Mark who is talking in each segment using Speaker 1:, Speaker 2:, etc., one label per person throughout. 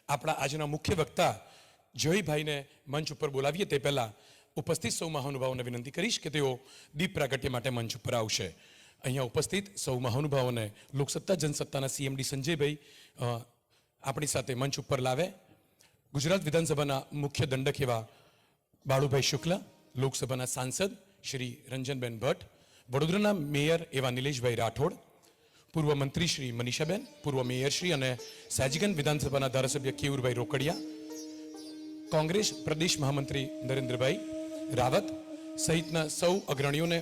Speaker 1: આપણા આજના મુખ્ય વક્તા જયભાઈને મંચ ઉપર બોલાવીએ તે પહેલાં ઉપસ્થિત સૌ મહાનુભાવોને વિનંતી કરીશ કે તેઓ દીપ પ્રાગટ્ય માટે મંચ ઉપર આવશે. અહીંયા ઉપસ્થિત સૌ મહાનુભાવોને લોકસત્તા જનસત્તાના સીએમડી સંજયભાઈ આપણી સાથે મંચ ઉપર લાવે. ગુજરાત વિધાનસભાના મુખ્ય દંડક એવા બાળુભાઈ શુક્લ, લોકસભાના સાંસદ શ્રી રંજનબેન ભટ્ટ, વડોદરાના મેયર એવા નિલેશભાઈ રાઠોડ, પૂર્વ મંત્રી શ્રી મનીષાબેન, પૂર્વ મેયર શ્રી અને સાજીગંજ વિધાનસભાના ધારાસભ્ય કેયુરભાઈ રોકડિયા, કોંગ્રેસ પ્રદેશ મહામંત્રી નરેન્દ્રભાઈ રાવત સહિતના સૌ અગ્રણીઓને,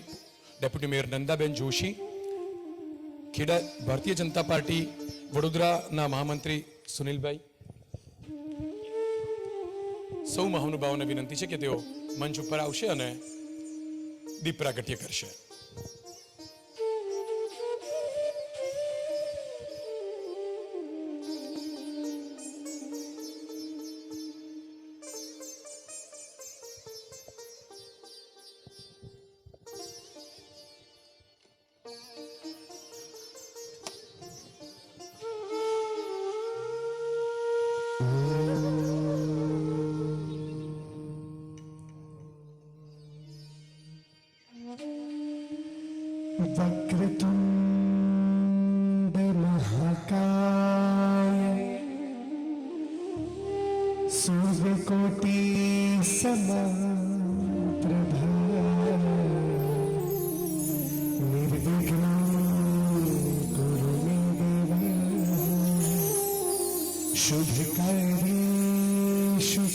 Speaker 1: deputy mayor Nandaben Joshi, Kheda Bharatiya Janata party વડોદરાના મહામંત્રી સુનિલભાઈ, સૌ મહાનુભાવોને વિનંતી છે કે તેઓ મંચ ઉપર આવશે અને દીપ પ્રાગટ્ય કરશે.
Speaker 2: वक्रतुंड महाकाय सूर्यकोटि समप्रभा निर्विघ्नं कुरु मे देव शुभकार्येषु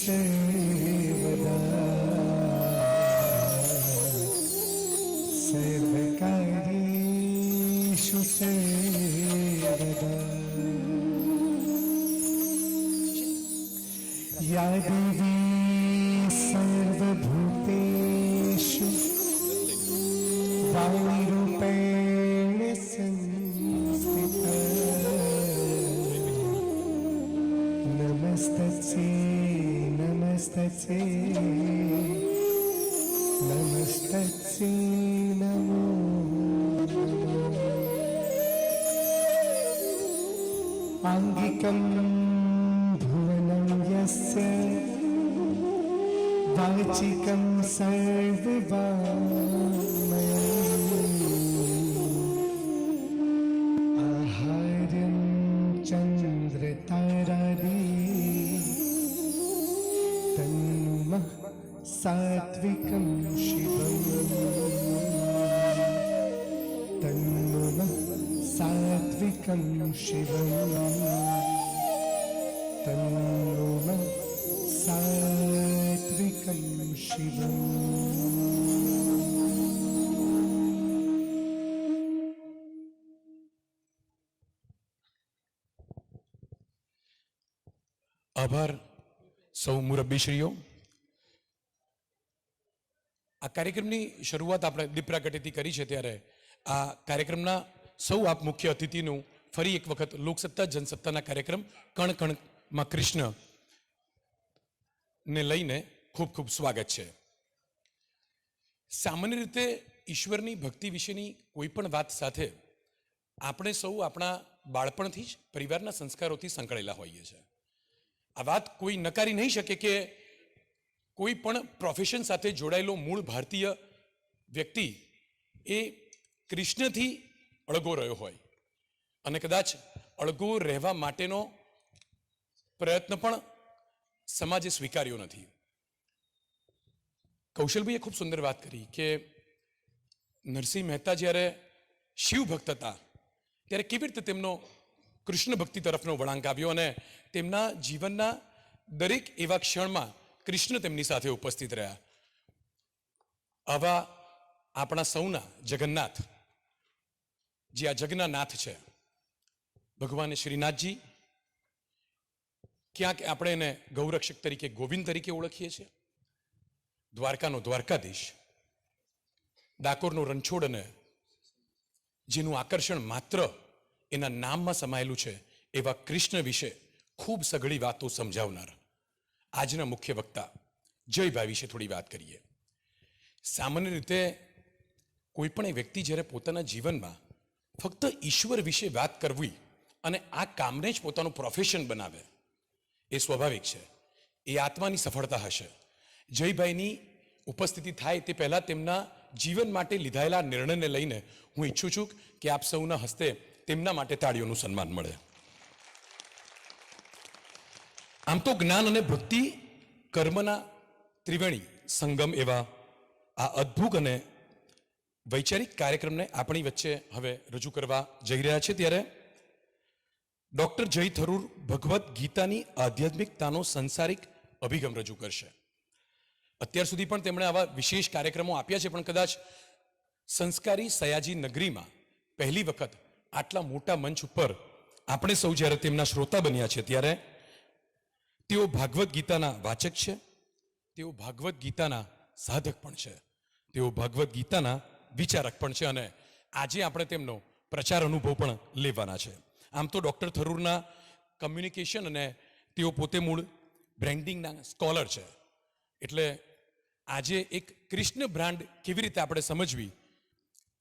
Speaker 2: सर्वदा सर्वकार्येषु सर्वदा या देवी सर्वभूतेषु वाणीरूपेण संस्थिता नमस्तस्यै नमस्तस्यै नमस्तस्यै नमो आंगिकं भुवनं यस्य वाचिकं सर्ववाङ्मयम् आहार्यं चन्द्रतारादि तन्नमः सात्विकं शिवम् तन्नमः सात्विकं शिवम् तन्नमः सात्विकं शिवम्.
Speaker 1: આભાર સૌ મુરબ્બીશ્રીઓ. આ કાર્યક્રમની શરૂઆત આપણે દીપ પ્રાગટ્યથી કરી છે, ત્યારે આ કાર્યક્રમના સૌ આપ મુખ્ય અતિથિનું ફરી એક વખત લોકસત્તા જનસત્તાના કાર્યક્રમ કણ કણમાં કૃષ્ણ ને લઈને ખૂબ ખૂબ સ્વાગત છે. સામાન્ય રીતે ઈશ્વરની ભક્તિ વિશેની કોઈ પણ વાત સાથે આપણે સૌ આપણા બાળપણથી જ પરિવારના સંસ્કારોથી સંકળાયેલા હોઈએ છીએ. આ વાત કોઈ નકારી નહીં શકે કે કોઈ પણ પ્રોફેશન સાથે જોડાયેલો મૂળ ભારતીય વ્યક્તિ એ કૃષ્ણથી અળગો રહ્યો હોય અને કદાચ અળગો રહેવા માટેનો પ્રયત્ન પણ સમાજે સ્વીકાર્યો નથી. કૌશલભાઈએ ખૂબ સુંદર વાત કરી કે નરસિંહ મહેતા જ્યારે શિવ ભક્ત હતા ત્યારે કેવી રીતે તેમનો કૃષ્ણ ભક્તિ તરફનો વળાંક આવ્યો અને તેમના જીવનના દરેક એવા ક્ષણમાં કૃષ્ણ તેમની સાથે ઉપસ્થિત રહ્યા. આવા આપણા સૌના જગન્નાથ, જે આ જગના નાથ છે, ભગવાન શ્રીનાથજી, ક્યાંક આપણે એને ગૌરક્ષક તરીકે ગોવિંદ તરીકે ઓળખીએ છીએ, દ્વારકાનો દ્વારકાધીશ, ડાકોરનો રણછોડ, અને જેનું આકર્ષણ માત્ર એના નામમાં સમાયેલું છે એવા કૃષ્ણ વિશે ખૂબ સઘળી વાતો સમજાવનાર આજના મુખ્ય વક્તા જયભાઈ વિશે થોડી વાત કરીએ. સામાન્ય રીતે કોઈ પણ વ્યક્તિ જ્યારે પોતાના જીવનમાં ફક્ત ઈશ્વર વિશે વાત કરવી અને આ કામને જ પોતાનું પ્રોફેશન બનાવે, એ સ્વાભાવિક છે, એ આત્માની સફળતા હશે. જયભાઈની ઉપસ્થિતિ થાય તે પહેલાં તેમના જીવન માટે લીધાયેલા નિર્ણયને લઈને હું ઈચ્છું છું કે આપ સૌના હસ્તે તેમના માટે તાળીઓનું સન્માન મળે. આમ તો જ્ઞાન અને ભક્તિ કર્મના ત્રિવેણી સંગમ એવા આ અદ્ભુત અને વૈચારિક કાર્યક્રમને આપણી વચ્ચે હવે રજૂ કરવા જઈ રહ્યા છે. ત્યારે ડૉક્ટર જય થરૂર ભગવદ્ ગીતાની આધ્યાત્મિકતાનો સંસારિક અભિગમ રજૂ કરશે. અત્યાર સુધી પણ તેમણે આવા વિશેષ કાર્યક્રમો આપ્યા છે, પણ કદાચ સંસ્કારી સયાજી નગરીમાં પહેલી વખત આટલા મોટા મંચ ઉપર આપણે સૌ જ્યારે તેમના શ્રોતા બન્યા છે, ત્યારે તેઓ ભાગવદ્ ગીતાના વાચક છે, તેઓ ભાગવદ્ ગીતાના સાધક પણ છે, તેઓ ભાગવદ્ ગીતાના વિચારક પણ છે, અને આજે આપણે તેમનો પ્રચાર અનુભવ પણ લેવાના છે. આમ તો ડૉક્ટર થરૂરના કમ્યુનિકેશન અને તેઓ પોતે મૂળ બ્રેન્ડિંગના સ્કોલર છે, એટલે આજે એક કૃષ્ણ બ્રાન્ડ કેવી રીતે આપણે સમજવી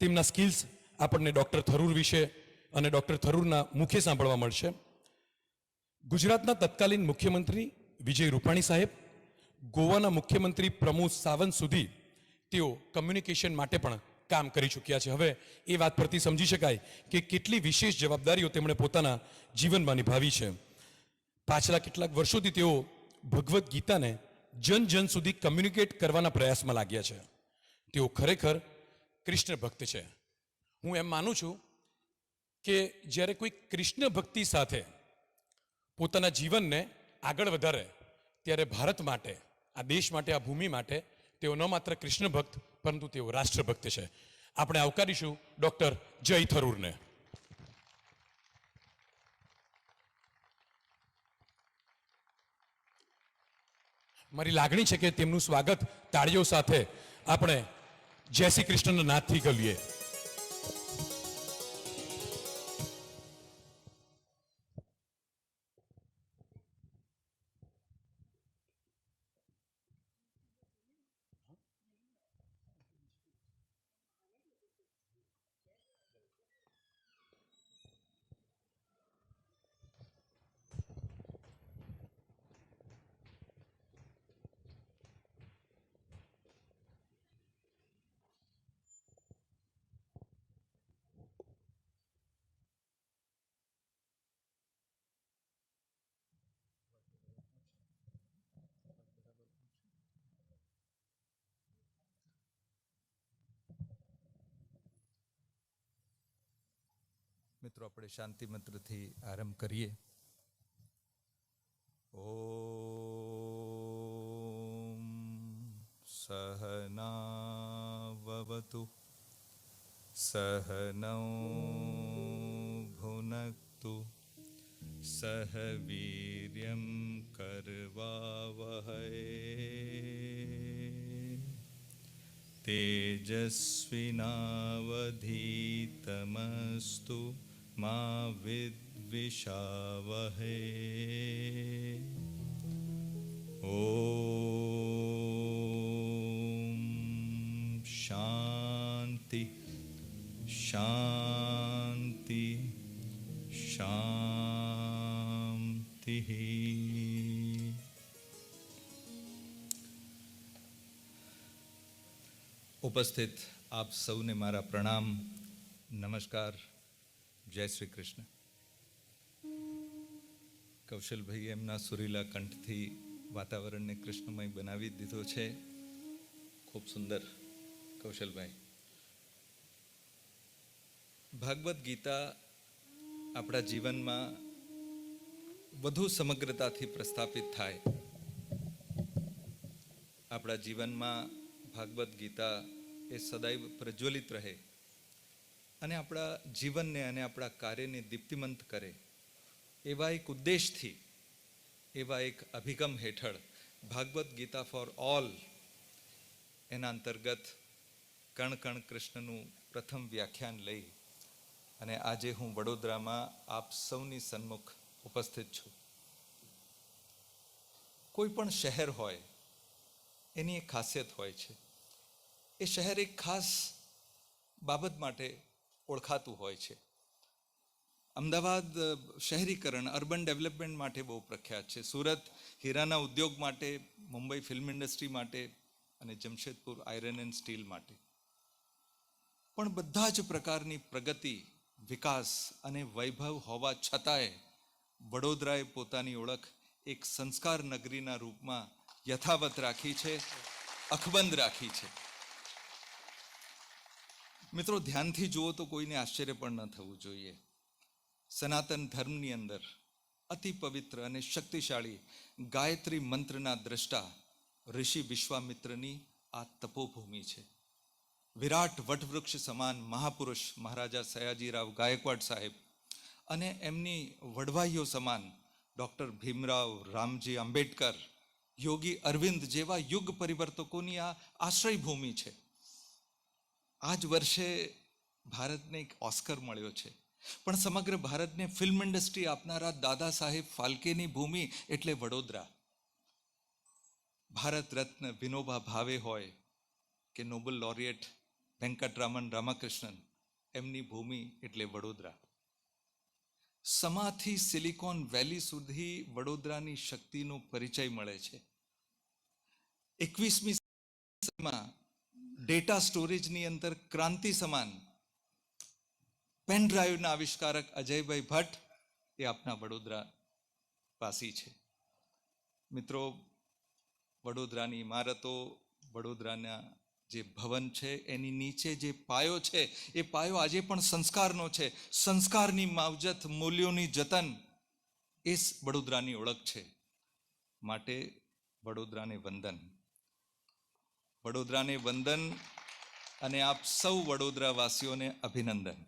Speaker 1: તેમના સ્કિલ્સ આપણને ડૉક્ટર થરૂર વિશે અને ડૉક્ટર થરૂરના મુખે સાંભળવા મળશે. ગુજરાતના તત્કાલીન મુખ્યમંત્રી વિજય રૂપાણી સાહેબ, ગોવાના મુખ્યમંત્રી પ્રમોદ સાવંત સુધી તેઓ કમ્યુનિકેશન માટે પણ કામ કરી ચૂક્યા છે. હવે એ વાત પરથી સમજી શકાય કે કેટલી વિશેષ જવાબદારીઓ તેમણે પોતાના જીવનમાં નિભાવી છે. પાછલા કેટલાક વર્ષોથી તેઓ ભગવદ્ ગીતાને જન જન સુધી કમ્યુનિકેટ કરવાના પ્રયાસમાં લાગ્યા છે. તેઓ ખરેખર કૃષ્ણ ભક્ત છે. હું એમ માનું છું કે જ્યારે કોઈ કૃષ્ણ ભક્તિ સાથે પોતાના જીવનને આગળ વધારે ત્યારે ભારત માટે, આ દેશ માટે, આ ભૂમિ માટે તેઓ ન માત્ર કૃષ્ણ ભક્ત પરંતુ તેઓ રાષ્ટ્રભક્ત છે. આપણે આવકારીશું ડૉક્ટર જય થરૂરને. મારી લાગણી છે કે તેમનું સ્વાગત તાળીઓ સાથે આપણે જય શ્રી કૃષ્ણના નાદથી કરીએ.
Speaker 3: મિત્રો, આપણે શાંતિ મંત્રથી આરંભ કરીએ. ઓમ સહનાવવતુ સહનૌ ભુનક્તુ સહ વીર્યં કરવાવહૈ તેજસ્વિનાવધીતમસ્તુ મા વિદ્વિષાવહૈ. ઓમ શાંતિ શાંતિ શાંતિ. ઉપસ્થિત આપ સૌને મારા પ્રણામ, નમસ્કાર, જય શ્રી કૃષ્ણ. કૌશલભાઈ એમના સુરીલા કંઠથી વાતાવરણને કૃષ્ણમય બનાવી દીધો છે. ખૂબ સુંદર કૌશલભાઈ. ભાગવદ્ ગીતા આપણા જીવનમાં વધુ સમગ્રતાથી પ્રસ્થાપિત થાય, આપણા જીવનમાં ભાગવદ્ ગીતા એ સદૈવ પ્રજ્વલિત રહે અને આપણા જીવનને અને આપણા કાર્યને દીપ્તિમંત કરે, એવા એક ઉદ્દેશથી, એવા એક અભિગમ હેઠળ ભાગવદ્ ગીતા ફોર ઓલ એના અંતર્ગત કણ કણ કૃષ્ણનું પ્રથમ વ્યાખ્યાન લઈ અને આજે હું વડોદરામાં આપ સૌની સન્મુખ ઉપસ્થિત છું. કોઈ પણ શહેર હોય એની એક ખાસિયત હોય છે. એ શહેર એક ખાસ બાબત માટે ઓળખાતું હોય છે. અમદાવાદ શહેરીકરણ અર્બન ડેવલપમેન્ટ માટે બહુ પ્રખ્યાત છે. સુરત હીરાના ઉદ્યોગ માટે, મુંબઈ ફિલ્મ ઇન્ડસ્ટ્રી માટે અને જમશેદપુર આયરન એન્ડ સ્ટીલ માટે. પણ બધા જ પ્રકારની પ્રગતિ, વિકાસ અને વૈભવ હોવા છતાંય વડોદરાએ પોતાની ઓળખ એક સંસ્કાર નગરીના રૂપમાં યથાવત રાખી છે, અકબંધ રાખી છે. મિત્રો, ધ્યાનથી જુઓ તો કોઈને આશ્ચર્ય પણ ન થવું જોઈએ. સનાતન ધર્મની અંદર અતિ પવિત્ર અને શક્તિશાળી ગાયત્રી મંત્રના દ્રષ્ટા ઋષિ વિશ્વામિત્રની આ તપોભૂમિ છે. વિરાટ વટવૃક્ષ સમાન મહાપુરુષ મહારાજા સયાજીરાવ ગાયકવાડ સાહેબ અને એમની વડવાઈઓ સમાન ડૉક્ટર ભીમરાવ રામજી આંબેડકર, યોગી અરવિંદ જેવા યુગ પરિવર્તકોની આ આશ્રય ભૂમિ છે. આ જ વર્ષે ભારતને એક ઓસ્કર મળ્યો છે. પણ સમગ્ર ભારતને ફિલ્મ ઇન્ડસ્ટ્રી આપનારા દાદા સાહેબ ફાલ્કેની ભૂમિ એટલે વડોદરા. ભારત રત્ન વિનોબા ભાવે હોય કે નોબેલ લોરિએટ વેંકટરામન રામકૃષ્ણન, એમની ભૂમિ એટલે વડોદરા. સમાથી સિલિકોન વેલી સુધી વડોદરાની શક્તિનો પરિચય મળે છે. 21મી સદીમાં ડેટા સ્ટોરેજની અંદર ક્રાંતિ સમાન પેન ડ્રાઈવના આવિષ્કારક અજયભાઈ ભટ્ટ એ આપના વડોદરા વાસી છે. મિત્રો, વડોદરાની ઇમારતો, વડોદરાના જે ભવન છે એની નીચે જે પાયો છે એ પાયો આજે પણ સંસ્કારનો છે. સંસ્કારની માવજત, મૂલ્યોની જતન એ વડોદરાની ઓળખ છે. માટે વડોદરાને વંદન. વડોદરાને વંદન અને આપ સૌ વડોદરાવાસીઓને અભિનંદન.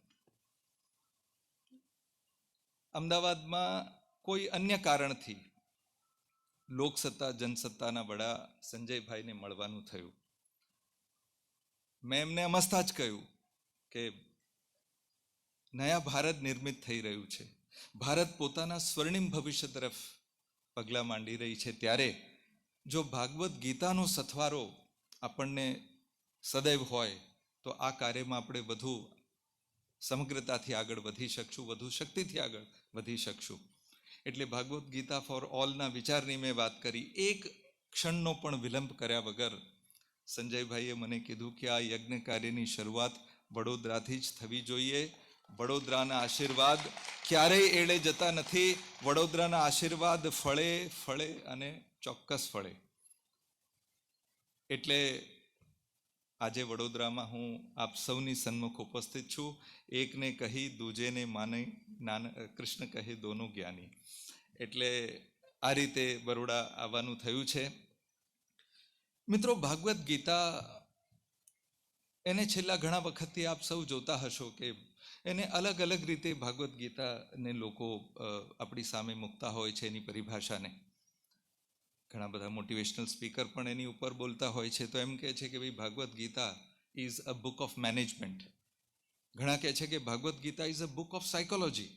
Speaker 3: અમદાવાદમાં કોઈ અન્ય કારણથી લોકસત્તા જનસત્તાના વડા સંજયભાઈને મળવાનું થયું. મેં એમને અમસ્તા જ કહ્યું કે નયા ભારત નિર્મિત થઈ રહ્યું છે, ભારત પોતાના સ્વર્ણિમ ભવિષ્ય તરફ પગલાં માંડી રહી છે. ત્યારે જો ભાગવદ્ ગીતાનો સથવારો આપણને સદૈવ હોય તો આ કાર્યમાં આપણે વધુ સમગ્રતાથી આગળ વધી શકશું, વધુ શક્તિથી આગળ વધી શકશું. એટલે ભાગવદ્ ગીતા ફોર ઓલના વિચારની મેં વાત કરી. એક ક્ષણનો પણ વિલંબ કર્યા વગર સંજયભાઈએ મને કીધું કે આ યજ્ઞ કાર્યની શરૂઆત વડોદરાથી જ થવી જોઈએ. વડોદરાના આશીર્વાદ ક્યારેય એળે જતા નથી. વડોદરાના આશીર્વાદ ફળે ફળે અને ચોક્કસ ફળે. એટલે આજે વડોદરામાં હું આપ સૌની સન્મુખ ઉપસ્થિત છું. એકને કહી દૂજેને માને, કૃષ્ણ કહે દોનો જ્ઞાની. એટલે આ રીતે બરોડા આવવાનું થયું છે. મિત્રો, ભાગવદ્ ગીતા એને છેલ્લા ઘણા વખતથી આપ સૌ જોતા હશો કે એને અલગ અલગ રીતે ભાગવદ્ ગીતાને લોકો આપણી સામે મૂકતા હોય છે, એની પરિભાષાને. ઘણા બધા મોટિવેશનલ સ્પીકર પણ એની ઉપર બોલતા હોય છે. તો એમ કહે છે કે ભાઈ Bhagavad Gita is a book of management. ઘણા કહે છે કે Bhagavad Gita is a book of psychology.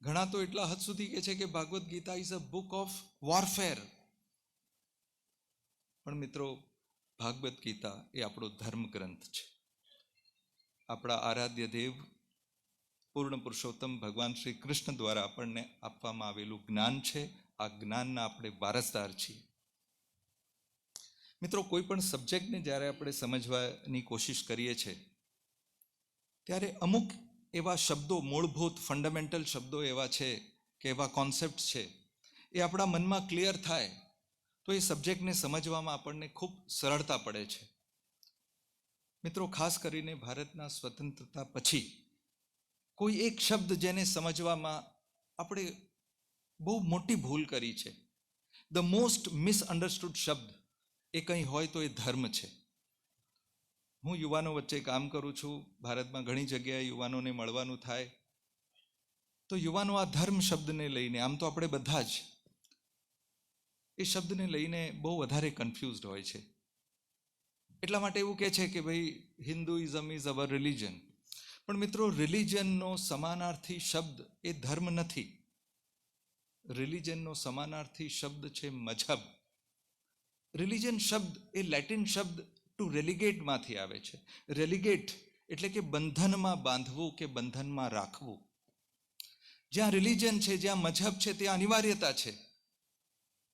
Speaker 3: ઘણા તો એટલા હદ સુધી કહે છે કે Bhagavad Gita is a book of warfare. પણ મિત્રો, ભાગવદ્ ગીતા એ આપણો ધર્મ ગ્રંથ છે. આપણા આરાધ્ય દેવ પૂર્ણ પુરુષોત્તમ ભગવાન શ્રી કૃષ્ણ દ્વારા આપણને આપવામાં આવેલું જ્ઞાન છે. આ જ્ઞાનના આપણે વારસદાર છીએ. મિત્રો, કોઈ પણ સબ્જેક્ટને જ્યારે આપણે સમજવાની કોશિશ કરીએ છીએ ત્યારે અમુક એવા શબ્દો, મૂળભૂત ફંડામેન્ટલ શબ્દો એવા છે કે એવા કોન્સેપ્ટ છે, એ આપણા મનમાં ક્લિયર થાય તો એ સબ્જેક્ટને સમજવામાં આપણને ખૂબ સરળતા પડે છે. મિત્રો, ખાસ કરીને ભારતના સ્વતંત્રતા પછી કોઈ એક શબ્દ જેને સમજવામાં આપણે બહુ મોટી ભૂલ કરી છે. ધ મોસ્ટ મિસઅન્ડરસ્ટુડ શબ્દ એ કંઈ હોય તો એ ધર્મ છે. હું યુવાનો વચ્ચે કામ કરું છું. ભારતમાં ઘણી જગ્યાએ યુવાનોને મળવાનું થાય તો યુવાનો આ ધર્મ શબ્દને લઈને, આમ તો આપણે બધા જ એ શબ્દને લઈને બહુ વધારે કન્ફ્યુઝડ હોય છે. એટલા માટે એવું કહે છે કે ભાઈ હિન્દુઇઝમ ઇઝ અવર રિલિજન. પણ મિત્રો, રિલિજનનો સમાનાર્થી શબ્દ એ ધર્મ નથી. રિલિજનનો સમાનાર્થી શબ્દ છે મઝહબ. રિલિજન શબ્દ એ લેટિન શબ્દ ટુ રેલિગેટમાંથી આવે છે. રેલિગેટ એટલે કે બંધનમાં બાંધવું કે બંધનમાં રાખવું. જ્યાં રિલિજન છે, જ્યાં મજહબ છે, ત્યાં અનિવાર્યતા છે,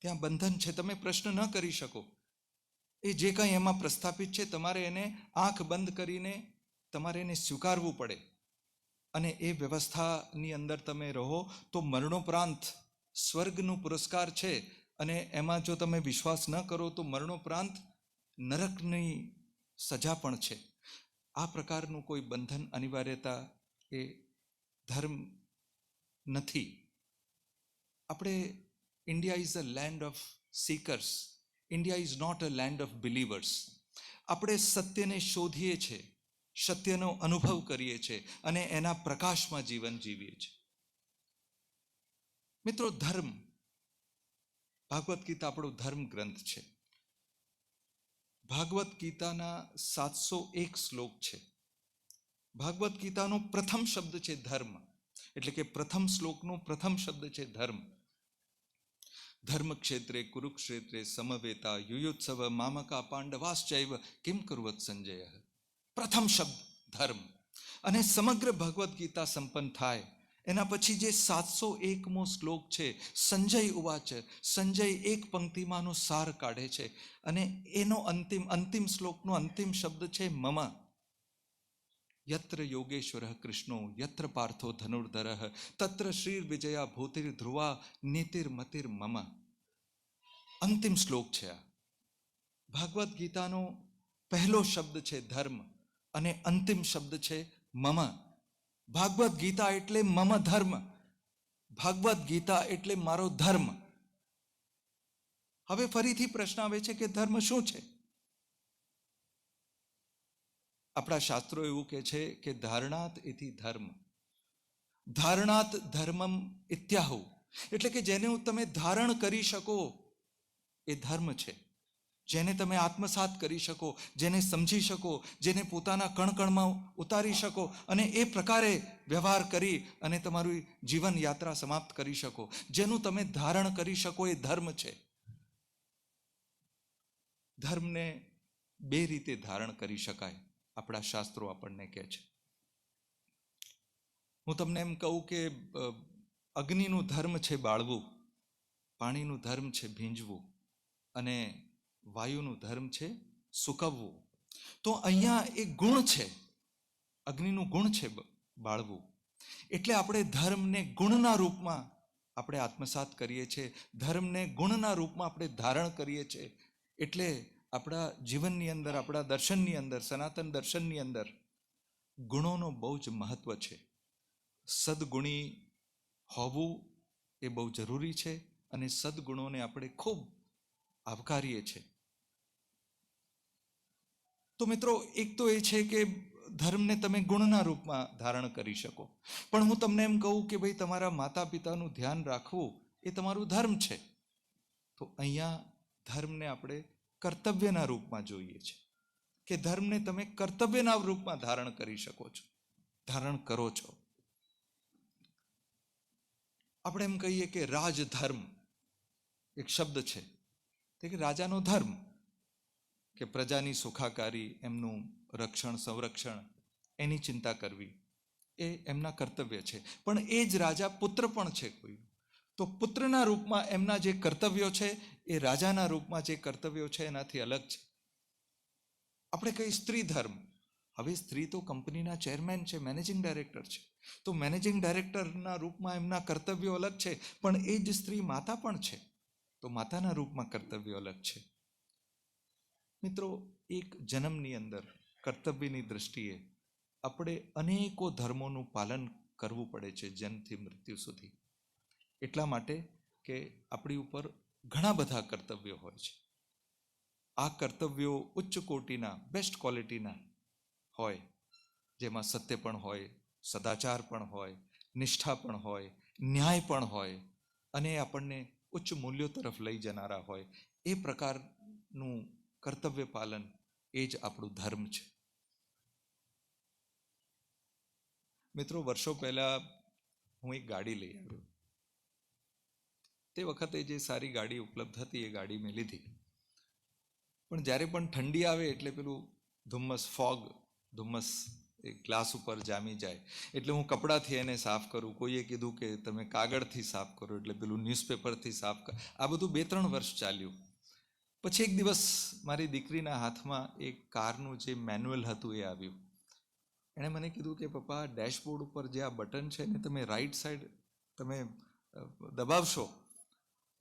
Speaker 3: ત્યાં બંધન છે. તમે પ્રશ્ન ન કરી શકો. એ જે કંઈ એમાં પ્રસ્થાપિત છે, તમારે એને આંખ બંધ કરીને તમારે એને સ્વીકારવું પડે. અને એ વ્યવસ્થાની અંદર તમે રહો તો મરણોપરાંત સ્વર્ગનું પુરસ્કાર છે. અને એમાં જો તમે વિશ્વાસ ન કરો તો મરણોપરાંત નરકની સજા પણ છે. આ પ્રકારનું કોઈ બંધન, અનિવાર્યતા એ ધર્મ નથી. આપણે India is a land of seekers. India is not a land of believers. આપણે સત્યને શોધીએ છીએ, સત્યનો અનુભવ કરીએ છીએ અને એના પ્રકાશમાં જીવન જીવીએ છીએ. મિત્રો, ધર્મ, ભાગવત ગીતા આપણો ધર્મ ગ્રંથ છે. ભાગવત ગીતાના 701 શ્લોક છે. ભાગવત ગીતાનો પ્રથમ શબ્દ છે ધર્મ, એટલે કે પ્રથમ શ્લોકનો પ્રથમ શબ્દ છે ધર્મ. ધર્મ ક્ષેત્રે કુરુક્ષેત્રે સમવેતા યુયુત્સવ મામકા પાંડવાશ્ચૈવ કિમ કુર્વત સંજય. પ્રથમ શબ્દ ધર્મ. અને સમગ્ર ભગવદ્ ગીતા સંપન્ન થાય એના પછી જે 701મો શ્લોક છે, સંજય ઉવાચ. સંજય એક પંક્તિમાંનો સાર કાઢે છે અને એનો અંતિમ શ્લોકનો અંતિમ શબ્દ છે મમ. યત્ર યોગેશ્વર કૃષ્ણો યત્ર પાર્થો ધનુર્ધર તત્ર શ્રી વિજયા ભૂતિર ધ્રુવા નીતિર્મતિર મમ. અંતિમ શ્લોક છે આ. ભાગવત ગીતાનો પહેલો શબ્દ છે ધર્મ અને અંતિમ શબ્દ છે મમ. ભાગવત ગીતા એટલે મમ ધર્મ. ભાગવત ગીતા એટલે મારો ધર્મ. હવે ફરીથી પ્રશ્ન આવે છે કે ધર્મ શું છે? આપણા શાસ્ત્રો એવું કહે છે કે ધારણાત ઇતિ ધર્મ. ધારણાત ધર્મમ ઇત્યાહુ. એટલે કે જેને તમે ધારણ કરી શકો એ ધર્મ છે. જેને તમે આત્મસાત કરી શકો, જેને સમજી શકો, જેને પોતાના કણકણમાં ઉતારી શકો અને એ પ્રકારે વ્યવહાર કરી અને તમારી જીવન યાત્રા સમાપ્ત કરી શકો, જેનું તમે ધારણ કરી શકો એ ધર્મ છે. ધર્મને બે રીતે ધારણ કરી શકાય, આપણા શાસ્ત્રો આપણને કહે છે. હું તમને એમ કહું કે અગ્નિનું ધર્મ છે બાળવું, પાણીનું ધર્મ છે ભીંજવું અને વાયુનું ધર્મ છે સુકવવું. તો અહીંયા એક ગુણ છે, અગ્નિનું ગુણ છે બાળવું. એટલે આપણે ધર્મને ગુણના રૂપમાં આપણે આત્મસાત કરીએ છીએ, ધર્મને ગુણના રૂપમાં આપણે ધારણ કરીએ છીએ. એટલે આપણા જીવનની અંદર, આપણા દર્શનની અંદર, સનાતન દર્શનની અંદર ગુણોનો બહુ જ મહત્વ છે. સદગુણી હોવું એ બહુ જરૂરી છે અને સદગુણોને આપણે ખૂબ આવકારીએ છીએ. તો મિત્રો, એક તો એ છે કે ધર્મને તમે ગુણના રૂપમાં ધારણ કરી શકો. પણ હું તમને એમ કહું કે ભાઈ તમારા માતા પિતાનું ધ્યાન રાખવું એ તમારું ધર્મ છે. તો અહીંયા ધર્મને આપણે કર્તવ્યના રૂપમાં જોઈએ છે કે ધર્મને તમે કર્તવ્યના રૂપમાં ધારણ કરી શકો છો, ધારણ કરો છો. આપણે એમ કહીએ કે રાજધર્મ એક શબ્દ છે, તે કે રાજાનો ધર્મ કે પ્રજાની સુખાકારી, એમનું રક્ષણ સંરક્ષણ, એની ચિંતા કરવી એ એમના કર્તવ્ય છે. પણ એ જ રાજા પુત્ર પણ છે કોઈ, તો પુત્રના રૂપમાં એમના જે કર્તવ્યો છે એ રાજાના રૂપમાં જે કર્તવ્યો છે એનાથી અલગ છે. આપણે કહીએ સ્ત્રી ધર્મ. હવે સ્ત્રી તો કંપનીના ચેરમેન છે, મેનેજિંગ ડાયરેક્ટર છે, તો મેનેજિંગ ડાયરેક્ટરના રૂપમાં એમના કર્તવ્યો અલગ છે. પણ એ જ સ્ત્રી માતા પણ છે, તો માતાના રૂપમાં કર્તવ્યો અલગ છે. મિત્રો, એક જન્મની અંદર કર્તવ્યની દૃષ્ટિએ આપણે અનેકો ધર્મોનું પાલન કરવું પડે છે જન્મથી મૃત્યુ સુધી. એટલા માટે કે આપણી ઉપર ઘણા બધા કર્તવ્યો હોય છે. આ કર્તવ્યો ઉચ્ચ કોટીના, બેસ્ટ ક્વોલિટીના હોય, જેમાં સત્ય પણ હોય, સદાચાર પણ હોય, નિષ્ઠા પણ હોય, ન્યાય પણ હોય અને આપણને ઉચ્ચ મૂલ્યો તરફ લઈ જનારા હોય. એ પ્રકારનું કર્તવ્ય પાલન એ જ આપણું ધર્મ છે. મિત્રો, વર્ષો પહેલા હું એક ગાડી લઈ આવ્યો. તે વખતે જે સારી ગાડી ઉપલબ્ધ હતી એ ગાડી મેં લીધી. પણ જ્યારે પણ ઠંડી આવે એટલે પેલું ધુમ્મસ એ ગ્લાસ ઉપર જામી જાય. એટલે હું કપડાથી એને સાફ કરું. કોઈએ કીધું કે તમે કાગળથી સાફ કરો, એટલે પેલું ન્યૂઝપેપરથી સાફ કર. આ બધું 2-3 વર્ષ ચાલ્યું. પછી એક દિવસ મારી દીકરીના હાથમાં એક કારનું જે મેન્યુઅલ હતું એ આવ્યું. એણે મને કીધું કે પપ્પા, ડેશબોર્ડ ઉપર જે આ બટન છે ને, તમે રાઈટ સાઈડ તમે દબાવશો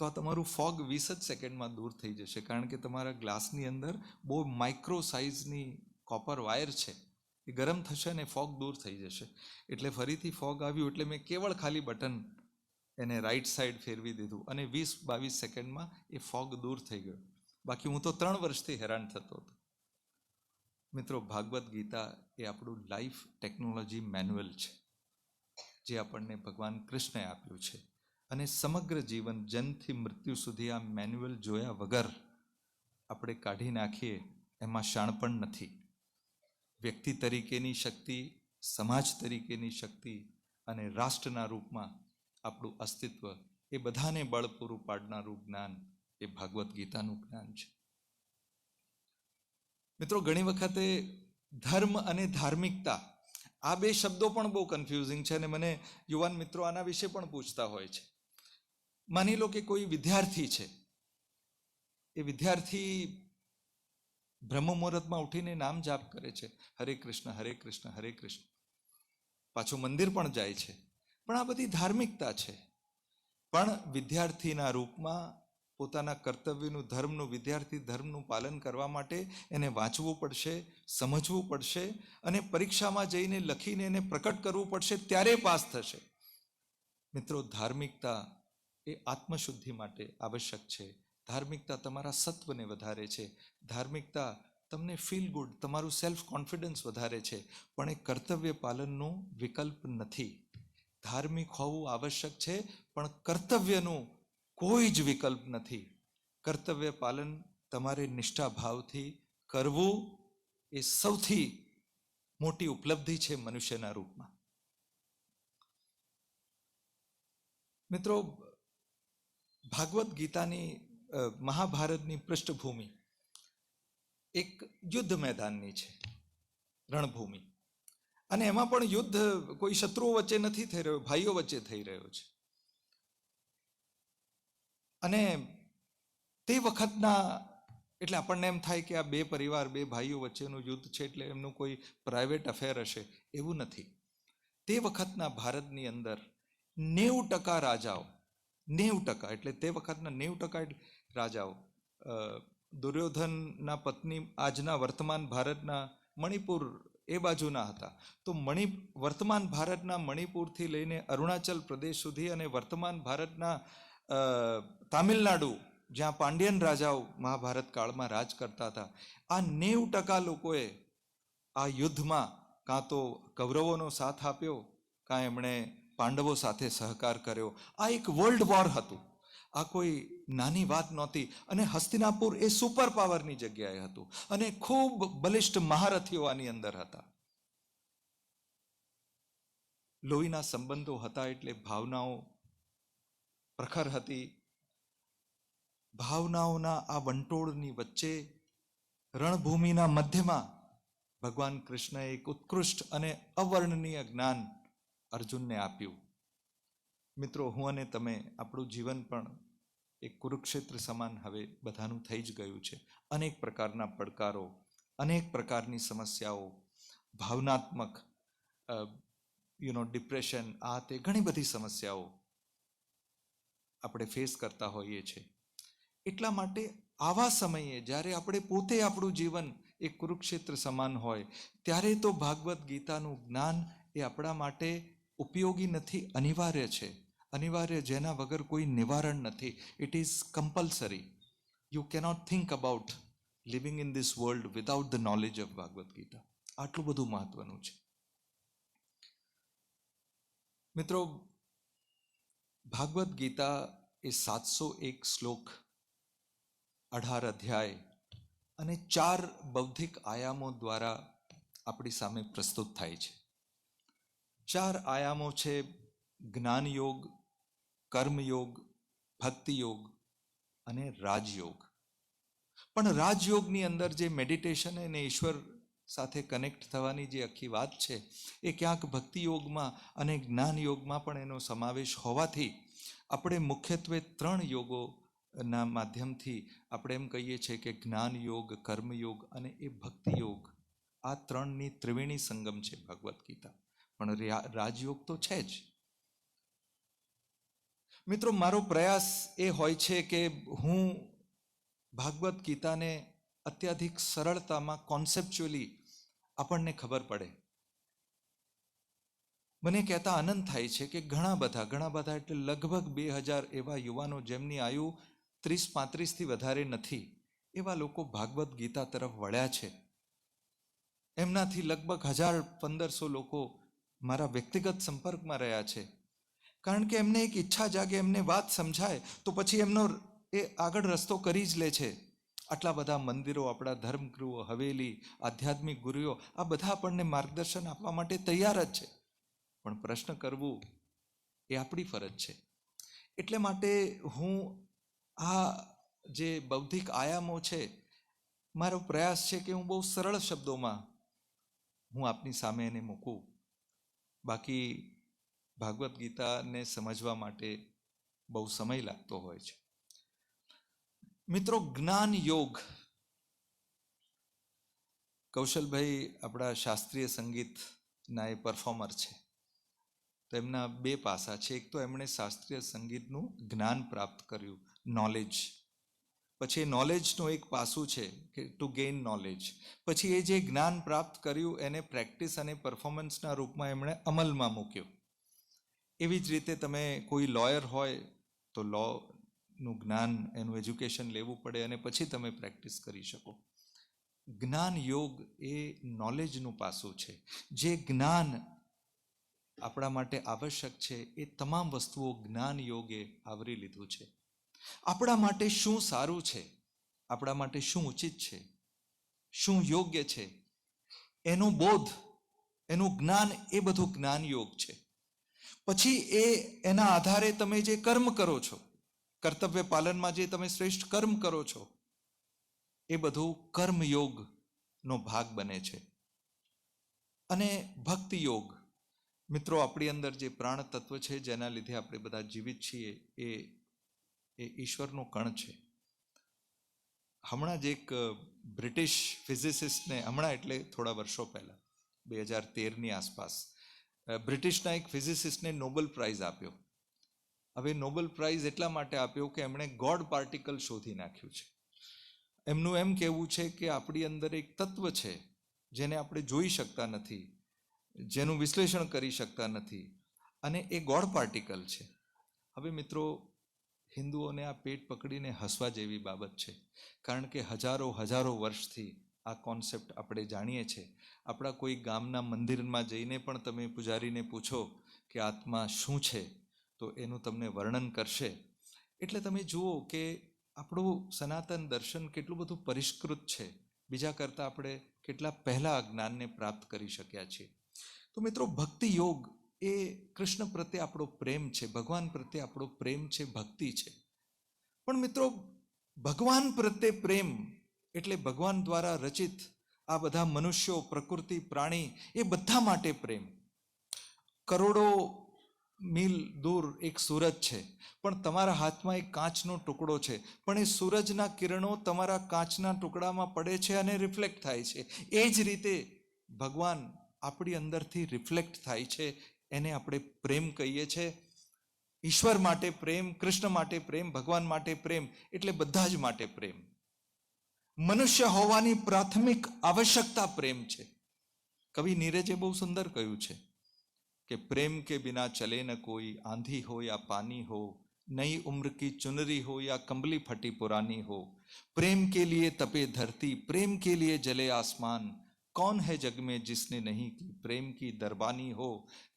Speaker 3: તો આ તમારું ફોગ 20 જ સેકન્ડમાં દૂર થઈ જશે, કારણ કે તમારા ગ્લાસની અંદર બહુ માઇક્રો સાઇઝની કોપર વાયર છે, એ ગરમ થશે અને ફોગ દૂર થઈ જશે. એટલે ફરીથી ફોગ આવ્યું, એટલે મેં કેવળ ખાલી બટન એને રાઈટ સાઈડ ફેરવી દીધું અને 20-22 સેકન્ડમાં એ ફોગ દૂર થઈ ગયો. બાકી હું તો 3 વર્ષથી હેરાન થતો હતો. મિત્રો, ભાગવદ્ ગીતા એ આપણું લાઈફ ટેકનોલોજી મેન્યુઅલ છે, જે આપણને ભગવાન કૃષ્ણએ આપ્યું છે. અને સમગ્ર જીવન જન્મથી મૃત્યુ સુધી આ મેન્યુઅલ જોયા વગર આપણે કાઢી નાખીએ એમાં શાણપણ નથી. વ્યક્તિ તરીકેની શક્તિ, સમાજ તરીકેની શક્તિ અને રાષ્ટ્રના રૂપમાં આપણું અસ્તિત્વ, એ બધાને બળ પૂરું પાડનારું જ્ઞાન એ ભાગવદ્ ગીતાનું જ્ઞાન છે. મિત્રો, ઘણી વખતે ધર્મ અને ધાર્મિકતા આ બે શબ્દો પણ બહુ કન્ફ્યુઝિંગ છે અને મને યુવાન મિત્રો આના વિશે પણ પૂછતા હોય છે. માની લો કે કોઈ વિદ્યાર્થી છે, એ વિદ્યાર્થી બ્રહ્મ મુહૂર્તમાં ઉઠીને નામ જાપ કરે છે, હરે કૃષ્ણ હરે કૃષ્ણ હરે કૃષ્ણ, પાછું મંદિર પણ જાય છે. પણ આ બધી ધાર્મિકતા છે. પણ વિદ્યાર્થીના રૂપમાં પોતાના કર્તવ્યનું, ધર્મનું, વિદ્યાર્થી ધર્મનું પાલન કરવા માટે એને વાંચવું પડશે, સમજવું પડશે અને પરીક્ષામાં જઈને લખીને એને પ્રકટ કરવું પડશે, ત્યારે પાસ થશે. મિત્રો, ધાર્મિકતા એ આત્મશુદ્ધિ માટે આવશ્યક છે. ધાર્મિકતા તમારા સત્વને વધારે છે. ધાર્મિકતા તમને ફીલ ગુડ, તમારું સેલ્ફ કોન્ફિડન્સ વધારે છે. પણ એ કર્તવ્ય પાલનનું વિકલ્પ નથી. ધાર્મિક હોવું આવશ્યક છે, પણ કર્તવ્યનું કોઈ જ વિકલ્પ નથી. કર્તવ્ય પાલન તમારે નિષ્ઠાભાવથી કરવું એ સૌથી મોટી ઉપલબ્ધિ છે મનુષ્યના રૂપમાં. મિત્રો, ભાગવદ્ ગીતાની, મહાભારતની પૃષ્ઠભૂમિ એક યુદ્ધ મેદાનની છે, રણભૂમિ. અને એમાં પણ યુદ્ધ કોઈ શત્રુઓ વચ્ચે નથી થઈ રહ્યો, ભાઈઓ વચ્ચે થઈ રહ્યો છે. અને તે વખતના, એટલે આપણને એમ થાય કે આ બે પરિવાર, બે ભાઈઓ વચ્ચેનું યુદ્ધ છે એટલે એમનું કોઈ પ્રાઇવેટ અફેર હશે, એવું નથી. તે વખતના ભારતની અંદર 90% રાજાઓ, 90%, એટલે તે વખતના 90% રાજાઓ, દુર્યોધનના પત્ની આજના વર્તમાન ભારતના મણિપુર એ બાજુના હતા. તો વર્તમાન ભારતના મણિપુરથી લઈને અરુણાચલ પ્રદેશ સુધી અને વર્તમાન ભારતના તામિલનાડુ, જ્યાં પાંડ્યન રાજાઓ મહાભારત કાળમાં રાજ કરતા હતા, આ 90% લોકોએ આ યુદ્ધમાં કાં તો કૌરવોનો સાથ આપ્યો, કાં એમણે પાંડવો સાથે સહકાર કર્યો. આ એક વર્લ્ડ વોર હતું. આ કોઈ નાની વાત નહોતી. અને હસ્તિનાપુર એ સુપર પાવરની જગ્યાએ હતું અને ખૂબ બલિષ્ઠ મહારથીઓ આની અંદર હતા. લોહીના સંબંધો હતા, એટલે ભાવનાઓ પ્રખર હતી. ભાવનાઓના આ વંટોળની વચ્ચે રણભૂમિના મધ્યમાં ભગવાન કૃષ્ણએ એક ઉત્કૃષ્ટ અને અવર્ણનીય જ્ઞાન અર્જુનને આપ્યું. મિત્રો, હું અને તમે, આપણું જીવન પણ એક કુરુક્ષેત્ર સમાન હવે બધાનું થઈ જ ગયું છે. અનેક પ્રકારના પડકારો, અનેક પ્રકારની સમસ્યાઓ, ભાવનાત્મક ડિપ્રેશન, આ તે ઘણી બધી સમસ્યાઓ આપણે ફેસ કરતા હોઈએ છીએ. એટલા માટે આવા સમયે જ્યારે આપણે પોતે આપણું જીવન એક કુરુક્ષેત્ર સમાન હોય, ત્યારે તો ભાગવદ્ ગીતાનું જ્ઞાન એ આપણા માટે ઉપયોગી નથી, અનિવાર્ય છે. અનિવાર્ય, જેના વગર કોઈ નિવારણ નથી. It is compulsory. You cannot think about living in this world without the knowledge of Bhagavad Gita. આટલું બધું મહત્વનું છે. મિત્રો, ભાગવદ્ ગીતા એ 701 શ્લોક, 18 અધ્યાય અને 4 બૌદ્ધિક આયામો દ્વારા આપણી સામે પ્રસ્તુત થાય છે. 4 આયામો છે: જ્ઞાન યોગ, કર્મયોગ, ભક્તિ યોગ અને રાજયોગ. પણ રાજયોગની અંદર જે મેડિટેશન અને ઈશ્વર સાથે કનેક્ટ થવાની જે આખી વાત છે એ ક્યાંક ભક્તિ યોગમાં અને જ્ઞાન યોગમાં પણ એનો સમાવેશ હોવાથી આપણે મુખ્યત્વે 3 યોગોના માધ્યમથી આપણે એમ કહીએ છીએ કે જ્ઞાન યોગ, કર્મયોગ અને એ ભક્તિ યોગ, આ 3ની ત્રિવેણી સંગમ છે ભગવદ્ ગીતા. પણ રાજયોગ તો છે જ. મિત્રો, મારો પ્રયાસ એ હોય છે કે હું ભાગવત ગીતાને અત્યાધિક સરળતામાં કોન્સેપ્ચ્યુઅલી આપણને ખબર પડે. મને કહેતા આનંદ થાય છે કે ઘણા બધા એટલે લગભગ 2000 એવા યુવાનો જેમની આયુ 30-35થી વધારે નથી, એવા લોકો ભાગવત ગીતા તરફ વળ્યા છે. એમનાથી લગભગ 1000-1500 લોકો મારા વ્યક્તિગત સંપર્કમાં રહ્યા છે. કારણ કે એમને એક ઈચ્છા જાગે, એમને વાત સમજાય તો પછી એમનો એ આગળ રસ્તો કરી જ લે છે. આટલા બધા મંદિરો, આપણા ધર્મગુરુઓ, હવેલી, આધ્યાત્મિક ગુરુઓ, આ બધા આપણને માર્ગદર્શન આપવા માટે તૈયાર જ છે. પણ પ્રશ્ન કરવું એ આપણી ફરજ છે. એટલે માટે હું આ જે બૌદ્ધિક આયામો છે, મારો પ્રયાસ છે કે હું બહુ સરળ શબ્દોમાં હું આપની સામે એને મૂકું. બાકી ભાગવત ગીતાને સમજવા માટે બહુ સમય લાગતો હોય છે. મિત્રો, જ્ઞાન યોગ, કૌશલભાઈ આપણા શાસ્ત્રીય સંગીતના એ પરફોર્મર છે. તો એમના 2 પાસા છે. એક તો એમણે શાસ્ત્રીય સંગીતનું જ્ઞાન પ્રાપ્ત કર્યું, નોલેજ. પછી એ નોલેજનું એક પાસું છે કે ટુ ગેઇન નોલેજ. પછી એ જે જ્ઞાન પ્રાપ્ત કર્યું એને પ્રેક્ટિસ અને પરફોર્મન્સના રૂપમાં એમણે અમલમાં મૂક્યો. એવી જ રીતે તમે કોઈ લોયર હોય તો લોનું જ્ઞાન, એનું એજ્યુકેશન લેવું પડે અને પછી તમે પ્રેક્ટિસ કરી શકો. જ્ઞાન યોગ એ નોલેજનું પાસું છે. જે જ્ઞાન આપણા માટે આવશ્યક છે એ તમામ વસ્તુઓ જ્ઞાન યોગે આવરી લીધું છે. આપણા માટે શું સારું છે, આપણા માટે શું ઉચિત છે, શું યોગ્ય છે, એનો બોધ, એનું જ્ઞાન, એ બધું જ્ઞાન યોગ છે. પછી એના આધારે તમે જે કર્મ કરો છો, કર્તવ્ય પાલનમાં જે તમે શ્રેષ્ઠ કર્મ કરો છો, એ બધું કર્મયોગનો ભાગ બને છે. અને ભક્તિ યોગ, મિત્રો, આપણી અંદર જે પ્રાણ તત્વ છે જેના લીધે આપણે બધા જીવિત છીએ એ ઈશ્વરનો કણ છે. હમણાં જ એક બ્રિટિશ ફિઝિસિસ્ટને, હમણાં એટલે થોડા વર્ષો પહેલા 2013ની આસપાસ, બ્રિટિશના એક ફિઝિસિસ્ટને નોબેલ પ્રાઇઝ આપ્યો. હવે નોબેલ પ્રાઇઝ એટલા માટે આપ્યો કે એમણે ગોડ પાર્ટિકલ શોધી નાખ્યું છે. એમનું એમ કહેવું છે કે આપણી અંદર એક તત્વ છે જેને આપણે જોઈ શકતા નથી, જેનું વિશ્લેષણ કરી શકતા નથી, અને એ ગોડ પાર્ટિકલ છે. હવે મિત્રો, હિન્દુઓને આ પેટ પકડીને હસવા જેવી બાબત છે. કારણ કે હજારો વર્ષથી આ કોન્સેપ્ટ આપણે જાણીએ છીએ. આપણા કોઈ ગામના મંદિરમાં જઈને પણ તમે પૂજારીને પૂછો કે આત્મા શું છે, તો એનું તમને વર્ણન કરશે. એટલે તમે જુઓ કે આપણું સનાતન દર્શન કેટલું બધું પરિષ્કૃત છે. બીજા કરતાં આપણે કેટલા પહેલાં આ જ્ઞાનને પ્રાપ્ત કરી શક્યા છીએ. તો મિત્રો, ભક્તિ યોગ એ કૃષ્ણ પ્રત્યે આપણો પ્રેમ છે, ભગવાન પ્રત્યે આપણો પ્રેમ છે, ભક્તિ છે. પણ મિત્રો, ભગવાન પ્રત્યે પ્રેમ એટલે ભગવાન દ્વારા રચિત આ બધા મનુષ્યો, પ્રકૃતિ, પ્રાણી, એ બધા માટે પ્રેમ. કરોડો મીલ દૂર એક સૂરજ છે, પણ તમારા હાથમાં એક કાચનો ટુકડો છે, પણ એ સૂરજના કિરણો તમારા કાચના ટુકડામાં પડે છે અને રિફ્લેક્ટ થાય છે. એ જ રીતે ભગવાન આપણી અંદરથી રિફ્લેક્ટ થાય છે. એને આપણે પ્રેમ કહીએ છીએ. ઈશ્વર માટે પ્રેમ, કૃષ્ણ માટે પ્રેમ, ભગવાન માટે પ્રેમ, એટલે બધા જ માટે પ્રેમ. મનુષ્ય હોવાની પ્રાથમિક આવશ્યકતા પ્રેમ છે. કવિ નીરજે બહુ સુંદર કહ્યું છે કે પ્રેમ કે બિના ચલે ન કોઈ, આંધી हो या पानी हो, नई उम्र की चुनरी हो या कंबली फटी पुरानी हो, प्रेम के लिए तपे धरती, प्रेम के लिए जले आसमान, कौन है जग में जिसने नहीं की प्रेम की दरबानी हो,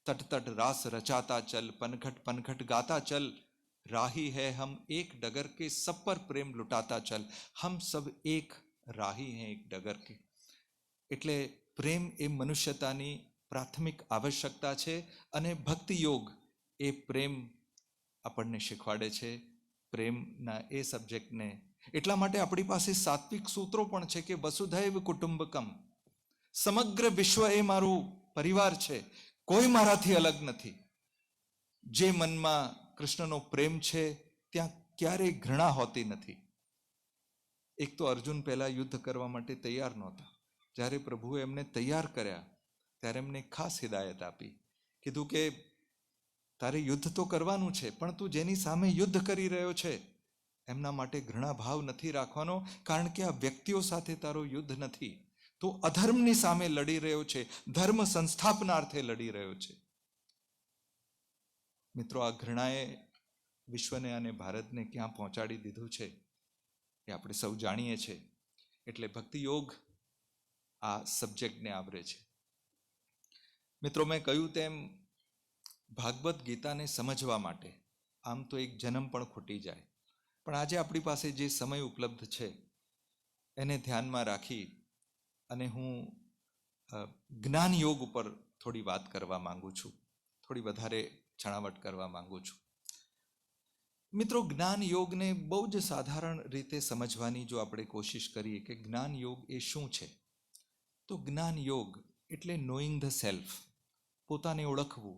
Speaker 3: तट तट रास रचाता चल, पनघट पनघट गाता चल, राही है हम एक डगर के, सब पर प्रेम लुटाता चल, हम सब एक राही हैं एक डगर के. એટલે પ્રેમ એ મનુષ્યતાની પ્રાથમિક આવશ્યકતા છે. અને ભક્તિ યોગ એ પ્રેમ આપણને શીખવાડે છે. પ્રેમના એ સબ્જેક્ટને એટલા માટે આપણી પાસે સાત્વિક સૂત્રો પણ છે કે વસુધૈવ કુટુંબકમ, સમગ્ર વિશ્વ એ મારું પરિવાર છે, કોઈ મારાથી અલગ નથી. જે મનમાં કૃષ્ણનો પ્રેમ છે ત્યાં ક્યારેય ઘૃણા હોતી નથી. એક તો અર્જુન પહેલા યુદ્ધ કરવા માટે તૈયાર નહોતા. જ્યારે પ્રભુએ એમને તૈયાર કર્યા ત્યારે એમને ખાસ હિદાયત આપી. કીધું કે તારે યુદ્ધ તો કરવાનું છે, પણ તું જેની સામે યુદ્ધ કરી રહ્યો છે એમના માટે ઘૃણા ભાવ નથી રાખવાનો, કારણ કે આ વ્યક્તિઓ સાથે તારો યુદ્ધ નથી. તું અધર્મની સામે લડી રહ્યો છે, ધર્મ સંસ્થાપનાર્થે લડી રહ્યો છે. મિત્રો, આ ઘૃણાએ વિશ્વને અને ભારતને ક્યાં પહોંચાડી દીધું છે એ આપણે સૌ જાણીએ છીએ. એટલે ભક્તિ યોગ આ સબ્જેક્ટને આવરે છે. મિત્રો, મેં કહ્યું તેમ ભાગવત ગીતાને સમજવા માટે આમ તો એક જન્મ પણ ખૂટી જાય, પણ આજે આપણી પાસે જે સમય ઉપલબ્ધ છે એને ધ્યાનમાં રાખી અને હું જ્ઞાન યોગ ઉપર થોડી વાત કરવા માંગુ છું, થોડી વધારે છણાવટ કરવા માંગુ છું. મિત્રો, જ્ઞાન યોગને બહુ જ સાધારણ રીતે સમજવાની જો આપણે કોશિશ કરીએ કે જ્ઞાન યોગ એ શું છે, તો જ્ઞાન યોગ એટલે નોઈંગ ધ સેલ્ફ, પોતાને ઓળખવું,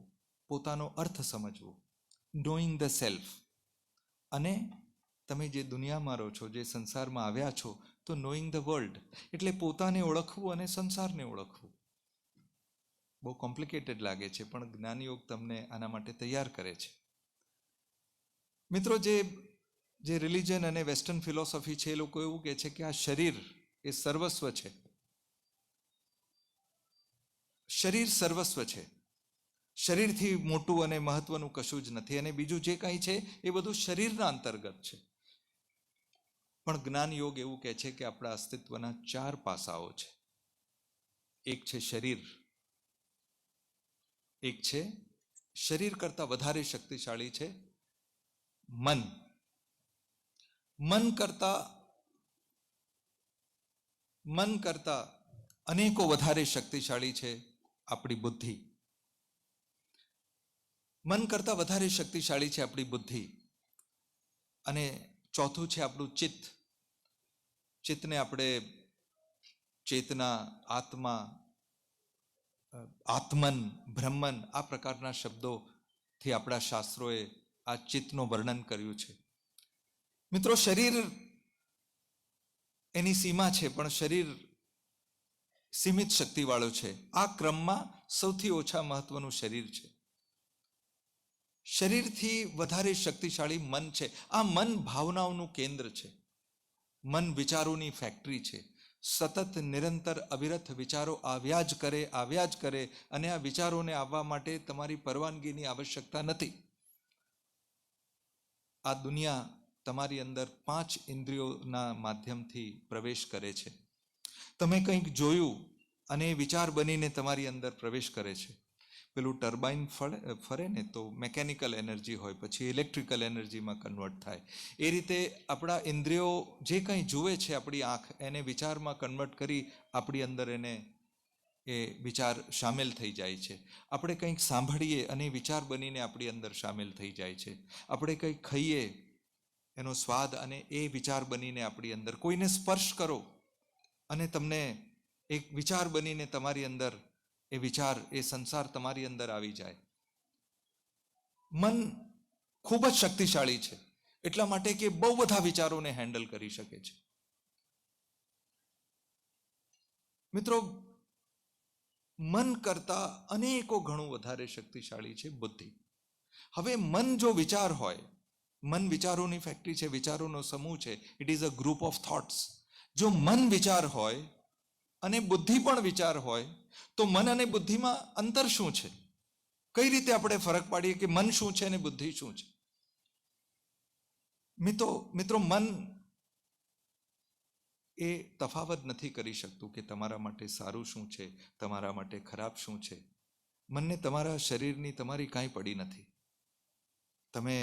Speaker 3: પોતાનો અર્થ સમજવું, નોઈંગ ધ સેલ્ફ. અને તમે જે દુનિયામાં રહો છો, જે સંસારમાં આવ્યા છો, તો નોઈંગ ધ વર્લ્ડ એટલે પોતાને ઓળખવું અને સંસારને ઓળખવું. બહુ કોમ્પ્લિકેટેડ લાગે છે, પણ જ્ઞાન યોગ તમને આના માટે તૈયાર કરે છે. મિત્રો, જે રિલિજન અને વેસ્ટર્ન ફિલોસોફી છે એ લોકો એવું કહે છે કે આ શરીર એ સર્વસ્વ છે. શરીર સર્વસ્વ છે, શરીરથી મોટું અને મહત્વનું કશું જ નથી, અને બીજું જે કંઈ છે એ બધું શરીરના અંતર્ગત છે. પણ જ્ઞાન યોગ એવું કહે છે કે આપણા અસ્તિત્વના 4 પાસાઓ છે. એક છે શરીર, એક છે શરીર કરતાં વધારે શક્તિશાળી છે મન, મન કરતા અનેકો વધારે શક્તિશાળી છે આપણી બુદ્ધિ, મન કરતા વધારે શક્તિશાળી છે આપણી બુદ્ધિ. અને ચોથું છે આપણું ચિત્ત. ચિત્તને આપણે ચેતના, આત્મા, આત્મન, બ્રહ્મન આ પ્રકારના શબ્દોથી આપણા શાસ્ત્રોએ આ ચિત્તનું વર્ણન કર્યું છે. મિત્રો, શરીર એની સીમા છે, પણ શરીર સીમિત શક્તિવાળો છે. આ ક્રમમાં સૌથી ઓછા મહત્વનું શરીર છે. શરીરથી વધારે શક્તિશાળી મન છે. આ મન ભાવનાઓનું કેન્દ્ર છે. મન વિચારોની ફેક્ટરી છે. સતત નિરંતર અવિરત વિચારો આવ્યા જ કરે અને આ વિચારોને આવવા માટે તમારી પરવાનગીની આવશ્યકતા નથી. આ દુનિયા તમારી અંદર 5 ઇન્દ્રિયોના માધ્યમથી પ્રવેશ કરે છે. તમે કંઈક જોયું અને એ વિચાર બનીને તમારી અંદર પ્રવેશ કરે છે. પેલું ટર્બાઇન ફરે ને તો મેકેનિકલ એનર્જી હોય, પછી ઇલેક્ટ્રિકલ એનર્જીમાં કન્વર્ટ થાય. એ રીતે આપણા ઇન્દ્રિયો જે કંઈ જુએ છે, આપણી આંખ એને વિચારમાં કન્વર્ટ કરી આપણી અંદર એને એ વિચાર સામેલ થઈ જાય છે. આપણે કંઈક સાંભળીએ અને વિચાર બનીને આપણી અંદર સામેલ થઈ જાય છે. આપણે કંઈક ખાઈએ, એનો સ્વાદ અને એ વિચાર બનીને આપણી અંદર, કોઈને સ્પર્શ કરો અને તમને એક વિચાર બનીને તમારી અંદર એ વિચાર, એ સંસાર તમારી અંદર આવી જાય. મન ખૂબ જ શક્તિશાળી છે, એટલા માટે કે બહુ બધા વિચારોને હેન્ડલ કરી શકે છે. મિત્રો, મન કરતા અનેકો ગણું વધારે શક્તિશાળી છે બુદ્ધિ. હવે મન જો વિચાર હોય, મન વિચારોની ફેક્ટરી છે, વિચારોનો સમૂહ છે. It is a group of thoughts. જો મન વિચાર હોય અને બુદ્ધિ પણ વિચાર હોય, તો મન અને બુદ્ધિમાં અંતર શું છે? કઈ રીતે આપણે ફરક પાડીએ કે મન શું છે અને બુદ્ધિ શું છે? મિત્રો, મન એ તફાવત નથી કરી શકતું કે તમારા માટે સારું શું છે, તમારા માટે ખરાબ શું છે. મનને તમારા શરીરની તમારી કાંઈ પડી નથી. તમે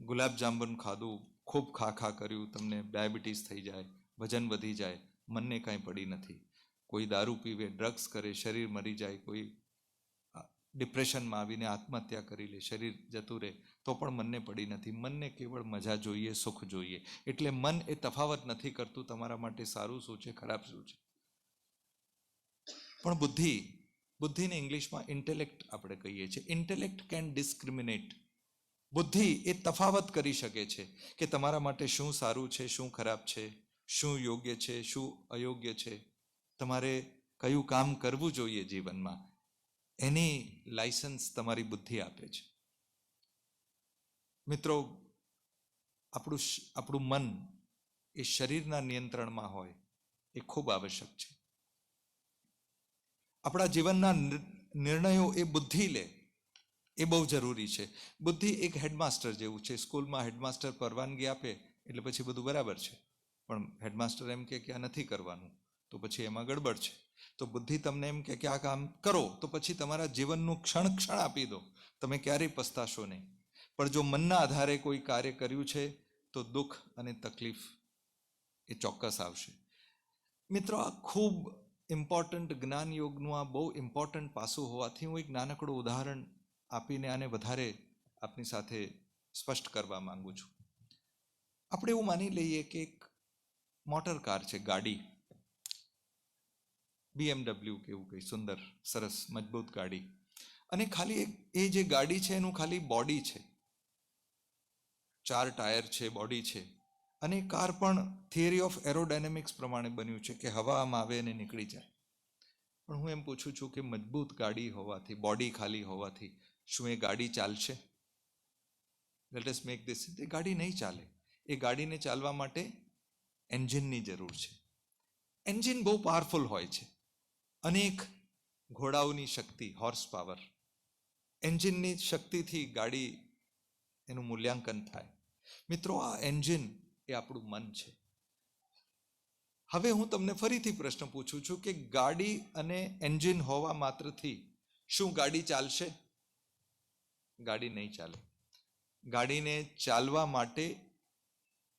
Speaker 3: ગુલાબજાંબુન ખાધું, ખૂબ ખા કર્યું, તમને ડાયાબિટીસ થઈ જાય, વજન વધી જાય, મનને કાંઈ પડી નથી. કોઈ દારૂ પીવે, ડ્રગ્સ કરે, શરીર મરી જાય, કોઈ ડિપ્રેશનમાં આવીને આત્મહત્યા કરી લે, શરીર જતું રહે, તો પણ મનને પડી નથી. મનને કેવળ મજા જોઈએ, સુખ જોઈએ. એટલે મન એ તફાવત નથી કરતું તમારા માટે સારું શું છે, ખરાબ શું છે. પણ બુદ્ધિને ઇંગ્લિશમાં ઇન્ટેલેક્ટ આપણે કહીએ છીએ. Intellect can discriminate. બુદ્ધિ એ તફાવત કરી શકે છે કે તમારા માટે શું સારું છે, શું ખરાબ છે, શું યોગ્ય છે, શું અયોગ્ય છે, તમારે કયું કામ કરવું જોઈએ જીવનમાં, એની લાયસન્સ તમારી બુદ્ધિ આપે છે. મિત્રો, આપણું મન એ શરીરના નિયંત્રણમાં હોય એ ખૂબ આવશ્યક છે. આપણા જીવનના નિર્ણયો એ બુદ્ધિ લે એ બહુ જરૂરી છે. બુદ્ધિ એક હેડમાસ્ટર જેવું છે. સ્કૂલમાં હેડમાસ્ટર પરવાનગી આપે એટલે પછી બધું બરાબર છે, પણ હેડમાસ્ટર એમ કે આ નથી કરવાનું તો પછી એમાં ગડબડ છે. તો બુદ્ધિ તમને એમ કે આ કામ કરો તો પછી તમારા જીવનનું ક્ષણ આપી દો, તમે ક્યારેય પસ્તાશો નહીં. પણ જો મનના આધારે કોઈ કાર્ય કર્યું છે તો દુઃખ અને તકલીફ એ ચોક્કસ આવશે. મિત્રો, આ ખૂબ ઇમ્પોર્ટન્ટ જ્ઞાન યોગનું આ બહુ ઇમ્પોર્ટન્ટ પાસું હોવાથી હું એક નાનકડું ઉદાહરણ આપીને આને વધારે આપની સાથે સ્પષ્ટ કરવા માંગુ છું. આપણે એવું માની લઈએ કે એક મોટર કાર છે, ગાડી, BMW કે એવું કંઈ સુંદર સરસ મજબૂત ગાડી, અને ખાલી એ જે ગાડી છે એનું ખાલી બોડી છે, 4 ટાયર છે, બોડી છે, અને કાર પણ થિયરી ઓફ એરોડાયનેમિક્સ પ્રમાણે બન્યું છે કે હવા આમ આવે અને નીકળી જાય. પણ હું એમ પૂછું છું કે મજબૂત ગાડી હોવાથી, બોડી ખાલી હોવાથી શું એ ગાડી ચાલશે? Let us make this. એ ગાડી નહીં ચાલે. એ ગાડીને ચાલવા માટે એન્જિનની જરૂર છે. એન્જિન બહુ પાવરફુલ હોય છે, અનેક ઘોડાઓની શક્તિ, હોર્સ પાવર, એન્જિનની શક્તિથી ગાડી એનું મૂલ્યાંકન થાય. મિત્રો, આ એન્જિન એ આપણું મન છે. હવે હું તમને ફરીથી પ્રશ્ન પૂછું છું કે ગાડી અને એન્જિન હોવા માત્રથી શું ગાડી ચાલશે? ગાડી નહીં ચાલે. ગાડીને ચાલવા માટે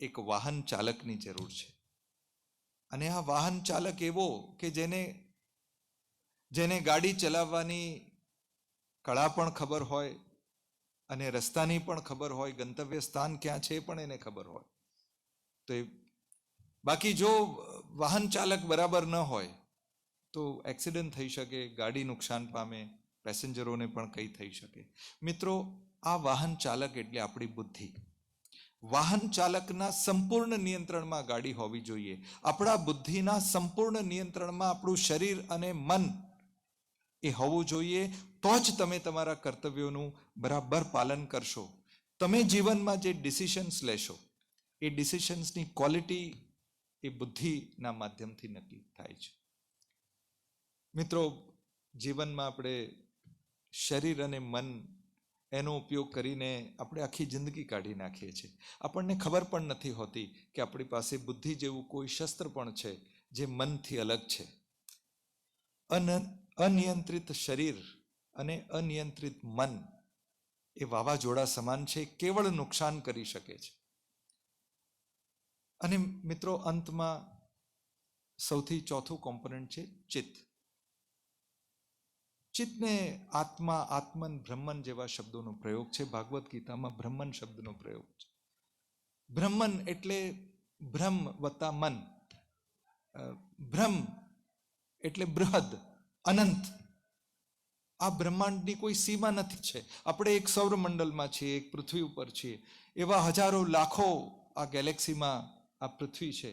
Speaker 3: એક વાહન ચાલકની જરૂર છે. અને આ વાહન ચાલક એવો કે જેને ગાડી ચલાવવાની કળા પણ ખબર હોય અને રસ્તાની પણ ખબર હોય, ગંતવ્ય સ્થાન ક્યાં છે પણ એને ખબર હોય. તો બાકી જો વાહન ચાલક બરાબર ન હોય તો એક્સિડન્ટ થઈ શકે, ગાડી નુકસાન પામે, પેસેન્જરોને પણ કંઈ થઈ શકે. મિત્રો, આ વાહન ચાલક એટલે આપણી બુદ્ધિ. વાહન ચાલકના સંપૂર્ણ નિયંત્રણમાં ગાડી હોવી જોઈએ. આપણા બુદ્ધિના સંપૂર્ણ નિયંત્રણમાં આપણું શરીર અને મન એ હોવું જોઈએ. તો જ તમે તમારા કર્તવ્યોનું બરાબર પાલન કરશો. તમે જીવનમાં જે ડિસિશન્સ લેશો એ ડિસિશન્સની ક્વોલિટી એ બુદ્ધિના માધ્યમથી નક્કી થાય છે. મિત્રો, જીવનમાં આપણે શરીર અને મન એનો ઉપયોગ કરીને આપણે આખી જિંદગી કાઢી નાખીએ છીએ. આપણને ખબર પણ નથી હોતી કે આપણી પાસે બુદ્ધિ જેવું કોઈ શસ્ત્ર પણ છે જે મનથી અલગ છે. અનિયંત્રિત શરીર અને અનિયંત્રિત મન એ વાવાઝોડા સમાન છે, કેવળ નુકસાન કરી શકે છે. અને મિત્રો, અંતમાં સૌથી ચોથું કોમ્પોનન્ટ છે ચિત્ત. ચિત્તને આત્મા, આત્મન, બ્રહ્મન જેવા શબ્દોનો પ્રયોગ છે. ભાગવત ગીતામાં બ્રહ્મન શબ્દનો પ્રયોગ છે. બ્રહ્મન એટલે બ્રહ્મ વત્તા મન. બ્રહ્મ એટલે બૃહદ, અનંત. આ બ્રહ્માંડની કોઈ સીમા નથી છે. આપણે એક સૌરમંડળમાં છીએ, એક પૃથ્વી ઉપર છીએ. એવા હજારો લાખો આ ગેલેક્સીમાં આ પૃથ્વી છે.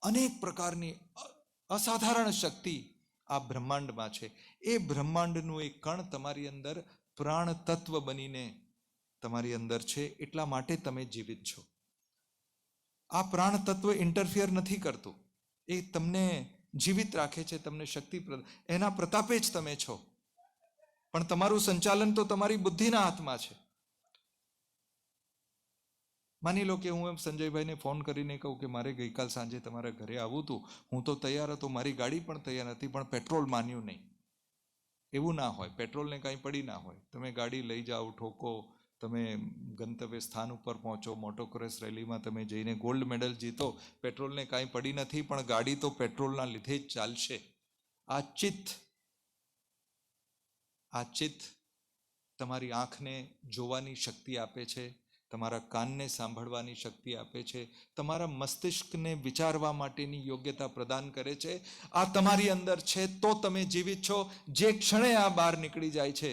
Speaker 3: અનેક પ્રકારની અસાધારણ શક્તિ આ બ્રહ્માંડમાં છે. એ બ્રહ્માંડનું એક કણ તમારી અંદર પ્રાણ તત્વ બનીને તમારી અંદર છે. એટલા માટે તમે જીવિત છો. આ પ્રાણ તત્વ ઇન્ટરફિયર નથી કરતું. એ તમને જીવિત રાખે છે, તમને શક્તિ, એના પ્રતાપે જ તમે છો. પણ તમારું સંચાલન તો તમારી બુદ્ધિના હાથમાં છે. માની લો કે હું એમ સંજયભાઈને ફોન કરીને કહું કે મારે ગઈકાલ સાંજે તમારા ઘરે આવવું હતું, હું તો તૈયાર હતો, મારી ગાડી પણ તૈયાર હતી, પણ પેટ્રોલ માન્યું નહીં. એવું ના હોય. પેટ્રોલને કાંઈ પડી ના હોય. તમે ગાડી લઈ જાઓ, ઠોકો, તમે ગંતવ્ય સ્થાન ઉપર પહોંચો, મોટોક્રોસ રેલીમાં તમે જઈને ગોલ્ડ મેડલ જીતો, પેટ્રોલને કાંઈ પડી નથી, પણ ગાડી તો પેટ્રોલના લીધે જ ચાલશે. આ ચિત્ત તમારી આંખને જોવાની શક્તિ આપે છે, તમારા કાનને સાંભળવાની શક્તિ આપે છે, તમારા મસ્તિષ્કને વિચારવા માટેની યોગ્યતા પ્રદાન કરે છે. આ તમારી અંદર છે તો તમે જીવિત છો. જે ક્ષણે આ બહાર નીકળી જાય છે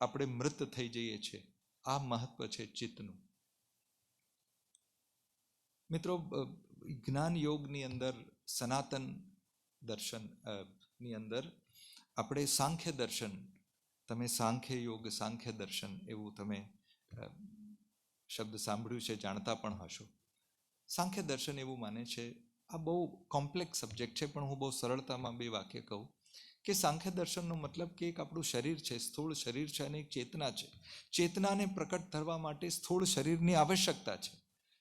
Speaker 3: આપણે મૃત થઈ જઈએ છીએ. આ મહત્વ છે ચિત્તનું. મિત્રો, જ્ઞાન યોગની અંદર સનાતન દર્શન ની અંદર આપણે સાંખ્ય દર્શન, તમે સાંખ્ય યોગ, સાંખ્ય દર્શન એવું તમે શબ્દ સાંભળ્યું છે, જાણતા પણ હશો. સાંખ્ય દર્શન એવું માને છે, આ બહુ કોમ્પ્લેક્સ સબ્જેક્ટ છે, પણ હું બહુ સરળતામાં બે વાક્ય કહું કે સાંખ્ય દર્શનનો મતલબ કે એક આપણું શરીર છે, સ્થૂળ શરીર છે, અને એક ચેતના છે. ચેતનાને પ્રકટ કરવા માટે સ્થૂળ શરીરની આવશ્યકતા છે.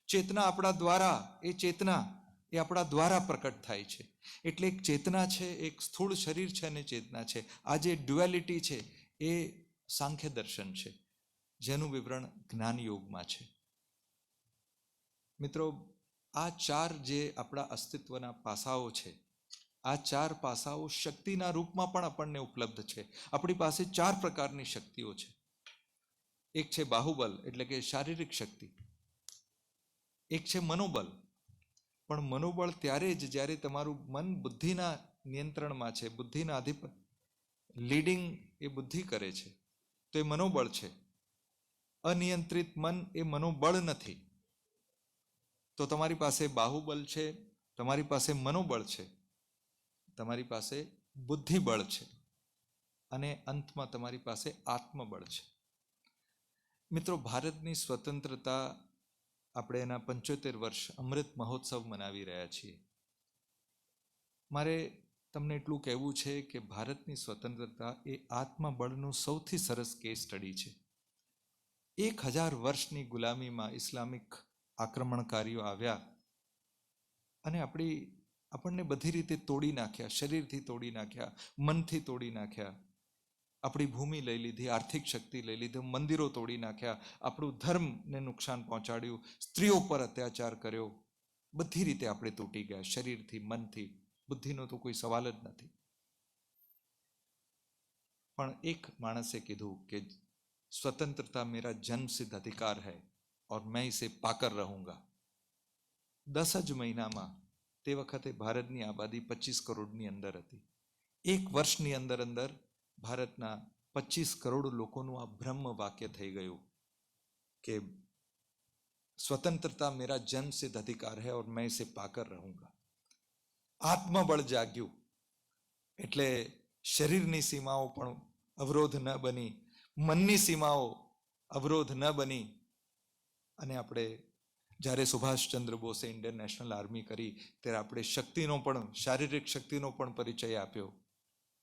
Speaker 3: ચેતના આપણા દ્વારા, એ ચેતના એ આપણા દ્વારા પ્રકટ થાય છે. એટલે એક ચેતના છે, એક સ્થૂળ શરીર છે અને ચેતના છે. આ જે ડ્યુઆલિટી છે એ સાંખ્ય દર્શન છે, જેનું વિવરણ જ્ઞાન યોગમાં છે. મિત્રો, આ ચાર જે આપણા અસ્તિત્વના પાસાઓ છે, આ ચાર પાસાઓ શક્તિના રૂપમાં પણ આપણને ઉપલબ્ધ છે. આપણી પાસે ચાર પ્રકારની શક્તિઓ છે. એક છે બાહુબલ, એટલે કે શારીરિક શક્તિ. એક છે મનોબલ, પણ મનોબળ ત્યારે જ જ્યારે તમારું મન બુદ્ધિના નિયંત્રણમાં છે, બુદ્ધિના અધિપત, લીડિંગ એ બુદ્ધિ કરે છે, તો એ મનોબળ છે. અનિયંત્રિત મન એ મનોબળ નથી. તો તમારી પાસે બાહુબલ છે, તમારી પાસે મનોબળ છે, તમારી પાસે બુદ્ધિબળ છે, અને અંતમાં તમારી પાસે આત્મબળ છે. મિત્રો, ભારતની સ્વતંત્રતા આપણે એના 75 વર્ષ અમૃત મહોત્સવ મનાવી રહ્યા છીએ. મારે તમને એટલું કહેવું છે કે ભારતની સ્વતંત્રતા એ આત્મબળનું સૌથી સરસ કેસ સ્ટડી છે. 1000 વર્ષની ગુલામીમાં ઇસ્લામિક આક્રમણકારીઓ આવ્યા અને આપણને બધી રીતે તોડી નાખ્યા, શરીરથી તોડી નાખ્યા, મનથી તોડી નાખ્યા, આપણી ભૂમિ લઈ લીધી, આર્થિક શક્તિ લઈ લીધી, મંદિરો તોડી નાખ્યા, આપણું ધર્મને નુકસાન પહોંચાડ્યું, સ્ત્રીઓ પર અત્યાચાર કર્યો. બધી રીતે આપણે તૂટી ગયા, શરીરથી, મનથી. બુદ્ધિનો તો કોઈ સવાલ જ નથી. પણ એક માણસે કીધું કે स्वतंत्रता मेरा जन्मसिद्ध अधिकार है और मैं इसे पाकर रहूंगा. 10 જ મહિનામાં, તે વખતે ભારતની આબાદી 25 કરોડની અંદર હતી. એક વર્ષની અંદર ભારતના 25 કરોડ લોકોનું આ બ્રહ્મ વાક્ય થઈ ગયું કે स्वतंत्रता मेरा जन्मसिद्ध अधिकार है और मैं इसे पाकर रहूंगा. આત્મબળ જાગ્યું. એટલે શરીરની સીમાઓ પણ અવરોધ ન બની, મનની સીમાઓ અવરોધ ન બની. અને આપણે જ્યારે સુભાષચંદ્ર બોસે ઇન્ડિયન નેશનલ આર્મી કરી ત્યારે આપણે શક્તિનો પણ, શારીરિક શક્તિનો પણ પરિચય આપ્યો.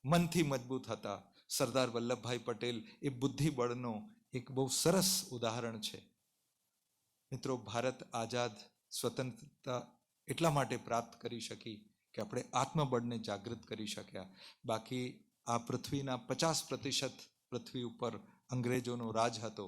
Speaker 3: મનથી મજબૂત હતા. સરદાર વલ્લભભાઈ પટેલ એ બુદ્ધિબળનો એક બહુ સરસ ઉદાહરણ છે. મિત્રો, ભારત આઝાદ, સ્વતંત્રતા એટલા માટે પ્રાપ્ત કરી શકી કે આપણે આત્મબળને જાગૃત કરી શક્યા. બાકી આ પૃથ્વીના 50% પૃથ્વી ઉપર અંગ્રેજોનો રાજ હતો.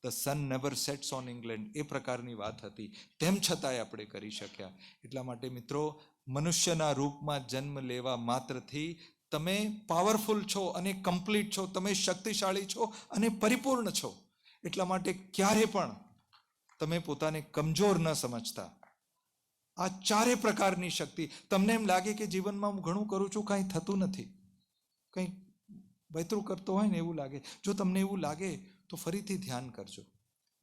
Speaker 3: The sun never sets on England, એ પ્રકારની વાત હતી. તેમ છતાંય આપણે કરી શક્યા. એટલા માટે મિત્રો, મનુષ્યના રૂપમાં જન્મ લેવા માત્રથી તમે પાવરફુલ છો અને કમ્પ્લીટ છો, તમે શક્તિશાળી છો અને પરિપૂર્ણ છો. એટલા માટે ક્યારે પણ તમે પોતાને કમજોર ન સમજતા. આ ચારે પ્રકારની શક્તિ. તમને એમ લાગે કે જીવનમાં હું ઘણું કરું છું, કાંઈ થતું નથી, કંઈ વૈતરું કરતો હોય ને એવું લાગે. જો તમને એવું લાગે તો ફરીથી ધ્યાન કરજો,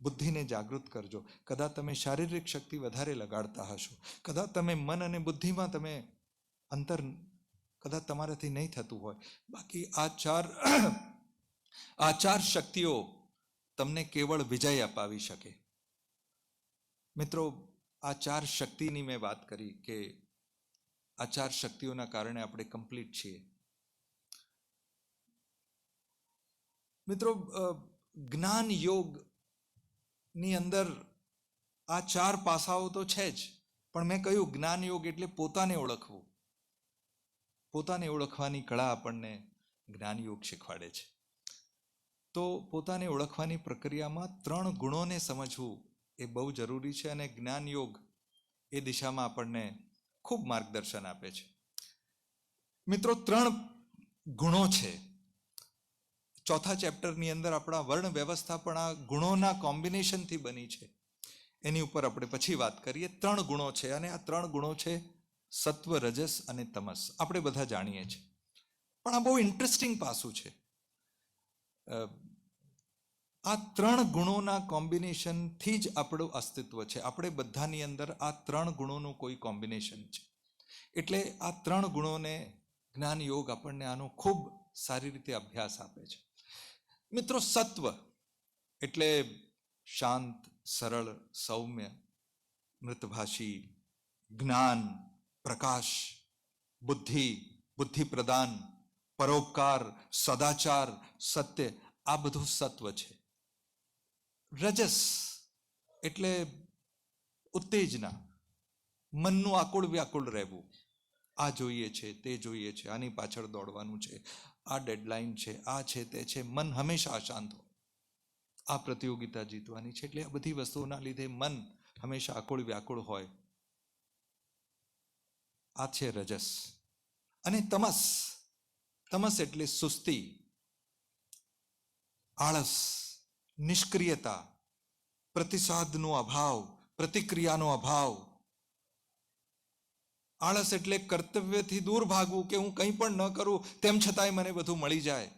Speaker 3: બુદ્ધિને જાગૃત કરજો. કદાચ તમે શારીરિક શક્તિ વધારે લગાડતા હશો, કદાચ તમે મન અને બુદ્ધિમાં તમે અંતર કદાચ તમારાથી નહીં થતું હોય. બાકી આ ચાર શક્તિઓ તમને કેવળ વિજય અપાવી શકે. મિત્રો, આ ચાર શક્તિની મેં વાત કરી કે આ ચાર શક્તિઓના કારણે આપણે કમ્પ્લીટ છીએ. મિત્રો, જ્ઞાન યોગની અંદર આ ચાર પાસાઓ તો છે જ, પણ મેં કહ્યું જ્ઞાન યોગ એટલે પોતાને ઓળખવું. પોતાને ઓળખવાની કળા આપણને જ્ઞાન યોગ શીખવાડે છે. તો પોતાને ઓળખવાની પ્રક્રિયામાં 3 ગુણોને સમજવું એ બહુ જરૂરી છે, અને જ્ઞાન યોગ એ દિશામાં આપણને ખૂબ માર્ગદર્શન આપે છે. મિત્રો, 3 ગુણો છે. 4થા ચેપ્ટરની અંદર આપણા વર્ણ વ્યવસ્થા પણ આ ગુણોના કોમ્બિનેશનથી બની છે. એની ઉપર આપણે પછી વાત કરીએ. 3 ગુણો છે અને આ 3 ગુણો છે સત્વ, રજસ અને તમસ. આપણે બધા જાણીએ છીએ, પણ આ બહુ ઇન્ટરેસ્ટિંગ પાસું છે. આ 3 ગુણોના કોમ્બિનેશનથી જ આપણું અસ્તિત્વ છે. આપણે બધાની અંદર આ 3 ગુણોનું કોઈ કોમ્બિનેશન છે. એટલે આ 3 ગુણોને જ્ઞાન યોગ આપણને આનો ખૂબ સારી રીતે અભ્યાસ આપે છે. મિત્રો, સત્વ એટલે શાંત, સરળ, સૌમ્ય, મૃતભાષી, જ્ઞાન, પ્રકાશ, બુદ્ધિ, બુદ્ધિ પ્રદાન, પરોપકાર, સદાચાર, સત્ય, આ બધું સત્વ છે. રજસ એટલે ઉત્તેજના, મનનું આકુળ વ્યાકુળ રહેવું. આ જોઈએ છે, તે જોઈએ છે, આની પાછળ દોડવાનું છે, આ ડેડલાઇન છે, આ છે, તે છે. મન હંમેશા અશાંત હોય. આ પ્રતિયોગિતા જીતવાની છે, એટલે આ બધી વસ્તુઓના લીધે મન હંમેશા આકુળ વ્યાકુળ હોય. આ છે રજસ. અને તમસ, તમસ એટલે સુસ્તી, આળસ, નિષ્ક્રિયતા, પ્રતિસાદનો અભાવ, પ્રતિક્રિયાનો અભાવ. આળસ એટલે કર્તવ્યથી દૂર ભાગવું, કે હું કંઈ પણ ન કરું તેમ છતાંય મને બધું મળી જાય.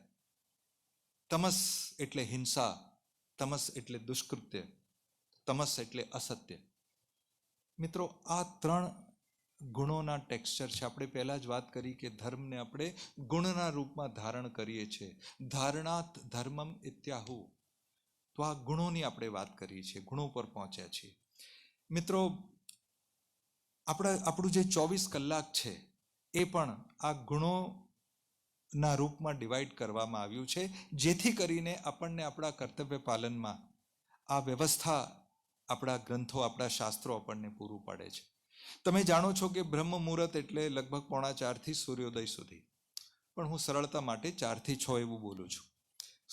Speaker 3: તમસ એટલે હિંસા, તમસ એટલે દુષ્કૃત્ય, તમસ એટલે અસત્ય. મિત્રો, આ 3 ગુણોના ટેક્સચર છે. આપણે પહેલા જ વાત કરી કે ધર્મને આપણે ગુણના રૂપમાં ધારણ કરીએ છીએ. ધારણાત ધર્મમ ઇત્યાહુ. તો આ ગુણોની આપણે વાત કરીએ છીએ, ગુણો પર પહોંચ્યા છીએ. મિત્રો, આપણું જે 24 કલાક છે એ પણ આ ગુણોના રૂપમાં ડિવાઈડ કરવામાં આવ્યું છે, જેથી કરીને આપણને આપણા કર્તવ્ય પાલનમાં આ વ્યવસ્થા આપણા ગ્રંથો, આપણા શાસ્ત્રો આપણને પૂરું પાડે છે. તમે જાણો છો કે બ્રહ્મ મુહૂર્ત એટલે લગભગ 3:45 સૂર્યોદય સુધી, પણ હું સરળતા માટે 4 થી 6 એવું બોલું છું.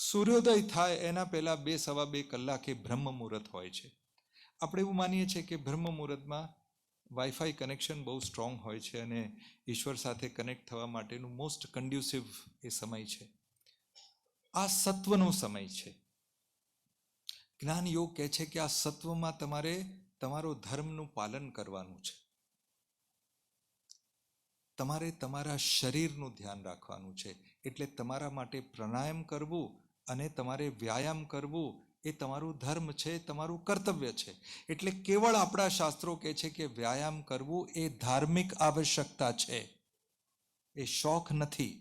Speaker 3: સૂર્યોદય થાય એના પહેલા 2-2.25 કલાકે બ્રહ્મ મુહૂર્ત હોય છે. આપણે એવું માનીએ છીએ કે બ્રહ્મ મુહૂર્તમાં વાઈફાઈ કનેક્શન બહુ સ્ટ્રોંગ હોય છે અને ઈશ્વર સાથે કનેક્ટ થવા માટેનું મોસ્ટ કન્ડ્યુસિવ એ સમય છે. આ સત્વનો સમય છે. જ્ઞાન યોગ કહે છે કે આ સત્વમાં તમારે તમારો ધર્મનું પાલન કરવાનું છે. તમારે તમારા શરીરનું ધ્યાન રાખવાનું છે. એટલે તમારા માટે પ્રાણાયામ કરવું અને તમારે વ્યાયામ કરવું એ તમારું ધર્મ છે, તમારું કર્તવ્ય છે. એટલે કેવળ આપણા શાસ્ત્રો કહે છે કે વ્યાયામ કરવું એ ધાર્મિક આવશ્યકતા છે, એ શોખ નથી.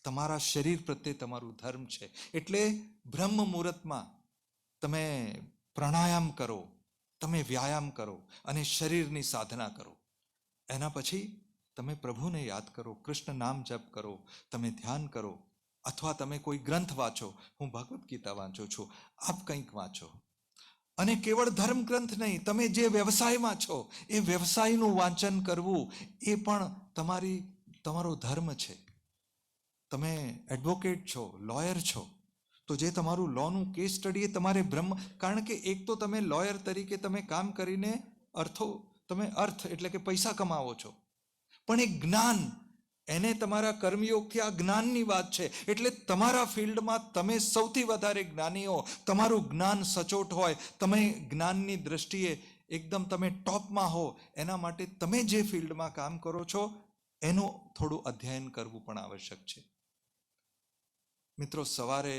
Speaker 3: તમારા શરીર પ્રત્યે તમારું ધર્મ છે. એટલે બ્રહ્મ મુહૂર્તમાં તમે પ્રાણાયામ કરો, તમે વ્યાયામ કરો અને શરીરની સાધના કરો. એના પછી તમે પ્રભુને યાદ કરો, કૃષ્ણ નામ જપ કરો, તમે ધ્યાન કરો, અથવા તમે કોઈ ગ્રંથ વાંચો. હું ભગવદ્ ગીતા વાંચું છું, આપ કંઈક વાંચો. અને કેવળ ધર્મ ગ્રંથ નહીં, તમે જે વ્યવસાયમાં છો એ વ્યવસાયનું વાંચન કરવું એ પણ તમારો ધર્મ છે. તમે એડવોકેટ છો, લોયર છો, તો જે તમારું લોનું કેસ સ્ટડી એ તમારે કારણ કે એક તો તમે લોયર તરીકે તમે કામ કરીને અર્થ એટલે કે પૈસા કમાવો છો, પણ એ જ્ઞાન, એને તમારા કર્મયોગથી આ જ્ઞાનની વાત છે. એટલે તમારા ફિલ્ડમાં તમે સૌથી વધારે જ્ઞાની હો, તમારું જ્ઞાન સચોટ હોય, તમે જ્ઞાનની દ્રષ્ટિએ એકદમ તમે ટોપમાં હો, એના માટે તમે જે ફિલ્ડમાં કામ કરો છો એનું થોડું અધ્યયન કરવું પણ આવશ્યક છે. મિત્રો, સવારે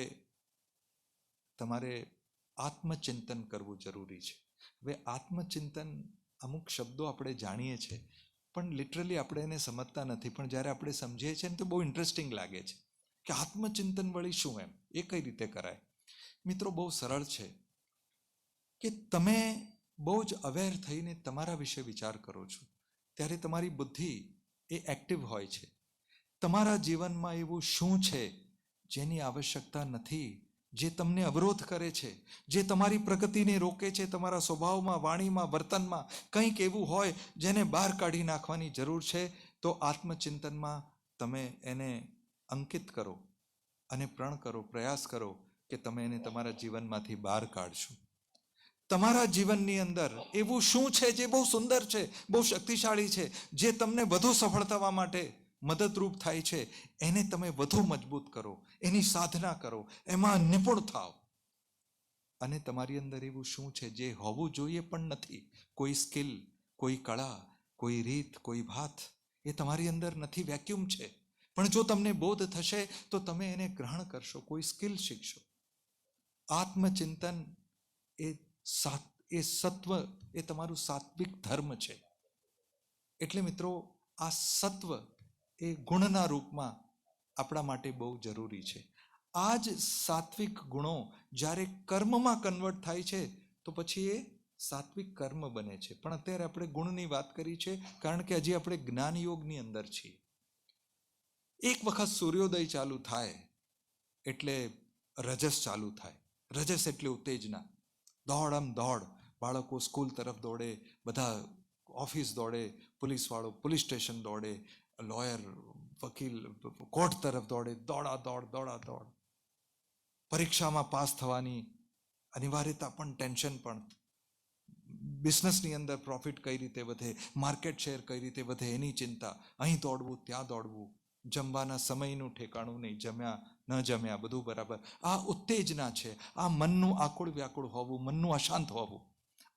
Speaker 3: તમારે આત્મચિંતન કરવું જરૂરી છે. હવે આત્મચિંતન, અમુક શબ્દો આપણે જાણીએ છીએ પણ લિટરલી આપણે એને સમજતા નથી. પણ જ્યારે આપણે સમજીએ છીએ ને તો બહુ ઇન્ટરેસ્ટિંગ લાગે છે કે આત્મચિંતન વળી શું, એમ એ કઈ રીતે કરાય. મિત્રો, બહુ સરળ છે કે તમે બહુ જ અવેર થઈને તમારા વિશે વિચાર કરો છો ત્યારે તમારી બુદ્ધિ એ એક્ટિવ હોય છે. તમારા જીવનમાં એવું શું છે જેની આવશ્યકતા નથી, જે તમને અવરોધ કરે છે, જે તમારી પ્રગતિને રોકે છે. તમારા સ્વભાવમાં, વાણીમાં, વર્તનમાં કંઈક એવું હોય જેને બહાર કાઢી નાખવાની જરૂર છે. તો આત્મચિંતનમાં તમે એને અંકિત કરો અને પ્રણ કરો, પ્રયાસ કરો કે તમે એને તમારા જીવનમાંથી બહાર કાઢશો. તમારા જીવનની અંદર એવું શું છે જે બહુ સુંદર છે, બહુ શક્તિશાળી છે, જે તમને વધુ સફળ થવા માટે મદદરૂપ થાય છે. એને તમે વધુ મજબૂત કરો, એની સાધના કરો, એમાં નિપુણ થાઓ. અને તમારી અંદર એવું શું છે જે હોવું જોઈએ પણ નથી. કોઈ સ્કિલ, કોઈ કળા, કોઈ રીત, કોઈ ભાત, એ તમારી અંદર નથી, વેક્યુમ છે. પણ જો તમને બોધ થશે તો તમે એને ગ્રહણ કરશો, કોઈ સ્કિલ શીખશો. આત્મચિંતન એ સત્વ, એ તમારું સાત્વિક ધર્મ છે. એટલે મિત્રો આ સત્વ એ ગુણના રૂપમાં આપણા માટે બહુ જરૂરી છે. આ જ સાત્વિક ગુણો જ્યારે કર્મમાં કન્વર્ટ થાય છે તો પછી એ સાત્વિક કર્મ બને છે. પણ અત્યારે આપણે ગુણની વાત કરી છે કારણ કે હજી આપણે જ્ઞાન યોગની અંદર છીએ. એક વખત સૂર્યોદય ચાલુ થાય એટલે રજસ ચાલુ થાય. રજસ એટલે ઉત્તેજના, દોડ, બાળકો સ્કૂલ તરફ દોડે, બધા ઓફિસ દોડે, પોલીસવાળો પોલીસ સ્ટેશન દોડે, લોયર વકીલ કોર્ટ તરફ દોડે, દોડ. પરીક્ષામાં પાસ થવાની અનિવાર્યતા પણ, ટેન્શન પણ. બિઝનેસની અંદર પ્રોફિટ કઈ રીતે વધે, માર્કેટ શેર કઈ રીતે વધે એની ચિંતા, અહીં દોડવું ત્યાં દોડવું, જમવાના સમયનું ઠેકાણું નહીં, જમ્યા ન જમ્યા બધું બરાબર. આ ઉત્તેજના છે, આ મનનું આકુળ વ્યાકુળ હોવું, મનનું અશાંત હોવું,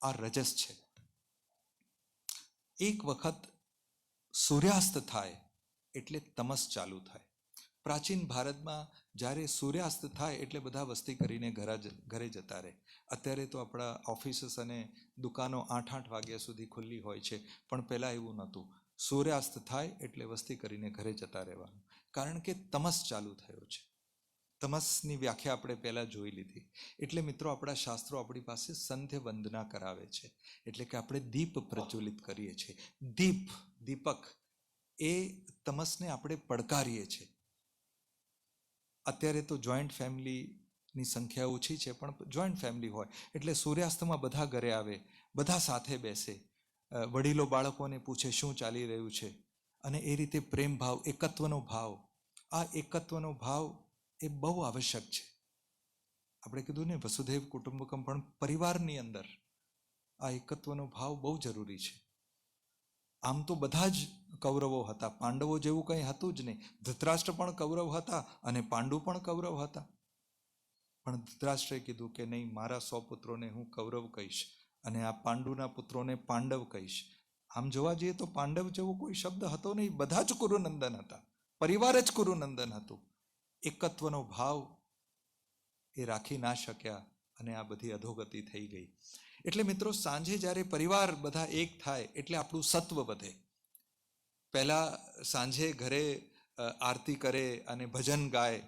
Speaker 3: આ રજસ છે. એક વખત સૂર્યાસ્ત થાય એટલે તમસ ચાલુ થાય. પ્રાચીન ભારતમાં જ્યારે સૂર્યાસ્ત થાય એટલે બધા વસ્તી કરીને ઘરે જતા રહે. અત્યારે તો આપણા ઓફિસીસ અને દુકાનો 8 વાગ્યા સુધી ખુલ્લી હોય છે, પણ પહેલાં એવું નહોતું. સૂર્યાસ્ત થાય એટલે વસ્તી કરીને ઘરે જતા રહેવાનું, કારણ કે તમસ ચાલુ થયો છે. તમસની વ્યાખ્યા આપણે પહેલાં જોઈ લીધી. એટલે મિત્રો આપણા શાસ્ત્રો આપણી પાસે સંધ્ય વંદના કરાવે છે, એટલે કે આપણે દીપ પ્રજ્વલિત કરીએ છીએ. દીપક એ તમસને આપણે પડકારીએ છીએ. અત્યારે તો જોઈન્ટ ફેમિલીની સંખ્યા ઓછી છે, પણ જોઈન્ટ ફેમિલી હોય એટલે સૂર્યાસ્તમાં બધા ઘરે આવે, બધા સાથે બેસે, વડીલો બાળકોને પૂછે શું ચાલી રહ્યું છે, અને એ રીતે પ્રેમ ભાવ, એકત્વનો ભાવ, આ એકત્વનો ભાવ એ બહુ આવશ્યક છે. આપણે કીધું ને વસુધૈવ કુટુંબકમ, પણ પરિવારની અંદર આ એકત્વનો ભાવ બહુ જરૂરી છે. આમ તો બધા જ કૌરવો હતા, પાંડવો જેવું કંઈ હતું જ નહીં. ધૃતરાષ્ટ્ર પણ કૌરવ હતા અને પાંડુ પણ કૌરવ હતા. પણ ધૃતરાષ્ટ્રે કીધું કે નહીં, મારા 100 પુત્રોને હું કૌરવ કહીશ અને આ પાંડુના પુત્રોને પાંડવ કહીશ. આમ જોવા જઈએ તો પાંડવ જેવો કોઈ શબ્દ હતો નહીં, બધા જ કુરુનંદન હતા, પરિવાર જ કુરુનંદન હતું. એકત્વનો ભાવ એ રાખી ના શક્યા અને આ બધી અધોગતિ થઈ ગઈ. એટલે મિત્રો સાંજે જ્યારે પરિવાર બધા એક થાય એટલે આપણું સત્વ વધે. પહેલા સાંજે ઘરે આરતી કરે અને ભજન ગાય.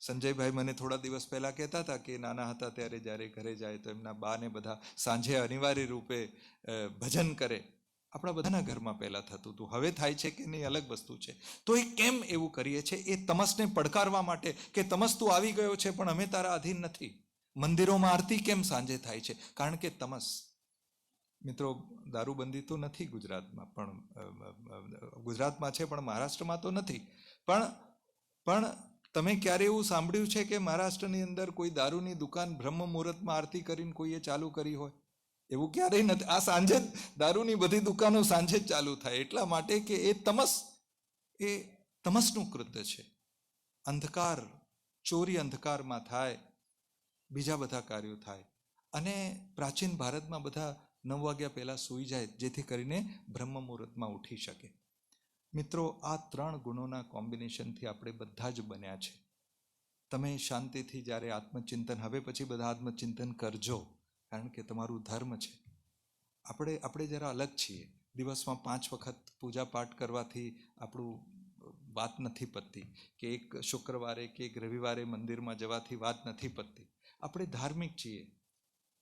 Speaker 3: સંજયભાઈ મને થોડા દિવસ પહેલા કહેતા હતા કે નાના હતા ત્યારે જ્યારે ઘરે જાય તો એમના બાને બધા સાંજે અનિવાર્ય રૂપે ભજન કરે. આપણા બધાના ઘરમાં પહેલાં થતું હતું, હવે થાય છે કે નહીં અલગ વસ્તુ છે. તો એ કેમ એવું કરીએ છીએ? એ તમસને પડકારવા માટે કે તમસ તું આવી ગયો છે પણ અમે તારા અધીન નથી. મંદિરોમાં આરતી કેમ સાંજે થાય છે? કારણ કે તમસ. મિત્રો દારૂબંધી તો નથી ગુજરાતમાં, પણ ગુજરાતમાં છે પણ મહારાષ્ટ્રમાં તો નથી. પણ તમે ક્યારે એવું સાંભળ્યું છે કે મહારાષ્ટ્રની અંદર કોઈ દારૂની દુકાન બ્રહ્મ મુહૂર્તમાં આરતી કરીને કોઈએ ચાલુ કરી હોય? એવું ક્યારેય નથી. આ સાંજે જ દારૂની બધી દુકાનો સાંજે જ ચાલુ થાય, એટલા માટે કે એ તમસનું કૃત્ય છે. અંધકાર, ચોરી અંધકારમાં થાય, બીજા બધા કાર્યો થાય. અને પ્રાચીન ભારતમાં બધા 9 વાગ્યા પહેલાં સૂઈ જાય જેથી કરીને બ્રહ્મ મુહૂર્તમાં ઉઠી શકે. મિત્રો આ 3 ગુણોના કોમ્બિનેશનથી આપણે બધા જ બન્યા છે. તમે શાંતિથી જ્યારે આત્મચિંતન, હવે પછી બધા આત્મચિંતન કરજો, કારણ કે તમારું ધર્મ છે. આપણે જરા અલગ છીએ. દિવસમાં 5 વખત પૂજા પાઠ કરવાથી આપણું વાત નથી પતતી, કે એક શુક્રવારે કે એક રવિવારે મંદિરમાં જવાથી વાત નથી પતતી. આપણે ધાર્મિક છીએ.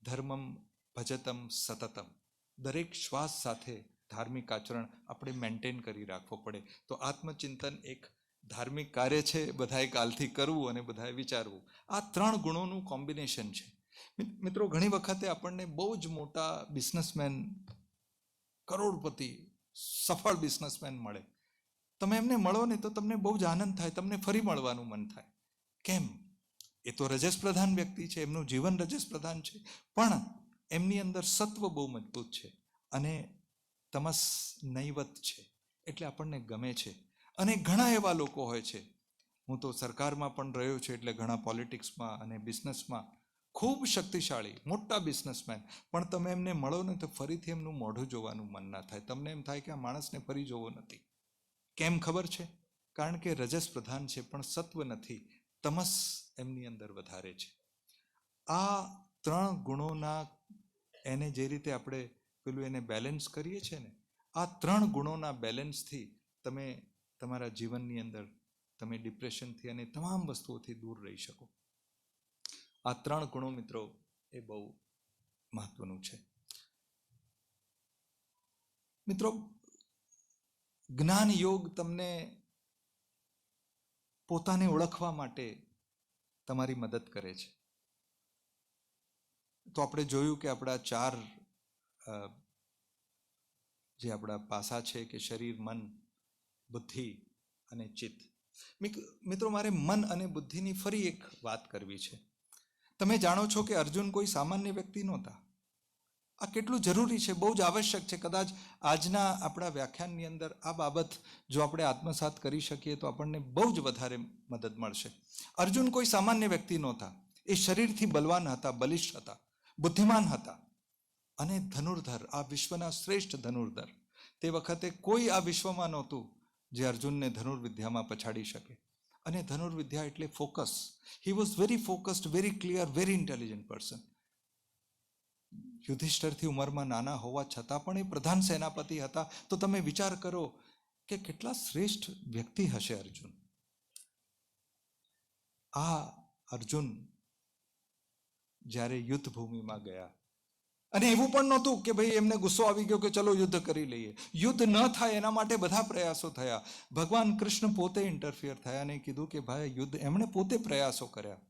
Speaker 3: ધર્મમ ભજતમ સતતમ. દરેક શ્વાસ સાથે ધાર્મિક આચરણ આપણે મેન્ટેન કરી રાખવો પડે. તો આત્મચિંતન એક ધાર્મિક કાર્ય છે, બધાએ કાલથી કરવું અને બધાએ વિચારવું. આ 3 ગુણોનું કોમ્બિનેશન છે. મિત્રો ઘણી વખતે આપણને બહુ જ મોટા બિઝનેસમેન, કરોડપતિ, સફળ બિઝનેસમેન મળે. તમે એમને મળો ને તો તમને બહુ જ આનંદ થાય, તમને ફરી મળવાનું મન થાય. કેમ? એ તો રજસ પ્રધાન વ્યક્તિ છે, એમનું જીવન રજસ પ્રધાન છે, પણ એમની અંદર સત્વ બહુ મજબૂત છે અને તમસ નૈવત છે, એટલે આપણને ગમે છે. અને ઘણા એવા લોકો હોય છે, હું તો સરકારમાં પણ રહ્યો છું એટલે ઘણા પોલિટિક્સમાં અને બિઝનેસમાં ખૂબ શક્તિશાળી મોટા બિઝનેસમેન, પણ તમે એમને મળો ને તો ફરીથી એમનું મોઢું જોવાનું મન ના થાય. તમને એમ થાય કે આ માણસને ફરી જોવો નથી. કેમ ખબર છે? કારણ કે રજસ પ્રધાન છે પણ સત્વ નથી, તમસ એમની અંદર વધારે છે. આ 3 ગુણોના એને જે રીતે આપણે પેલું એને બેલેન્સ કરીએ છીએ ને, આ 3 ગુણોના બેલેન્સથી તમે તમારા જીવનની અંદર તમે ડિપ્રેશનથી અને તમામ વસ્તુઓથી દૂર રહી શકો. આ 3 ગુણો મિત્રો એ બહુ મહત્વનું છે. મિત્રો, જ્ઞાન યોગ તમને પોતાને ઓળખવા માટે તમારી મદદ કરે છે. તો આપણે જોયું કે આપણા 4 જે આપણા પાસા છે કે શરીર, મન, બુદ્ધિ અને ચિત્ત. મિત્રો, મારે મન અને બુદ્ધિની ફરી એક વાત કરવી છે. તમે જાણો છો કે અર્જુન કોઈ સામાન્ય વ્યક્તિ નહોતા. આ કેટલું જરૂરી છે, બહુ જ આવશ્યક છે. કદાચ આજના આપણા વ્યાખ્યાનની અંદર આ બાબત જો આપણે આત્મસાત કરી શકીએ તો આપણને બહુ જ વધારે મદદ મળશે. અર્જુન કોઈ સામાન્ય વ્યક્તિ નહોતા. એ શરીરથી બલવાન હતા, બલિષ્ઠ હતા, બુદ્ધિમાન હતા અને ધનુર્ધર, આ વિશ્વના શ્રેષ્ઠ ધનુર્ધર. તે વખતે કોઈ આ વિશ્વમાં નહોતું જે અર્જુનને ધનુર્વિદ્યામાં પછાડી શકે. અને ધનુર્વિદ્યા એટલે focus. He was very focused, very clear, very intelligent person. યુધિષ્ઠિરથી ઉંમરમાં નાના હોવા છતાં પણ એ પ્રધાન સેનાપતિ હતા. તો તમે વિચાર કરો કે કેટલા શ્રેષ્ઠ વ્યક્તિ હશે અર્જુન. આ અર્જુન જ્યારે યુદ્ધ ભૂમિમાં ગયા, અને એવું પણ નહોતું કે ભાઈ એમને ગુસ્સો આવી ગયો કે ચલો યુદ્ધ કરી લઈએ. યુદ્ધ ન થાય એના માટે બધા પ્રયાસો થયા. ભગવાન કૃષ્ણ પોતે ઇન્ટરફિયર થયા અને કીધું કે ભાઈ યુદ્ધ, એમણે પોતે પ્રયાસો કર્યા,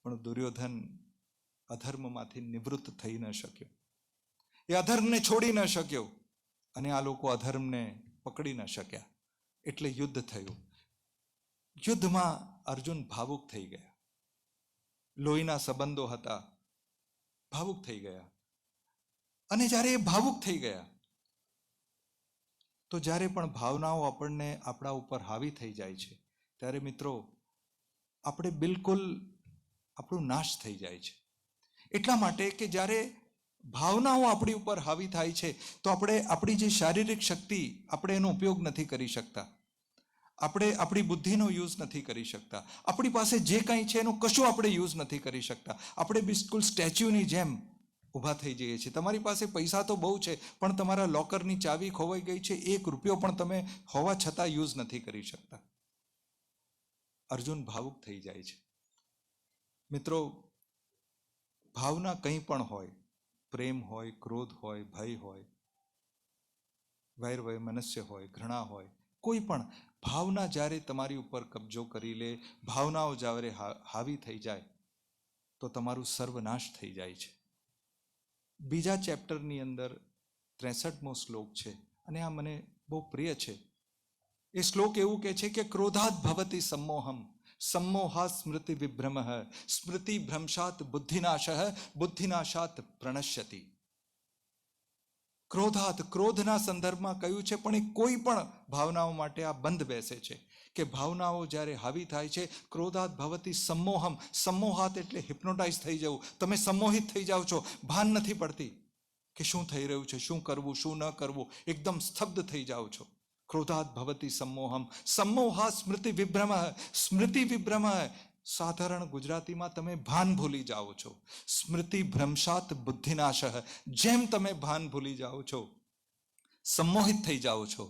Speaker 3: પણ દુર્યોધન અધર્મમાંથી નિવૃત્ત થઈ ન શક્યો. એ અધર્મને છોડી ન શક્યો અને આ લોકો અધર્મને પકડી ન શક્યા. એટલે યુદ્ધ થયું. યુદ્ધમાં અર્જુન ભાવુક થઈ ગયા. લોહીના સંબંધો હતા, ભાવુક થઈ ગયા. અને જ્યારે એ ભાવુક થઈ ગયા તો જ્યારે પણ ભાવનાઓ આપણને આપણા ઉપર હાવી થઈ જાય છે ત્યારે મિત્રો આપણે બિલકુલ આપણું નાશ થઈ જાય છે. એટલા માટે કે જ્યારે ભાવનાઓ આપણી ઉપર હાવી થાય છે તો આપણે આપણી જે શારીરિક શક્તિ, આપણે એનો ઉપયોગ નથી કરી શકતા. આપણે આપણી બુદ્ધિનો યુઝ નથી કરી શકતા. આપણી પાસે જે કંઈ છે એનો કશું આપણે યુઝ નથી કરી શકતા. આપણે બિલકુલ સ્ટેચ્યુની જેમ ઊભા થઈ જઈએ છીએ. તમારી પાસે પૈસા તો બહુ છે, પણ તમારા લોકરની ચાવી ખોવાઈ ગઈ છે, 1 રૂપિયો પણ તમે હોવા છતાં યુઝ નથી કરી શકતા. અર્જુન ભાવુક થઈ જાય છે. મિત્રો, ભાવના કંઈ પણ હોય, પ્રેમ હોય, ક્રોધ હોય, ભય હોય, વૈર વૈમનસ્ય હોય, ઘૃણા હોય, કોઈ પણ ભાવના જ્યારે તમારી ઉપર કબજો કરી લે, ભાવનાઓ જ્યારે હાવી થઈ જાય તો તમારું સર્વનાશ થઈ જાય છે. બીજા ચેપ્ટરની અંદર 63મો શ્લોક છે અને આ મને બહુ પ્રિય છે. એ શ્લોક એવું કહે છે કે ક્રોધાત ભવતિ सम्मोहम, सम्मोहात् સ્મૃતિ વિભ્રમ, સ્મૃતિ ભ્રંશાત બુદ્ધિનાશ, બુદ્ધિનાશાત પ્રણશ્યતિ. ક્રોધાત, ક્રોધના સંદર્ભમાં કહ્યું છે, પણ એ કોઈ પણ ભાવનાઓ માટે આ બંધ બેસે છે કે ભાવનાઓ જ્યારે હાવી થાય છે, ક્રોધાત ભવતિ सम्मोहम, सम्मोहात એટલે હિપ્નોટાઇઝ થઈ જવું. તમે સંમોહિત થઈ જાઓ છો, ભાન નથી પડતી કે શું થઈ રહ્યું છે, શું કરવું, શું ન કરવું, એકદમ સ્તબ્ધ થઈ જાઓ છો. ક્રોધાત ભવતિ सम्मोहम, सम्मोहात् સ્મૃતિ વિભ્રમ, સ્મૃતિ વિભ્રમ સાધારણ ગુજરાતીમાં તમે ભાન ભૂલી જાઓ છો. સ્મૃતિ ભ્રંશાત બુદ્ધિનાશ, જેમ તમે ભાન ભૂલી જાઓ છો, સંમોહિત થઈ જાઓ છો.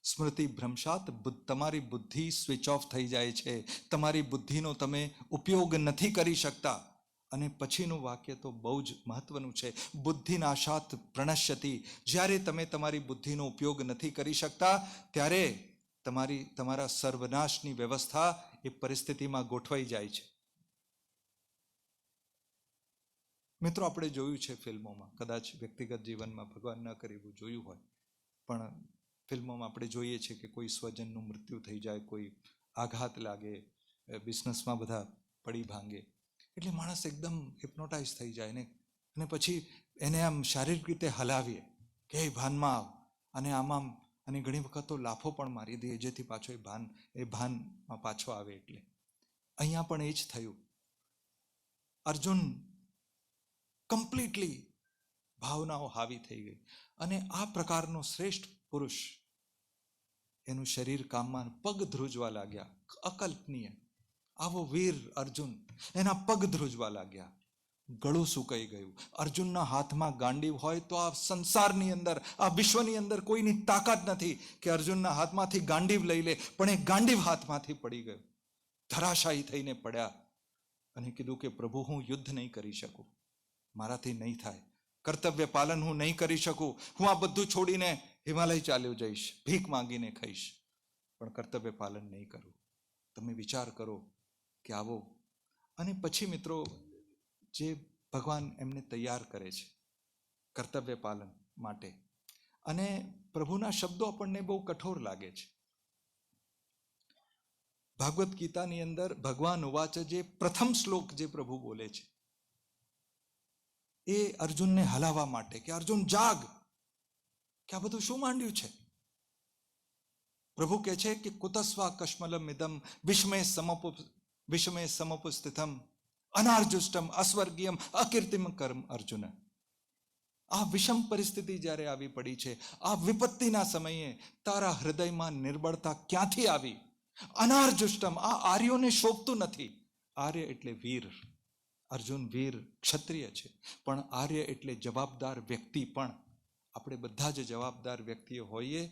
Speaker 3: સ્મૃતિ ભ્રંશાત, તમારી બુદ્ધિ સ્વિચ ઓફ થઈ જાય છે, તમારી બુદ્ધિનો તમે ઉપયોગ નથી કરી શકતા. અને પછીનું વાક્ય તો બહુ જ મહત્વનું છે, બુદ્ધિનાશાત પ્રણશ્યતિ. જ્યારે તમે તમારી બુદ્ધિનો ઉપયોગ નથી કરી શકતા ત્યારે તમારા સર્વનાશની વ્યવસ્થા એ પરિસ્થિતિમાં ગોઠવાઈ જાય છે. મિત્રો, આપણે જોયું છે ફિલ્મોમાં, કદાચ વ્યક્તિગત જીવનમાં ભગવાન ન કરે એવું જોયું હોય, પણ ફિલ્મોમાં આપણે જોઈએ છીએ કે કોઈ સ્વજનનું મૃત્યુ થઈ જાય, કોઈ આઘાત લાગે, બિઝનેસમાં બધા પડી ભાંગે એટલે માણસ એકદમ હિપ્નોટાઇઝ થઈ જાય ને, અને પછી એને આમ શારીરિક રીતે હલાવીએ કે ભાનમાં આવ, અને આમાં, અને ઘણી વખત તો લાફો પણ મારી દઈએ જેથી પાછો એ ભાનમાં પાછો આવે. એટલે અહીંયા પણ એ જ થયું. અર્જુન કમ્પ્લીટલી ભાવનાઓ હાવી થઈ ગઈ અને આ પ્રકારનો શ્રેષ્ઠ પુરુષ એનું શરીર કામમાં પગ ધ્રુજવા લાગ્યા. અકલ્પનીય. આવો વીર અર્જુન, એના પગ ધ્રુજવા લાગ્યા. ગળું સુકાઈ ગયું. અર્જુનના હાથમાં ગાંડીવ હોય તો આ સંસારની અંદર, આ વિશ્વની અંદર કોઈની તાકાત નથી કે અર્જુનના હાથમાંથી ગાંડીવ લઈ લે, પણ એ ગાંડીવ હાથમાંથી પડી ગયું. ધરાશાયી થઈને પડ્યા અને કીધું કે પ્રભુ, હું યુદ્ધ નહીં કરી શકું, મારાથી નહીં થાય, કર્તવ્ય પાલન હું નહીં કરી શકું, હું આ બધું છોડીને હિમાલય ચાલ્યો જઈશ, ભીખ માંગીને ખાઈશ, પણ કર્તવ્ય પાલન નહીં કરું. તમે વિચાર કરો કે આવો. અને પછી મિત્રો, જે ભગવાન એમને તૈયાર કરે છે કર્તવ્ય પાલન માટે, અને પ્રભુના શબ્દો આપણને બહુ કઠોર લાગે છે. ભાગવત ગીતાની અંદર ભગવાન ઉવાચ, જે પ્રથમ શ્લોક જે પ્રભુ બોલે છે એ અર્જુનને હલાવવા માટે, કે અર્જુન જાગ, કે આ બધું શું માંડ્યું છે. પ્રભુ કહે છે કે કુતસ્વા કશ્મલમ ઇદમ વિષમે સમપુસ્થિતમ અનાર્જુષ્ટમ અસ્વર્ગીયમ અકીર્તિમ કર્મ અર્જુન. આ વિષમ પરિસ્થિતિ જ્યારે આવી પડી છે, આ વિપત્તિના સમયે તારા હૃદયમાં નિર્બળતા ક્યાંથી આવી? અનાર્જુષ્ટમ, આ આર્યોને શોભતું નથી. આર્ય એટલે વીર. અર્જુન વીર ક્ષત્રિય છે, પણ આર્ય એટલે જવાબદાર વ્યક્તિ. પણ આપણે બધા જ જવાબદાર વ્યક્તિઓ હોઈએ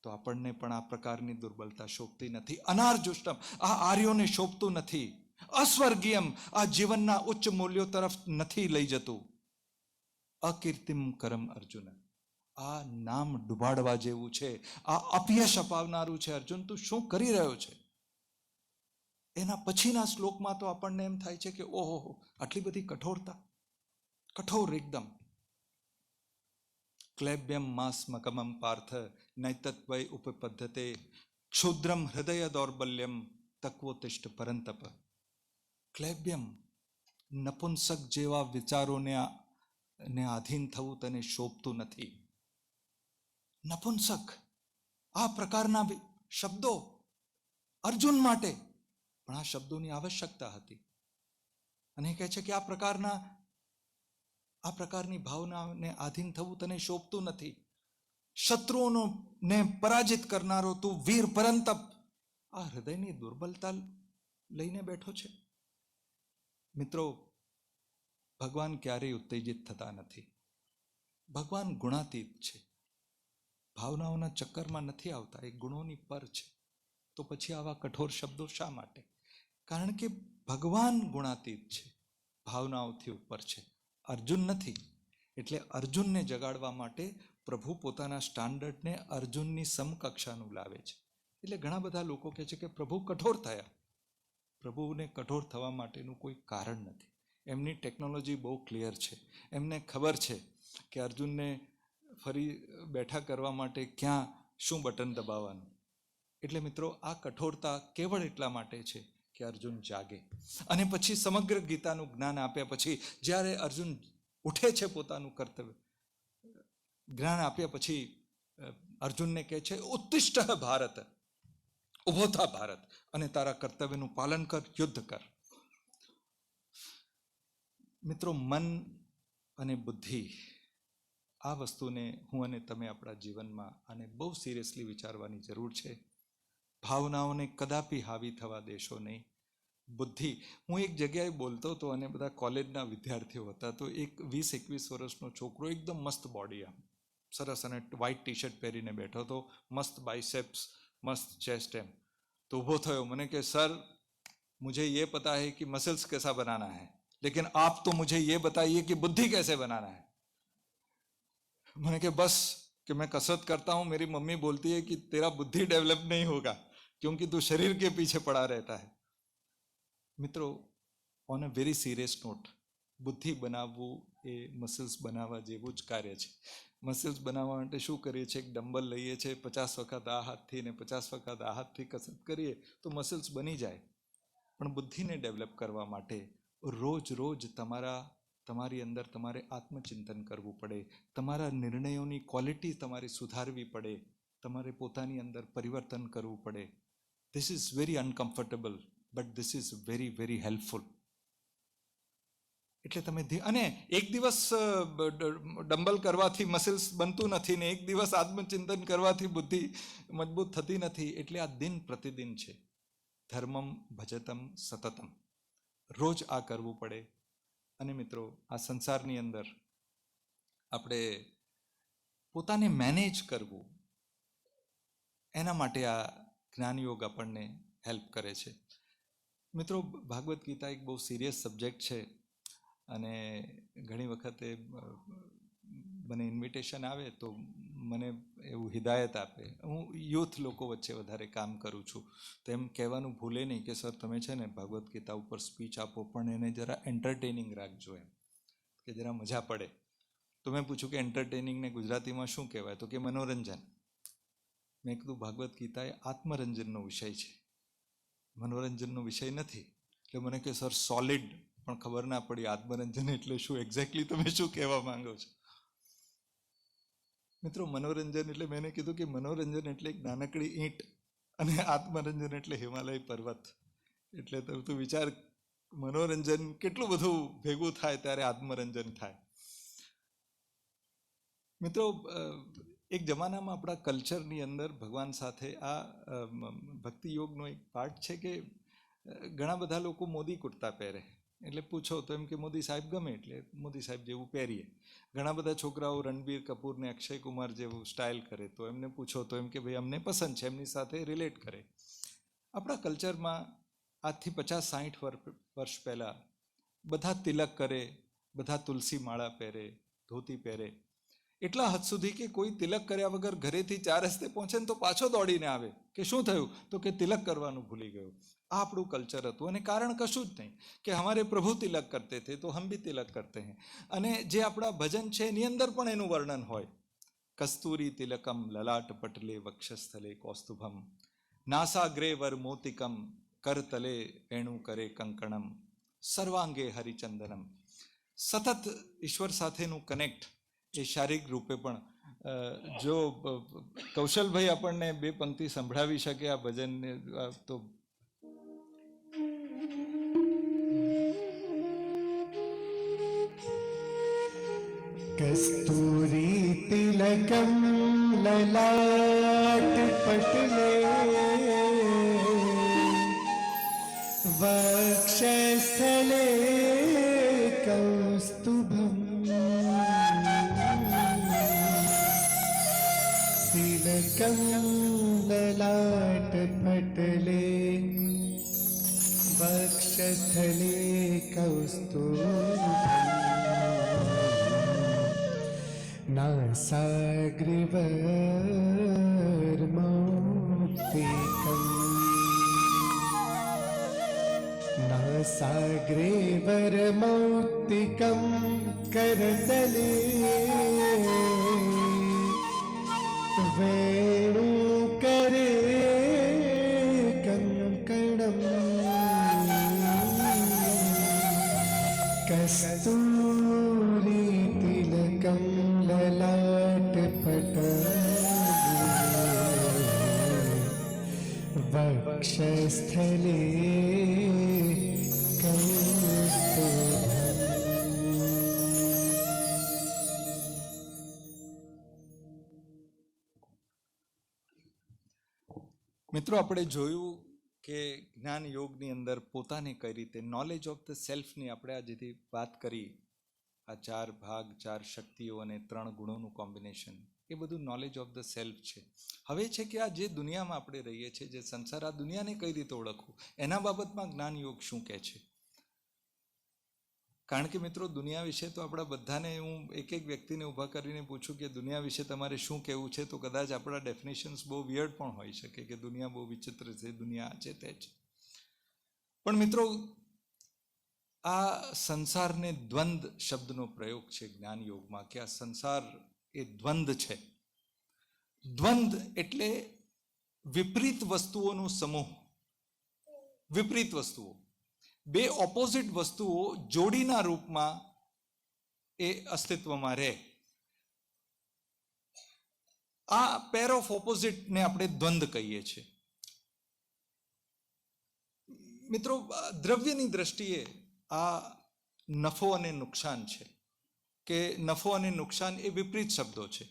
Speaker 3: તો આપણને પણ આ પ્રકારની દુર્બળતા શોભતી નથી. અનાર્જુષ્ટમ, આ આર્યોને શોભતું નથી. અસ્વર્ગીયમ, આ જીવનના ઉચ્ચ મૂલ્યો તરફ નથી લઈ જતું. અકીર્તિમ કરમ અર્જુન, આ નામ ડુબાડવા જેવું છે, આ અપયશ અપાવનારું છે. અર્જુન, તું શું કરી રહ્યો છે? એના પછીના શ્લોકમાં તો આપણને એમ થાય છે કે ઓહો, આટલી બધી કઠોરતા, કઠોર એકદમ. ક્લેબ્યમ માસ્મકમમ પાર્થ નૈતત્વય ઉપપદ્ધતે ક્ષુદ્રમ હૃદય દૌર્બલ્યમ તક્વોતિષ્ઠ પરંતપ. ક્લેબ્યમ, નપુંસક જેવા વિચારોને આધીન થવું તને શોભતું નથી. નપુંસક, આ પ્રકારના શબ્દો અર્જુન માટે, પણ આ શબ્દોની આવશ્યકતા હતી. અને કહે છે કે આ પ્રકારની ભાવનાને આધીન થવું તને શોભતું નથી. શત્રુઓને પરાજિત કરનારો તું વીર પરંતપ, આ હૃદયની દુર્બલતા લઈને બેઠો છે. મિત્રો, ભગવાન ક્યારેય ઉત્તેજિત થતા નથી. ભગવાન ગુણાતીત છે, ભાવનાઓના ચક્કરમાં નથી આવતા, એ ગુણોની પર છે. તો પછી આવા કઠોર શબ્દો શા માટે? કારણ કે ભગવાન ગુણાતીત છે, ભાવનાઓથી ઉપર છે, અર્જુન નથી. એટલે અર્જુનને જગાડવા માટે પ્રભુ પોતાના સ્ટાન્ડર્ડને અર્જુનની સમકક્ષાનું લાવે છે. એટલે ઘણા બધા લોકો કહે છે કે પ્રભુ કઠોર થયા. પ્રભુને કઠોર થવા માટેનું કોઈ કારણ નથી. એમની ટેકનોલોજી બહુ ક્લિયર છે. એમને ખબર છે કે અર્જુનને ફરી બેઠા કરવા માટે ક્યાં શું બટન દબાવવાનું. એટલે મિત્રો, આ કઠોરતા કેવળ એટલા માટે છે કે અર્જુન જાગે. અને પછી સમગ્ર ગીતાનું જ્ઞાન આપ્યા પછી જ્યારે અર્જુન ઉઠે છે પોતાનું કર્તવ્ય જ્ઞાન આપ્યા પછી અર્જુનને કહે છે, ઉત્તિષ્ઠ ભારત, ઉભો થા ભારત, અને તારા કર્તવ્યનું પાલન કર, યુદ્ધ કર. મિત્રો, મન અને બુદ્ધિ, આ વસ્તુને હું અને તમે આપણા જીવનમાં આને બહુ સિરિયસલી વિચારવાની જરૂર છે. ભાવનાઓને કદાપી હાવી થવા દેશો નહીં. બુદ્ધિ, હું એક જગ્યાએ બોલતો હતો અને બધા કોલેજના વિદ્યાર્થીઓ હતા. તો એક 20-21 વર્ષનો છોકરો, એકદમ મસ્ત બોડી, આમ સરસ, અને વ્હાઇટ ટી શર્ટ પહેરીને બેઠો હતો, મસ્ત બાઇસેપ્સ, મસ્ત ચેસ્ટ. એમ તો ઊભો થયો, મને કે સર, मुझे ये पता है कि मसल्स कैसा बनाना है, लेकिन आप तो मुझे ये बताइए कि बुद्धि कैसे बनाना है. मैंने कहा बस कि मैं कसरत करता हूं, मेरी मम्मी बोलती है कि तेरा बुद्धि डेवलप नहीं होगा क्योंकि तू शरीर के पीछे पड़ा रहता है. મિત્રો, on a very serious note, બુદ્ધિ બનાવવું એ મસલ્સ બનાવવા જેવું જ કાર્ય છે. મસલ્સ બનાવવા માટે શું કરીએ છીએ? એક ડમ્બલ લઈએ છીએ, 50 વખત આ હાથથી ને 50 વખત આ હાથથી કસરત કરીએ તો મસલ્સ બની જાય. પણ બુદ્ધિને ડેવલપ કરવા માટે રોજ રોજ તમારી અંદર તમારે આત્મચિંતન કરવું પડે. તમારા નિર્ણયોની ક્વોલિટી તમારે સુધારવી પડે. તમારે પોતાની અંદર પરિવર્તન કરવું પડે. This is very uncomfortable but this is very very helpful. એટલે તમે અને એક દિવસ ડમ્બલ કરવાથી મસલ્સ બનતું નથી ને એક દિવસ આત્મચિંતન કરવાથી બુદ્ધિ મજબૂત થતી નથી. એટલે આ દિન પ્રતિદિન છે. ધર્મમ ભજતમ સતતમ, રોજ આ કરવું પડે. અને મિત્રો, આ સંસારની અંદર આપણે પોતાને મેનેજ કરવું, એના માટે આ જ્ઞાનયોગ આપણને હેલ્પ કરે છે. મિત્રો, ભાગવદ્ ગીતા એક બહુ સિરિયસ સબ્જેક્ટ છે અને ઘણી વખતે મને ઇન્વિટેશન આવે તો મને એવું હિદાયત આપે. હું યુથ લોકો વચ્ચે વધારે કામ કરું છું, તો એમ કહેવાનું ભૂલે નહીં કે સર તમે છે ને ભાગવદ્ ગીતા ઉપર સ્પીચ આપો, પણ એને જરા એન્ટરટેનિંગ રાખજો, એમ કે જરા મજા પડે. તો મેં પૂછ્યું કે એન્ટરટેનિંગને ગુજરાતીમાં શું કહેવાય? તો કે મનોરંજન. મેં કીધું ભાગવદ્ ગીતા એ આત્મરંજનનો વિષય છે, મનોરંજનનો વિષય નથી. એટલે મને કે સર સોલિડ, પણ ખબર ના પડી આત્મરંજન એટલે શું, એક્ઝેક્ટલી તમે શું કહેવા માંગો છો. મિત્રો, મનોરંજન એટલે મેં કીધું કે મનોરંજન એટલે એક નાનકડી ઈંટ અને આત્મરંજન એટલે હિમાલય પર્વત. એટલે તું વિચાર, મનોરંજન કેટલું બધું ભેગું થાય ત્યારે આત્મરંજન થાય. મિત્રો, એક જમાનામાં આપણા કલ્ચરની અંદર ભગવાન સાથે આ ભક્તિ યોગનો એક પાર્ટ છે કે ઘણા બધા લોકો મોદી કુર્તા પહેરે. એટલે પૂછો તો એમ કે મોદી સાહેબ ગમે એટલે મોદી સાહેબ જેવું પહેરીએ. ઘણા બધા છોકરાઓ રણબીર કપૂર ને અક્ષય કુમાર જેવું સ્ટાઇલ કરે, તો એમને પૂછો તો એમ કે ભાઈ અમને પસંદ છે, એમની સાથે રિલેટ કરે. આપણા કલ્ચરમાં આજથી 50-60 વર્ષ પહેલાં બધા તિલક કરે, બધા તુલસી માળા પહેરે, ધોતી પહેરે. એટલા હદ સુધી કે કોઈ તિલક કર્યા વગર ઘરેથી 4 રસ્તે પહોંચે ને તો પાછો દોડીને આવે કે શું થયું? તો કે તિલક કરવાનું ભૂલી ગયો. આ આપણું કલ્ચર હતું. અને કારણ કશું જ નહીં કે હમારે પ્રભુ તિલક કરતે થે તો હમ ભી તિલક કરતે હૈ. અને જે આપણા ભજન છે એની અંદર પણ એનું વર્ણન હોય. કસ્તુરી તિલકમ લલાટ પટલે વક્ષસ્થલે કૌસ્તુભમ નાસાગ્રે વર મોતિકમ કરતલે વેણુ કરે કંકણમ સર્વાંગે હરિચંદનમ. સતત ઈશ્વર સાથેનું કનેક્ટ એ શારીરિક રૂપે પણ. જો કૌશલભાઈ આપણને 2 પંક્તિ સંભળાવી શકે આ ભજનને તો.
Speaker 2: कस्तूरी तिलकम ललाट पटले वक्षस्थले कौस्तुभम तिलकम ललाट पटले वक्षस्थले कौस्तुभम नासाग्रेवरमौक्तिकं करतले वेणुकरे कंकणं कस्तूरी तिलकं ललाट पटले वक्षस्थले
Speaker 3: મિત્રો, આપણે જોયું કે જ્ઞાન યોગની અંદર પોતાને કઈ રીતે નોલેજ ઓફ ધ સેલ્ફની આપણે આ જેથી વાત કરી, આ 4 ભાગ, 4 શક્તિઓ અને 3 ગુણોનું કોમ્બિનેશન, એ બધું નોલેજ ઓફ ધ સેલ્ફ છે. હવે છે કે આ જે દુનિયામાં આપણે રહીએ છીએ, જે સંસાર, આ દુનિયાને કઈ રીતે ઓળખવું, એના બાબતમાં જ્ઞાન યોગ શું કહે છે. કારણ કે મિત્રો, દુનિયા વિશે તો આપણા બધાને, હું એક વ્યક્તિને ઊભા કરીને પૂછું કે દુનિયા વિશે તમારે શું કહેવું છે, તો કદાચ આપણા ડેફિનેશન્સ બહુ વિયર્ડ પણ હોઈ શકે કે દુનિયા બહુ વિચિત્ર છે, દુનિયા છે તે છે. પણ મિત્રો, આ સંસારને દ્વંદ શબ્દનો પ્રયોગ છે જ્ઞાન યોગમાં, કે આ સંસાર એ દ્વંદ છે. દ્વંદ એટલે વિપરીત વસ્તુઓનો સમૂહ. વિપરીત વસ્તુઓ, 2 ઓપોઝિટ વસ્તુઓ જોડીના રૂપમાં એ અસ્તિત્વમાં રહે. આ પેર ઓફ ઓપોઝિટને આપણે દ્વંદ કહીએ છીએ. મિત્રો, દ્રવ્યની દ્રષ્ટિએ આ નફો અને નુકસાન છે, કે નફો અને નુકસાન એ વિપરીત શબ્દો છે,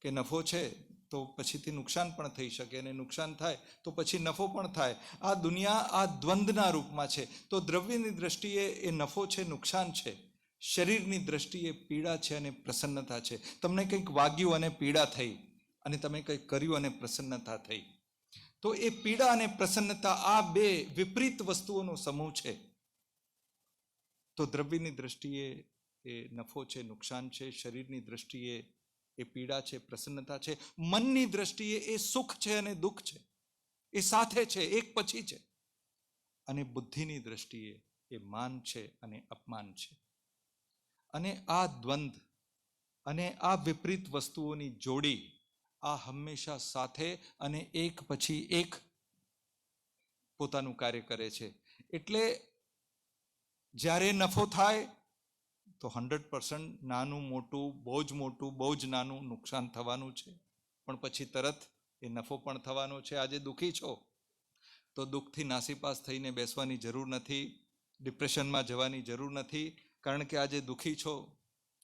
Speaker 3: કે નફો છે તો પછીથી નુકસાન પણ થઈ શકે, અને નુકસાન થાય તો પછી નફો પણ થાય. આ દુનિયા આ દ્વંદ્વના રૂપમાં છે. તો દ્રવ્યની દ્રષ્ટિએ એ નફો છે, નુકસાન છે. શરીરની દ્રષ્ટિએ પીડા છે અને પ્રસન્નતા છે. તમને કંઈક વાગ્યું અને પીડા થઈ, અને તમે કંઈક કર્યું અને પ્રસન્નતા થઈ. તો એ પીડા અને પ્રસન્નતા આ બે વિપરીત વસ્તુઓનો સમૂહ છે. તો દ્રવ્યની દ્રષ્ટિએ એ નફો છે, નુકસાન છે. શરીરની દ્રષ્ટિએ એ પીડા છે, પ્રસન્નતા છે. મનની દ્રષ્ટિએ એ સુખ છે અને દુઃખ છે, એ સાથે છે, એક પછી છે. અને બુદ્ધિની દ્રષ્ટિએ એ માન છે અને અપમાન છે. અને આ દ્વંદ્વ અને આ વિપરીત વસ્તુઓની જોડી આ હંમેશા સાથે અને એક પછી એક પોતાનું કાર્ય કરે છે. એટલે જ્યારે નફો થાય તો 100% નાનું મોટું, બહુ જ મોટું, બહુ જ નાનું નુકસાન થવાનું છે, પણ પછી તરત એ નફો પણ થવાનો છે. આજે દુઃખી છો તો દુઃખથી નાસીપાસ થઈને બેસવાની જરૂર નથી, ડિપ્રેશનમાં જવાની જરૂર નથી. કારણ કે આજે દુઃખી છો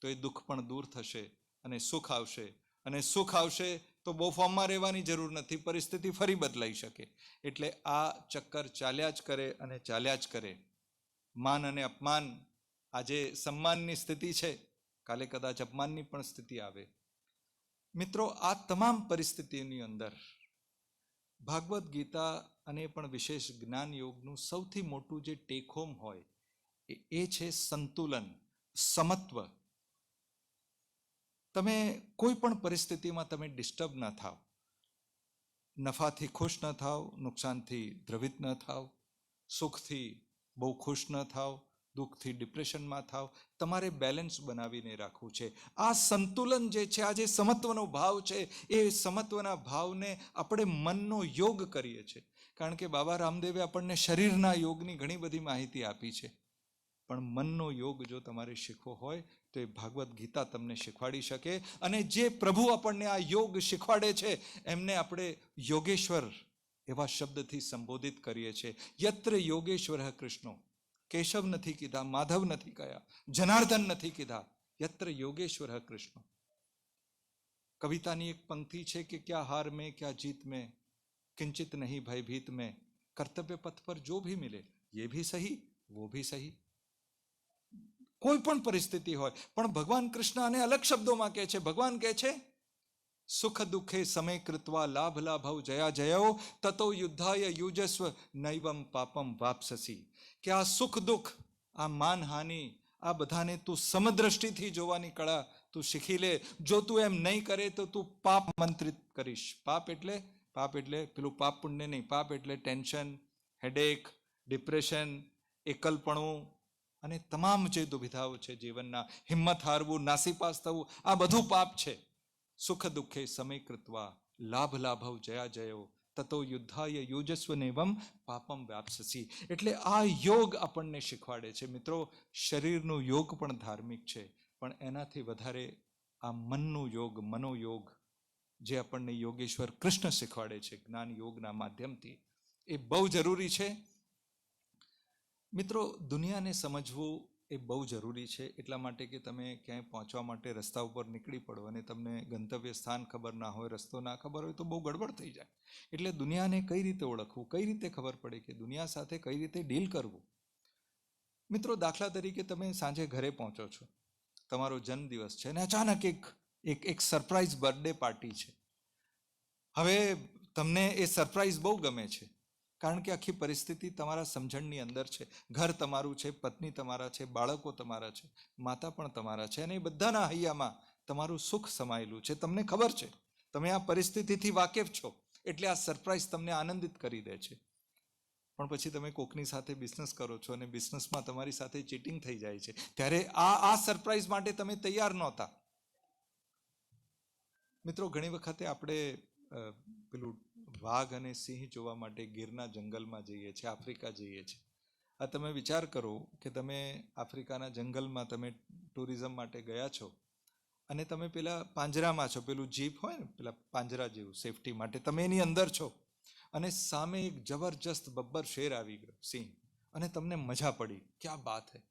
Speaker 3: તો એ દુઃખ પણ દૂર થશે અને સુખ આવશે. અને સુખ આવશે તો બહુ ફોર્મમાં રહેવાની જરૂર નથી, પરિસ્થિતિ ફરી બદલાઈ શકે. એટલે આ ચક્કર ચાલ્યા જ કરે અને ચાલ્યા જ કરે. માન અને અપમાન, આજે સન્માનની સ્થિતિ છે, કાલે કદાચ અપમાનની પણ સ્થિતિ આવે. મિત્રો, આ તમામ પરિસ્થિતિની અંદર ભાગવદ્ ગીતા અને પણ વિશેષ જ્ઞાન યોગનું સૌથી મોટું જે ટેક હોમ હોય એ છે સંતુલન, સમત્વ. તમે કોઈ પણ પરિસ્થિતિમાં તમે ડિસ્ટર્બ ન થાવ, નફાથી ખુશ ન થાવ, નુકસાનથી દ્રવિત ન થાવ, સુખથી બહુ ખુશ ન થાવ, દુઃખથી ડિપ્રેશનમાં થાવ. તમારે બેલેન્સ બનાવીને રાખવું છે. આ સંતુલન જે છે, આ જે સમત્વનો ભાવ છે, એ સમત્વના ભાવને આપણે મનનો યોગ કરીએ છીએ. કારણ કે બાબા રામદેવે આપણને શરીરના યોગની ઘણી બધી માહિતી આપી છે, પણ મનનો યોગ જો તમારે શીખવો હોય તો એ ભાગવદ્ ગીતા તમને શીખવાડી શકે. અને જે પ્રભુ આપણને આ યોગ શીખવાડે છે એમને આપણે યોગેશ્વર એવા શબ્દથી સંબોધિત કરીએ છીએ. યત્ર યોગેશ્વર કૃષ્ણો, કેશવ નથી કીધા, માધવ નથી કયા, જનાર્દન નથી કીધા, યત્ર યોગેશ્વર કૃષ્ણો. કવિતાની એક પંક્તિ છે કે ક્યા હાર મેં ક્યા જીત મેં, કિંચિત નહીં ભયભીત મેં, કર્તવ્ય પથ પર જો ભી મિલે ये भी सही वो भी सही. કોઈ પણ પરિસ્થિતિ હોય, પણ ભગવાન કૃષ્ણ આને અલગ શબ્દોમાં કહે છે. ભગવાન કહે છે સુખ દુઃખે સમય કૃત્વા લાભ લાભવ જયા જયો તતો યુદ્ધાય યુજસ્વ નૈવમ પાપમ વાપસસી. કે આ સુખ દુઃખ, આ માનહાનિ, આ બધાને તું સમદ્રષ્ટિથી જોવાની કળા તું શીખી લે. જો તું એમ નહીં કરે તો તું પાપ મંત્રિત કરીશ. પાપ એટલે પેલું પાપ પુણ્ય નહીં. પાપ એટલે ટેન્શન, હેડેક, ડિપ્રેશન, એકલપણું અને તમામ જે દુવિધાઓ છે જીવનના, હિંમત હારવું, નાસીપાસ થવું, આ બધું પાપ છે. સુખ દુઃખે સમય કૃત્વા લાભ લાભવ જયા જયો તતો યુદ્ધાય યુજસ્વ નેવમ પાપમ વ્યાપસસી. એટલે આ યોગ આપણને શીખવાડે છે. મિત્રો, શરીરનો યોગ પણ ધાર્મિક છે, પણ એનાથી વધારે આ મનનો યોગ, મનોયોગ જે આપણને યોગેશ્વર કૃષ્ણ શીખવાડે છે જ્ઞાન યોગના માધ્યમથી, એ બહુ જરૂરી છે. મિત્રો, દુનિયાને સમજવું એ બહુ જરૂરી છે. એટલા માટે કે તમે ક્યાંય પહોંચવા માટે રસ્તા ઉપર નીકળી પડો અને તમને ગંતવ્ય સ્થાન ખબર ના હોય, રસ્તો ના ખબર હોય તો બહુ ગડબડ થઈ જાય. એટલે દુનિયાને કઈ રીતે ઓળખવું, કઈ રીતે ખબર પડે કે દુનિયા સાથે કઈ રીતે ડીલ કરવું. મિત્રો, દાખલા તરીકે તમે સાંજે ઘરે પહોંચો છો, તમારો જન્મદિવસ છે અને અચાનક એક સરપ્રાઈઝ બર્થડે પાર્ટી છે. હવે તમને એ સરપ્રાઈઝ બહુ ગમે છે, કારણ કે આખી પરિસ્થિતિ તમારા સમજણની અંદર છે. ઘર તમારું છે, પત્ની તમારા છે, બાળકો તમારા છે, માતા પણ તમારા છે, અને એ બધાના હૈયામાં તમારું સુખ સમાયેલું છે. તમને ખબર છે, તમે આ પરિસ્થિતિથી વાકેફ છો, એટલે આ સરપ્રાઈઝ તમને આનંદિત કરી દે છે. પણ પછી તમે કોકની સાથે બિઝનેસ કરો છો અને બિઝનેસમાં તમારી સાથે ચીટિંગ થઈ જાય છે, ત્યારે આ સરપ્રાઈઝ માટે તમે તૈયાર નહોતા. મિત્રો, ઘણી વખતે આપણે પેલું વાઘ અને સિંહ જોવા માટે ગીરના જંગલમાં જઈએ છીએ, આફ્રિકા જઈએ છીએ. આ તમે વિચાર કરો કે તમે આફ્રિકાના જંગલમાં તમે ટુરિઝમ માટે ગયા છો અને તમે પેલા પાંજરામાં છો, પેલું જીપ હોય ને, પેલા પાંજરા જેવું સેફટી માટે, તમે એની અંદર છો અને સામે એક જબરજસ્ત બબ્બર શેર આવી ગયો, સિંહ, અને તમને મજા પડી, ક્યાં બાત હે.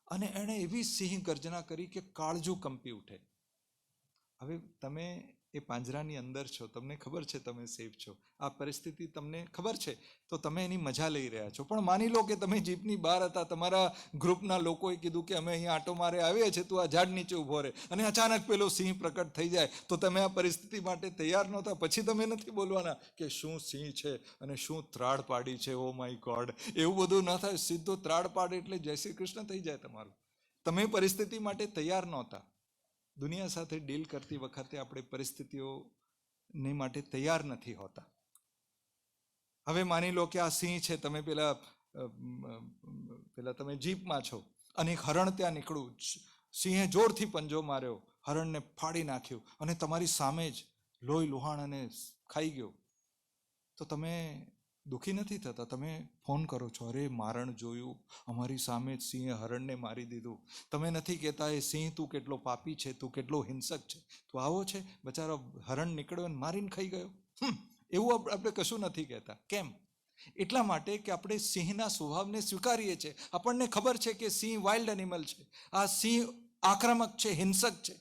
Speaker 3: અને એણે એવી સિંહ ગર્જના કરી કે કાળજું કંપી ઉઠે. હવે તમે એ પાંજરાની અંદર છો, તમને ખબર છે તમે સેફ છો, આ પરિસ્થિતિ તમને ખબર છે, તો તમે એની મજા લઈ રહ્યા છો. પણ માની લો કે તમે જીપની બહાર હતા, તમારા ગ્રુપના લોકોએ કીધું કે અમે અહીંયા આંટો મારે આવ્યા છે, તું આ ઝાડ નીચે ઊભો રહે, અને અચાનક પેલો સિંહ પ્રકટ થઈ જાય, તો તમે આ પરિસ્થિતિ માટે તૈયાર નહોતા. પછી તમે નથી બોલવાના કે શું સિંહ છે અને શું ત્રાડ પાડી છે, ઓ માય ગોડ. એવું બધું ન થાય. સીધો ત્રાડ પાડે એટલે જય શ્રી કૃષ્ણ થઈ જાય તમારું. તમે પરિસ્થિતિ માટે તૈયાર નહોતા. દુનિયા સાથે ડીલ કરતી વખતે આપણે પરિસ્થિતિઓને માટે તૈયાર નથી હોતા. હવે માની લો કે આ સિંહ છે, તમે પેલા તમે જીપમાં છો અને એક હરણ ત્યાં નીકળ્યું, સિંહે જોરથી પંજો માર્યો, હરણને ફાડી નાખ્યું અને તમારી સામે જ લોહી લુહાણ અને ખાઈ ગયો, તો તમે દુઃખી નથી થતા? તમે ફોન કરો છો, અરે મારણ જોયું, અમારી સામે જ સિંહે હરણને મારી દીધું. તમે નથી કહેતા એ સિંહ તું કેટલો પાપી છે, તું કેટલો હિંસક છે, તું આવો છે, બચારો હરણ નીકળ્યો અને મારીને ખાઈ ગયો. એવું આપણે કશું નથી કહેતા. કેમ? એટલા માટે કે આપણે સિંહના સ્વભાવને સ્વીકારીએ છીએ. આપણને ખબર છે કે સિંહ વાઇલ્ડ એનિમલ છે, આ સિંહ આક્રમક છે, હિંસક છે,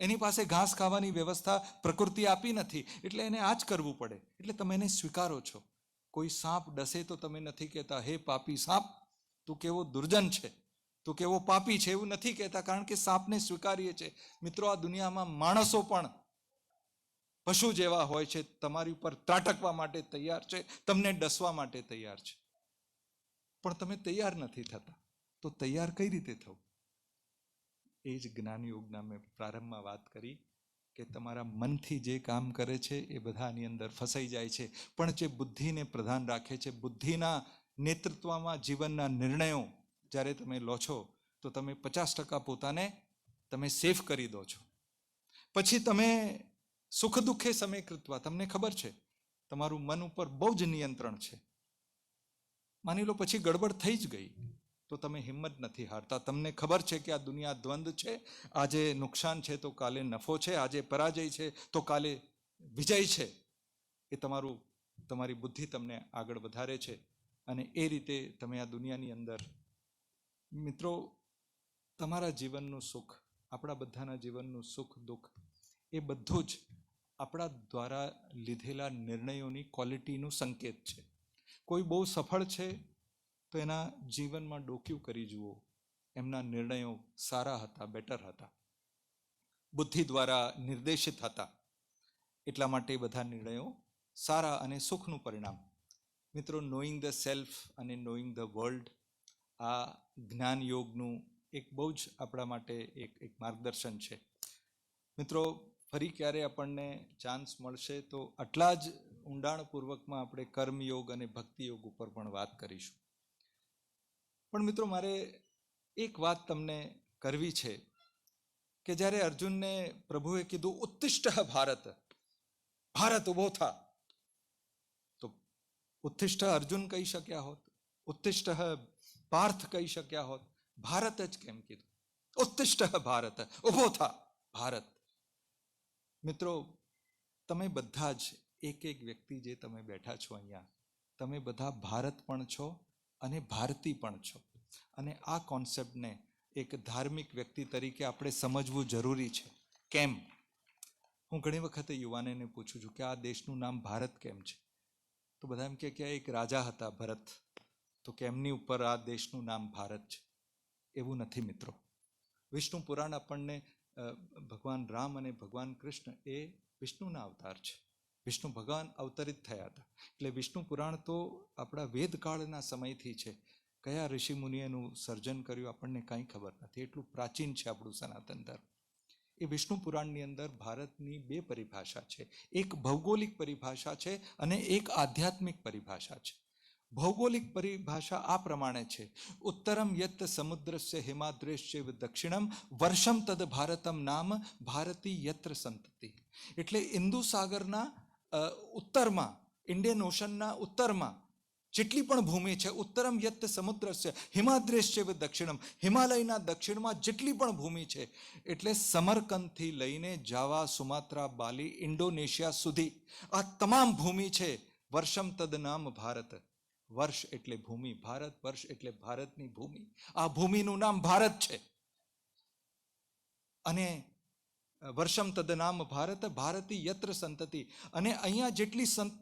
Speaker 3: એની પાસે ઘાસ ખાવાની વ્યવસ્થા પ્રકૃતિ આપી નથી, એટલે એને આ જ કરવું પડે. એટલે તમે એને સ્વીકારો છો. કોઈ સાપ ડસે તો તમે નથી કહેતા હે પાપી સાપ, તું કેવો દુર્જન છે, તું કેવો પાપી છે, એવું નથી કહેતા, કારણ કે સાપને સ્વીકારીએ છે. મિત્રો, આ દુનિયામાં માણસો પણ પશુ જેવા હોય છે, તમારી ઉપર ત્રાટકવા માટે તૈયાર છે, તમને ડસવા માટે તૈયાર છે, પણ તમે તૈયાર નથી થતા. તો તૈયાર કઈ રીતે થવું? એ જ જ્ઞાન યોગના મેં પ્રારંભમાં વાત કરી કે તમારા મનથી જે કામ કરે છે એ બધાની અંદર ફસાઈ જાય છે, પણ જે બુદ્ધિને પ્રધાન રાખે છે, બુદ્ધિના નેતૃત્વમાં જીવનના નિર્ણયો જ્યારે તમે લો છો, તો તમે 50% પોતાને તમે સેફ કરી દો છો. પછી તમે સુખ દુઃખે સમય કૃત્વા, તમને ખબર છે તમારું મન ઉપર બહુ જ નિયંત્રણ છે. માની લો પછી ગડબડ થઈ જ ગઈ, તો તમે હિંમત નથી હારતા. તમને ખબર છે કે આ દુનિયા દ્વંદ્વ છે, આજે નુકસાન છે તો કાલે નફો છે, આજે પરાજય છે તો કાલે વિજય છે. એ તમારી બુદ્ધિ તમને આગળ વધારે છે, અને એ રીતે તમે આ દુનિયાની અંદર, મિત્રો, તમારા જીવનનું સુખ, આપણા બધાના જીવનનું સુખ દુઃખ, એ બધું જ આપણા દ્વારા લીધેલા નિર્ણયોની ક્વોલિટીનું સંકેત છે. કોઈ બહુ સફળ છે તો એના જીવનમાં ડોક્યું કરી જુઓ, એમના નિર્ણયો સારા હતા, બેટર હતા, બુદ્ધિ દ્વારા નિર્દેશિત હતા, એટલા માટે બધા નિર્ણયો સારા અને સુખનું પરિણામ. મિત્રો, નોઈંગ ધ સેલ્ફ અને નોઈંગ ધ વર્લ્ડ, આ જ્ઞાન યોગનું એક બહુ જ આપણા માટે એક માર્ગદર્શન છે. મિત્રો, ફરી ક્યારે આપણને ચાન્સ મળશે તો આટલા જ ઊંડાણપૂર્વકમાં આપણે કર્મયોગ અને ભક્તિ યોગ ઉપર પણ વાત કરીશું. પણ મિત્રો, મારે એક વાત તમને કરવી છે કે જ્યારે અર્જુનને પ્રભુએ કીધું ઉત્તિષ્ઠ ભારત, ભારત ઉભો થા, તો ઉત્તિષ્ઠ અર્જુન કહી શક્યા હોત, ઉત્તિષ્ઠ પાર્થ કહી શક્યા હોત, ભારત જ કેમ કીધું? ઉત્તિષ્ઠ ભારત, ઉભો થા ભારત. મિત્રો, તમે બધા જ એક એક વ્યક્તિ જે તમે બેઠા છો અહીંયા, તમે બધા ભારત પણ છો અને ભારતી પણ છો. અને આ કોન્સેપ્ટને એક ધાર્મિક વ્યક્તિ તરીકે આપણે સમજવું જરૂરી છે. કેમ? હું ઘણી વખતે યુવાનોને પૂછું છું કે આ દેશનું નામ ભારત કેમ છે? તો બધા એમ કે એક રાજા હતા ભરત, તો કે એમની ઉપર આ દેશનું નામ ભારત છે. એવું નથી મિત્રો. વિષ્ણુ પુરાણ આપણને ભગવાન રામ અને ભગવાન કૃષ્ણ એ વિષ્ણુના અવતાર છે. વિષ્ણુ ભગવાન અવતરિત થયા હતા. એટલે વિષ્ણુ પુરાણ તો આપણા વેદકાળના સમયથી છે. કયા ઋષિ મુનિએનું સર્જન કર્યું આપણને કાંઈ ખબર નથી, એટલું પ્રાચીન છે આપણું સનાતન ધર્મ. એ વિષ્ણુ પુરાણની અંદર ભારતની બે પરિભાષા છે. એક ભૌગોલિક પરિભાષા છે અને એક આધ્યાત્મિક પરિભાષા છે. ભૌગોલિક પરિભાષા આ પ્રમાણે છે: ઉત્તરમ યત સમુદ્રસ્ય હિમાદ્રેશ્ચૈવ દક્ષિણમ વર્ષમ તદ ભારતમ નામ ભારતી યત્ર સંતતિ. એટલે હિન્દુ સાગરના ઉત્તરમાં, ઇન્ડિયન ઓશનના ઉત્તરમાં જેટલી પણ ભૂમિ છે, ઉત્તરમ યત સમુદ્રસ્ય હિમાદ્રેશ્ચૈવ દક્ષિણમ, હિમાલયના દક્ષિણમાં જેટલી પણ ભૂમિ છે, એટલે સમરકંદથી લઈને જાવા, સુમાત્રા, બાલી, ઇન્ડોનેશિયા સુધી આ તમામ ભૂમિ છે. વર્ષમ તદ નામ ભારત. વર્ષ એટલે ભૂમિ, ભારત વર્ષ એટલે ભારતની ભૂમિ. આ ભૂમિનું નામ ભારત છે. અને વર્ષમ તદનામ ભારત ભારતી યત્ર સંતતિ. અને અહીંયા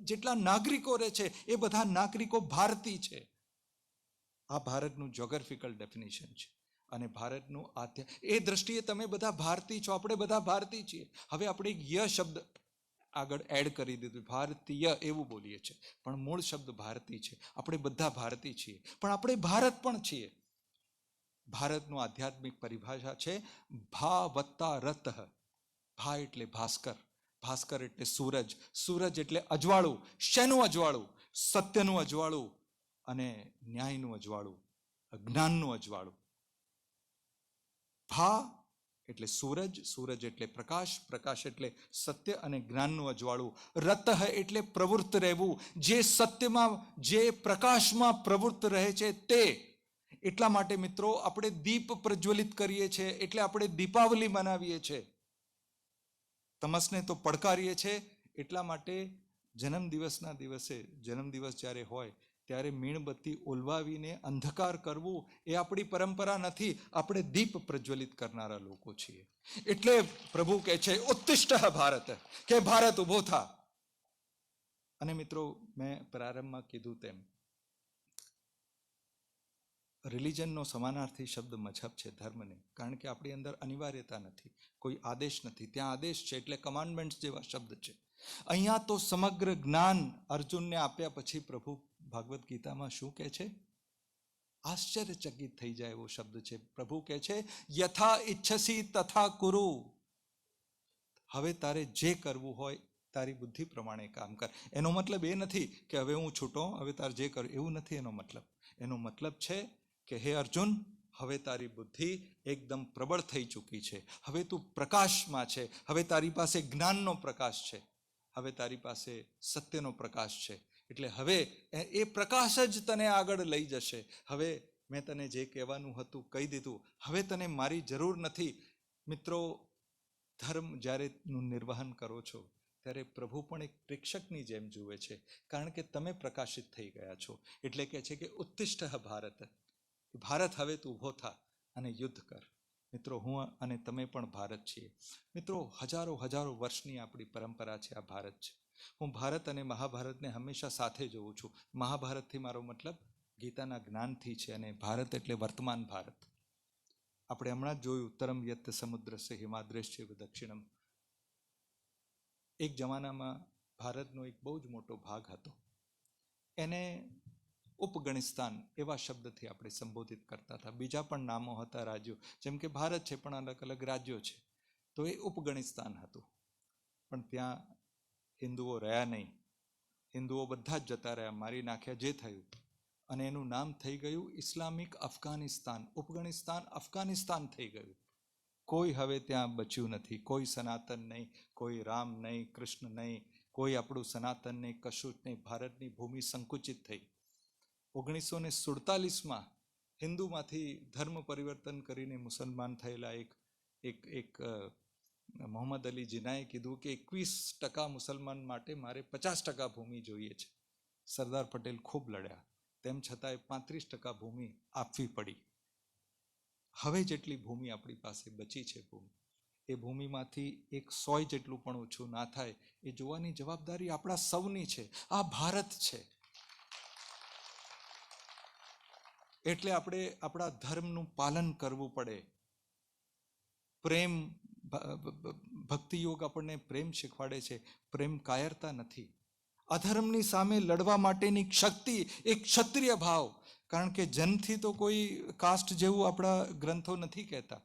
Speaker 3: જેટલા નાગરિકો રહે છે એ બધા નાગરિકો ભારતીય છે. આ ભારતનું જ્યોગ્રાફિકલ ડેફિનેશન છે. અને ભારતનું એ દ્રષ્ટિએ તમે બધા ભારતીય છો, આપણે બધા ભારતીય છીએ. હવે આપણે એક ય શબ્દ આગળ એડ કરી દીધું, ભારતીય એવું બોલીએ છીએ, પણ મૂળ શબ્દ ભારતીય છે. આપણે બધા ભારતીય છીએ, પણ આપણે ભારત પણ છીએ. ભારતનું આધ્યાત્મિક પરિભાષા છે ભા વત્તા રત. ભા એટલે ભાસ્કર, ભાસ્કર એટલે સૂરજ, સૂરજ એટલે અજવાળું. શેનું અજવાળું? સત્યનું અજવાળું અને ન્યાયનું અજવાળું, જ્ઞાનનું અજવાળું. ભા એટલે સૂરજ, સૂરજ એટલે પ્રકાશ, પ્રકાશ એટલે સત્ય અને જ્ઞાનનું અજવાળું. રત એટલે પ્રવૃત્ત રહેવું, જે સત્યમાં જે પ્રકાશમાં પ્રવૃત્ત રહે છે તે. એટલા માટે મિત્રો આપણે દીપ પ્રજ્વલિત કરીએ છીએ, એટલે આપણે દીપાવલી મનાવીએ છીએ. તમસને તો પડકારીએ છીએ. એટલા માટે જન્મદિવસના દિવસે, જન્મદિવસ જ્યારે હોય ત્યારે મીણબત્તી ઓલવાવીને અંધકાર કરવું એ આપણી પરંપરા નથી. આપણે દીપ પ્રજ્વલિત કરનારા લોકો છીએ. એટલે પ્રભુ કહે છે ઉત્તિષ્ઠ ભારત, કે ભારત ઉભો થા. અને મિત્રો મેં પ્રારંભમાં કીધું તેમ રિલિજનનો સમાનાર્થી શબ્દ મઝહબ છે, ધર્મ નહીં. કારણ કે આપણી અંદર અનિવાર્યતા નથી, કોઈ આદેશ નથી. ત્યાં આદેશ છે એટલે કમાન્ડમેન્ટ્સ જેવા શબ્દ છે. અહીંયા તો સમગ્ર જ્ઞાન અર્જુનને આપ્યા પછી પ્રભુ ભાગવત ગીતામાં શું કહે છે? આશ્ચર્યચકિત થઈ જાય એવો શબ્દ છે. પ્રભુ કહે છે યથા ઈચ્છસી તથા કુરુ. હવે તારે જે કરવું હોય તારી બુદ્ધિ પ્રમાણે કામ કર. એનો મતલબ એ નથી કે હવે હું છૂટો, હવે તારે જે કર, એવું નથી એનો મતલબ. એનો મતલબ છે કે હે અર્જુન, હવે તારી બુદ્ધિ એકદમ પ્રબળ થઈ ચૂકી છે. હવે તું પ્રકાશમાં છે. હવે તારી પાસે જ્ઞાનનો પ્રકાશ છે. હવે તારી પાસે સત્યનો પ્રકાશ છે. એટલે હવે એ પ્રકાશ જ તને આગળ લઈ જશે. હવે મેં તને જે કહેવાનું હતું કહી દીધું. હવે તને મારી જરૂર નથી. મિત્રો, ધર્મ જ્યારે નિર્વહન કરો છો ત્યારે પ્રભુ પણ એક પ્રેક્ષકની જેમ જુએ છે, કારણ કે તમે પ્રકાશિત થઈ ગયા છો. એટલે કહે છે કે ઉત્તિષ્ઠ ભારત, ભારત હવે તું ઊભો થા અને યુદ્ધ કર. મિત્રો, હું અને તમે પણ ભારત છીએ. મિત્રો, હજારો હજારો વર્ષની આપણી પરંપરા છે આ ભારત છે. હું ભારત અને મહાભારતને હંમેશા સાથે જોઉં છું. મહાભારતથી મારો મતલબ ગીતાના જ્ઞાનથી છે, અને ભારત એટલે વર્તમાન ભારત. આપણે હમણાં જ જોયું ઉત્તરમ યત સમુદ્રસ્ય હિમાદ્રેશ્ય દક્ષિણમ. એક જમાનામાં ભારતનો એક બહુ જ મોટો ભાગ હતો. એને ઉપગણિસ્તાન એવા શબ્દથી આપણે સંબોધિત કરતા હતા. બીજા પણ નામો હતા રાજ્યો, જેમ કે ભારત છે પણ અલગ અલગ રાજ્યો છે. તો એ ઉપગણિસ્તાન હતું. પણ ત્યાં હિન્દુઓ રહ્યા નહીં. હિન્દુઓ બધા જ જતા રહ્યા, મારી નાખ્યા, જે થયું. અને એનું નામ થઈ ગયું ઇસ્લામિક અફઘાનિસ્તાન. ઉપગણિસ્તાન અફઘાનિસ્તાન થઈ ગયું. કોઈ હવે ત્યાં બચ્યું નથી. કોઈ સનાતન નહીં, કોઈ રામ નહીં, કૃષ્ણ નહીં, કોઈ આપણું સનાતન નહીં, કશું જ નહીં. ભારતની ભૂમિ સંકુચિત થઈ. 1947માં હિન્દુમાંથી ધર્મ પરિવર્તન કરીને મુસલમાન થયેલા એક મોહમ્મદ અલી જીનાએ કીધું કે 21% મુસલમાન માટે મારે 50% ભૂમિ જોઈએ છે. સરદાર પટેલ ખૂબ લડ્યા, તેમ છતાંય 35% ભૂમિ આપવી પડી. હવે જેટલી ભૂમિ આપણી પાસે બચી છે ભૂમિ, એ ભૂમિમાંથી 100 જેટલું પણ ઓછું ના થાય એ જોવાની જવાબદારી આપણા સૌની છે. આ ભારત છે. એટલે આપણે આપણા ધર્મનું પાલન કરવું પડે. પ્રેમ, ભક્તિ યોગ આપણને પ્રેમ શીખવાડે છે. પ્રેમ કાયરતા નથી. અધર્મની સામે લડવા માટેની શક્તિ, એક ક્ષત્રિય ભાવ. કારણ કે જન્મથી તો કોઈ કાસ્ટ જેવું આપણા ગ્રંથો નથી કહેતા.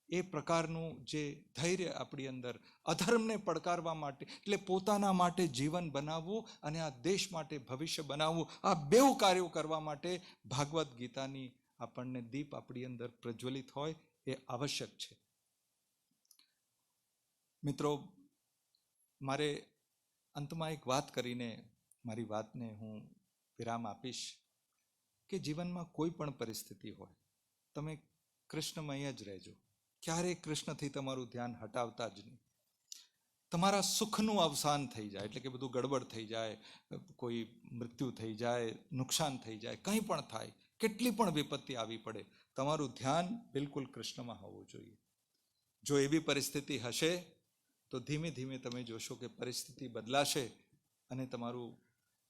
Speaker 3: એ પ્રકારનું જે ધૈર્ય આપણી અંદર અધર્મને પડકારવા માટે, એટલે પોતાના માટે જીવન બનાવવું અને આ દેશ માટે ભવિષ્ય બનાવવું, આ બેઉ કાર્યો કરવા માટે ભાગવત ગીતાની આપણને દીપ આપણી અંદર પ્રજ્વલિત હોય એ આવશ્યક છે. મિત્રો, મારે અંતમાં એક વાત કરીને મારી વાતને હું વિરામ આપીશ કે જીવનમાં કોઈ પણ પરિસ્થિતિ હોય, તમે કૃષ્ણમય જ રહેજો. ક્યારેય કૃષ્ણથી તમારું ધ્યાન હટાવતા જ નહીં. તમારા સુખનું અવસાન થઈ જાય, એટલે કે બધું ગડબડ થઈ જાય, કોઈ મૃત્યુ થઈ જાય, નુકસાન થઈ જાય, કંઈ પણ થાય, કેટલી પણ વિપત્તિ આવી પડે, તમારું ધ્યાન બિલકુલ કૃષ્ણમાં હોવું જોઈએ. જો એવી પરિસ્થિતિ હશે તો ધીમે ધીમે તમે જોશો કે પરિસ્થિતિ બદલાશે અને તમારું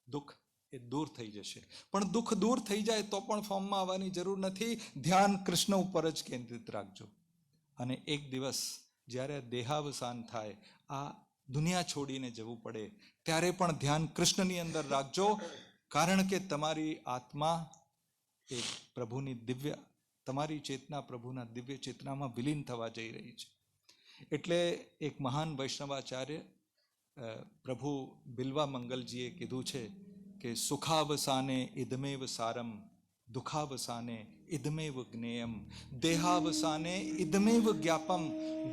Speaker 3: દુઃખ એ દૂર થઈ જશે. પણ દુઃખ દૂર થઈ જાય તો પણ ફોર્મમાં આવવાની જરૂર નથી. ધ્યાન કૃષ્ણ ઉપર જ કેન્દ્રિત રાખજો. અને એક દિવસ જ્યારે દેહાવસાન થાય, આ દુનિયા છોડીને જવું પડે, ત્યારે પણ ધ્યાન કૃષ્ણની અંદર રાખજો, કારણ કે તમારી આત્મા એ પ્રભુની દિવ્ય, તમારી ચેતના પ્રભુના દિવ્ય ચેતનામાં વિલીન થવા જઈ રહી છે. એટલે એક મહાન વૈષ્ણવાચાર્ય પ્રભુ બિલ્વા મંગલજીએ કીધું છે કે સુખાવસાને ઇદમેવ સારમ, દુઃખાવસાને ઇદમેવ જ્ઞેયમ, દેહાવસાને ઇદમેવ જ્ઞાપમ,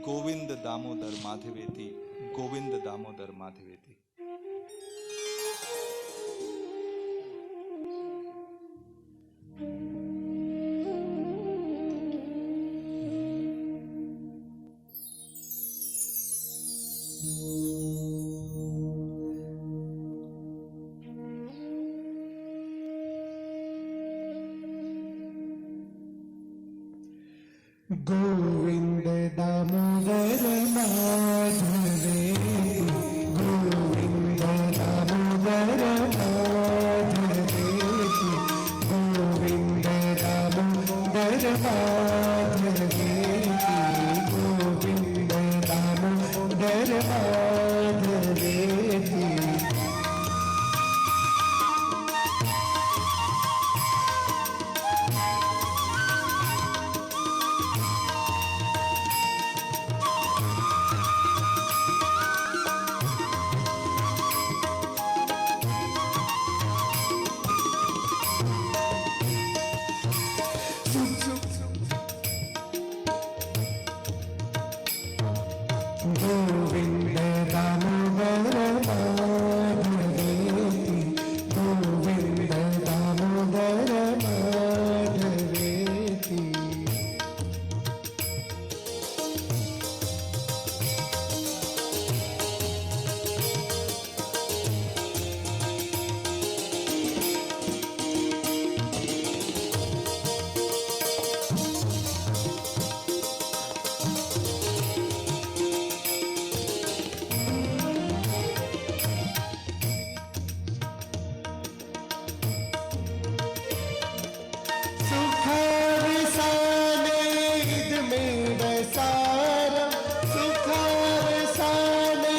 Speaker 3: ગોવિંદ દામોદર માધવેતી, ગોવિંદ દામોદર માધવેતી.
Speaker 2: गोविंद दामोदर माधवे, गोविंद दामोदर माधवे, गोविंद दामोदर माधवे, गोविंद दामोदर माधवे. गोविंद दामोदर माधवे, गोविंद दामोदर माधवे. सुखावसाने इदमेव सारम, सुखावसाने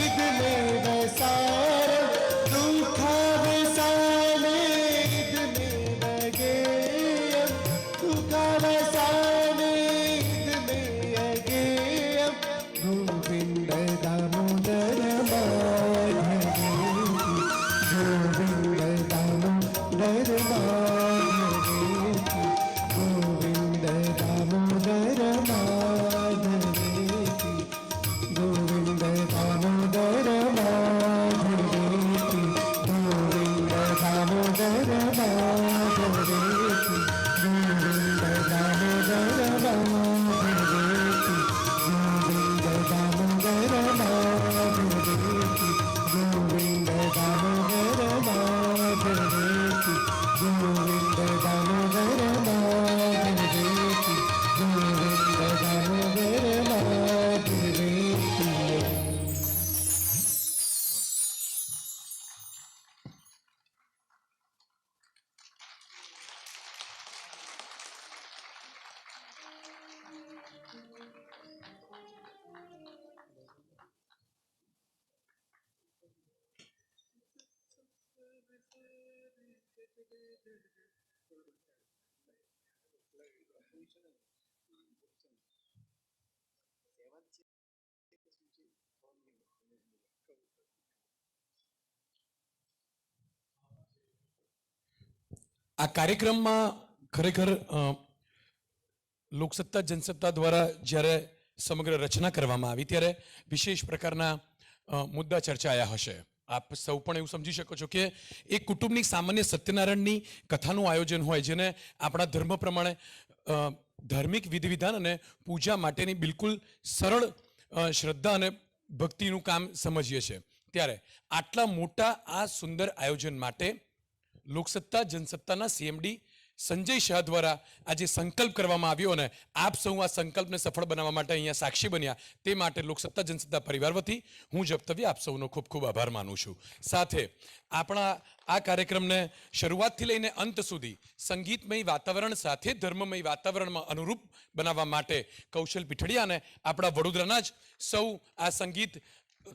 Speaker 2: इदमेव सारम, दुःखावसाने इदमेव ज्ञेयम, दुःखावसाने इदमेव ज्ञेयम, गोविंद दामोदर माधवे, गोविंद दामोदर माधवे, गोविंद दामोदर माधवे, गोविंद दामोदर माधवे, गोविंद दामोदर माधवे, गोविंद दामोदर माधवे, गोविंद दामोदर माधवे, गोविंद दामोदर माधवे, गोविंद दामोदर माधवे, गोविंद दामोदर माधवे.
Speaker 1: આ કાર્યક્રમમાં ખરેખર લોકસત્તા જનસત્તા દ્વારા જ્યારે સમગ્ર રચના કરવામાં આવી ત્યારે વિશેષ પ્રકારના મુદ્દા ચર્ચાયા હશે. આપ સૌ પણ એવું સમજી શકો છો કે એક કુટુંબની સામાન્ય સત્યનારાયણની કથાનું આયોજન હોય, જેને આપણા ધર્મ પ્રમાણે ધાર્મિક વિધિ વિધાન અને પૂજા માટેની બિલકુલ સરળ શ્રદ્ધા અને ભક્તિનું કામ સમજીએ છીએ, ત્યારે આટલા મોટા આ સુંદર આયોજન માટે લોકસત્તા જનસત્તાના સીએમડી સંજય શાહ દ્વારા આજે સંકલ્પ કરવામાં આવ્યો અને આપ સૌ આ સંકલ્પને સફળ બનાવવા માટે અહીંયા સાક્ષી બન્યા, તે માટે લોકસત્તા જનસત્તા પરિવાર વતી હું જપ્તવ્ય આપ સૌનો ખૂબ ખૂબ આભાર માનું છું. સાથે આપણા આ કાર્યક્રમને શરૂઆતથી લઈને અંત સુધી સંગીતમય વાતાવરણ સાથે ધર્મમય વાતાવરણમાં અનુરૂપ બનાવવા માટે કૌશલ પીઠડિયા અને આપણા વડોદરાના જ સૌ આ સંગીત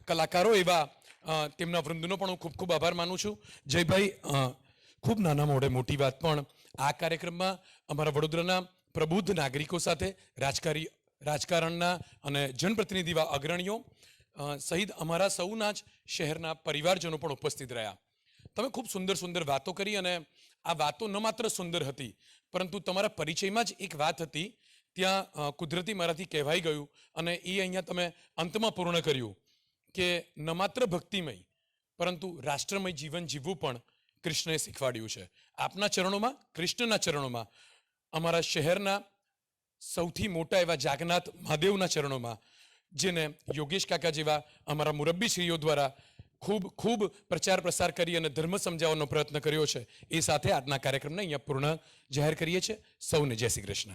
Speaker 1: કલાકારો એવા તેમના વૃંદનો પણ હું ખૂબ ખૂબ આભાર માનું છું. જયભાઈ, ખૂબ નાના મોઢે મોટી વાત, પણ આ કાર્યક્રમમાં અમારા વડોદરાના પ્રબુદ્ધ નાગરિકો સાથે રાજકારણના અને જનપ્રતિનિધિ અગ્રણીઓ સહિત અમારા સૌના જ શહેરના પરિવારજનો પણ ઉપસ્થિત રહ્યા. તમે ખૂબ સુંદર સુંદર વાતો કરી અને આ વાતો ન માત્ર સુંદર હતી, પરંતુ તમારા પરિચયમાં જ એક વાત હતી, ત્યાં કુદરતી મારાથી કહેવાઈ ગયું અને એ અહીંયા તમે અંતમાં પૂર્ણ કર્યું કે ન માત્ર ભક્તિમય પરંતુ રાષ્ટ્રમય જીવન જીવવું પણ કૃષ્ણએ શીખવાડ્યું છે. આપના ચરણોમાં, કૃષ્ણના ચરણોમાં, અમારા શહેરના સૌથી મોટા એવા જાગનાથ મહાદેવના ચરણોમાં, જેને યોગેશ કાકા જેવા અમારા મુરબ્બીશ્રીઓ દ્વારા ખૂબ ખૂબ પ્રચાર પ્રસાર કરી અને ધર્મ સમજાવવાનો પ્રયત્ન કર્યો છે, એ સાથે આજના કાર્યક્રમને અહીંયા પૂર્ણ જાહેર કરીએ છીએ. સૌને જય શ્રી કૃષ્ણ.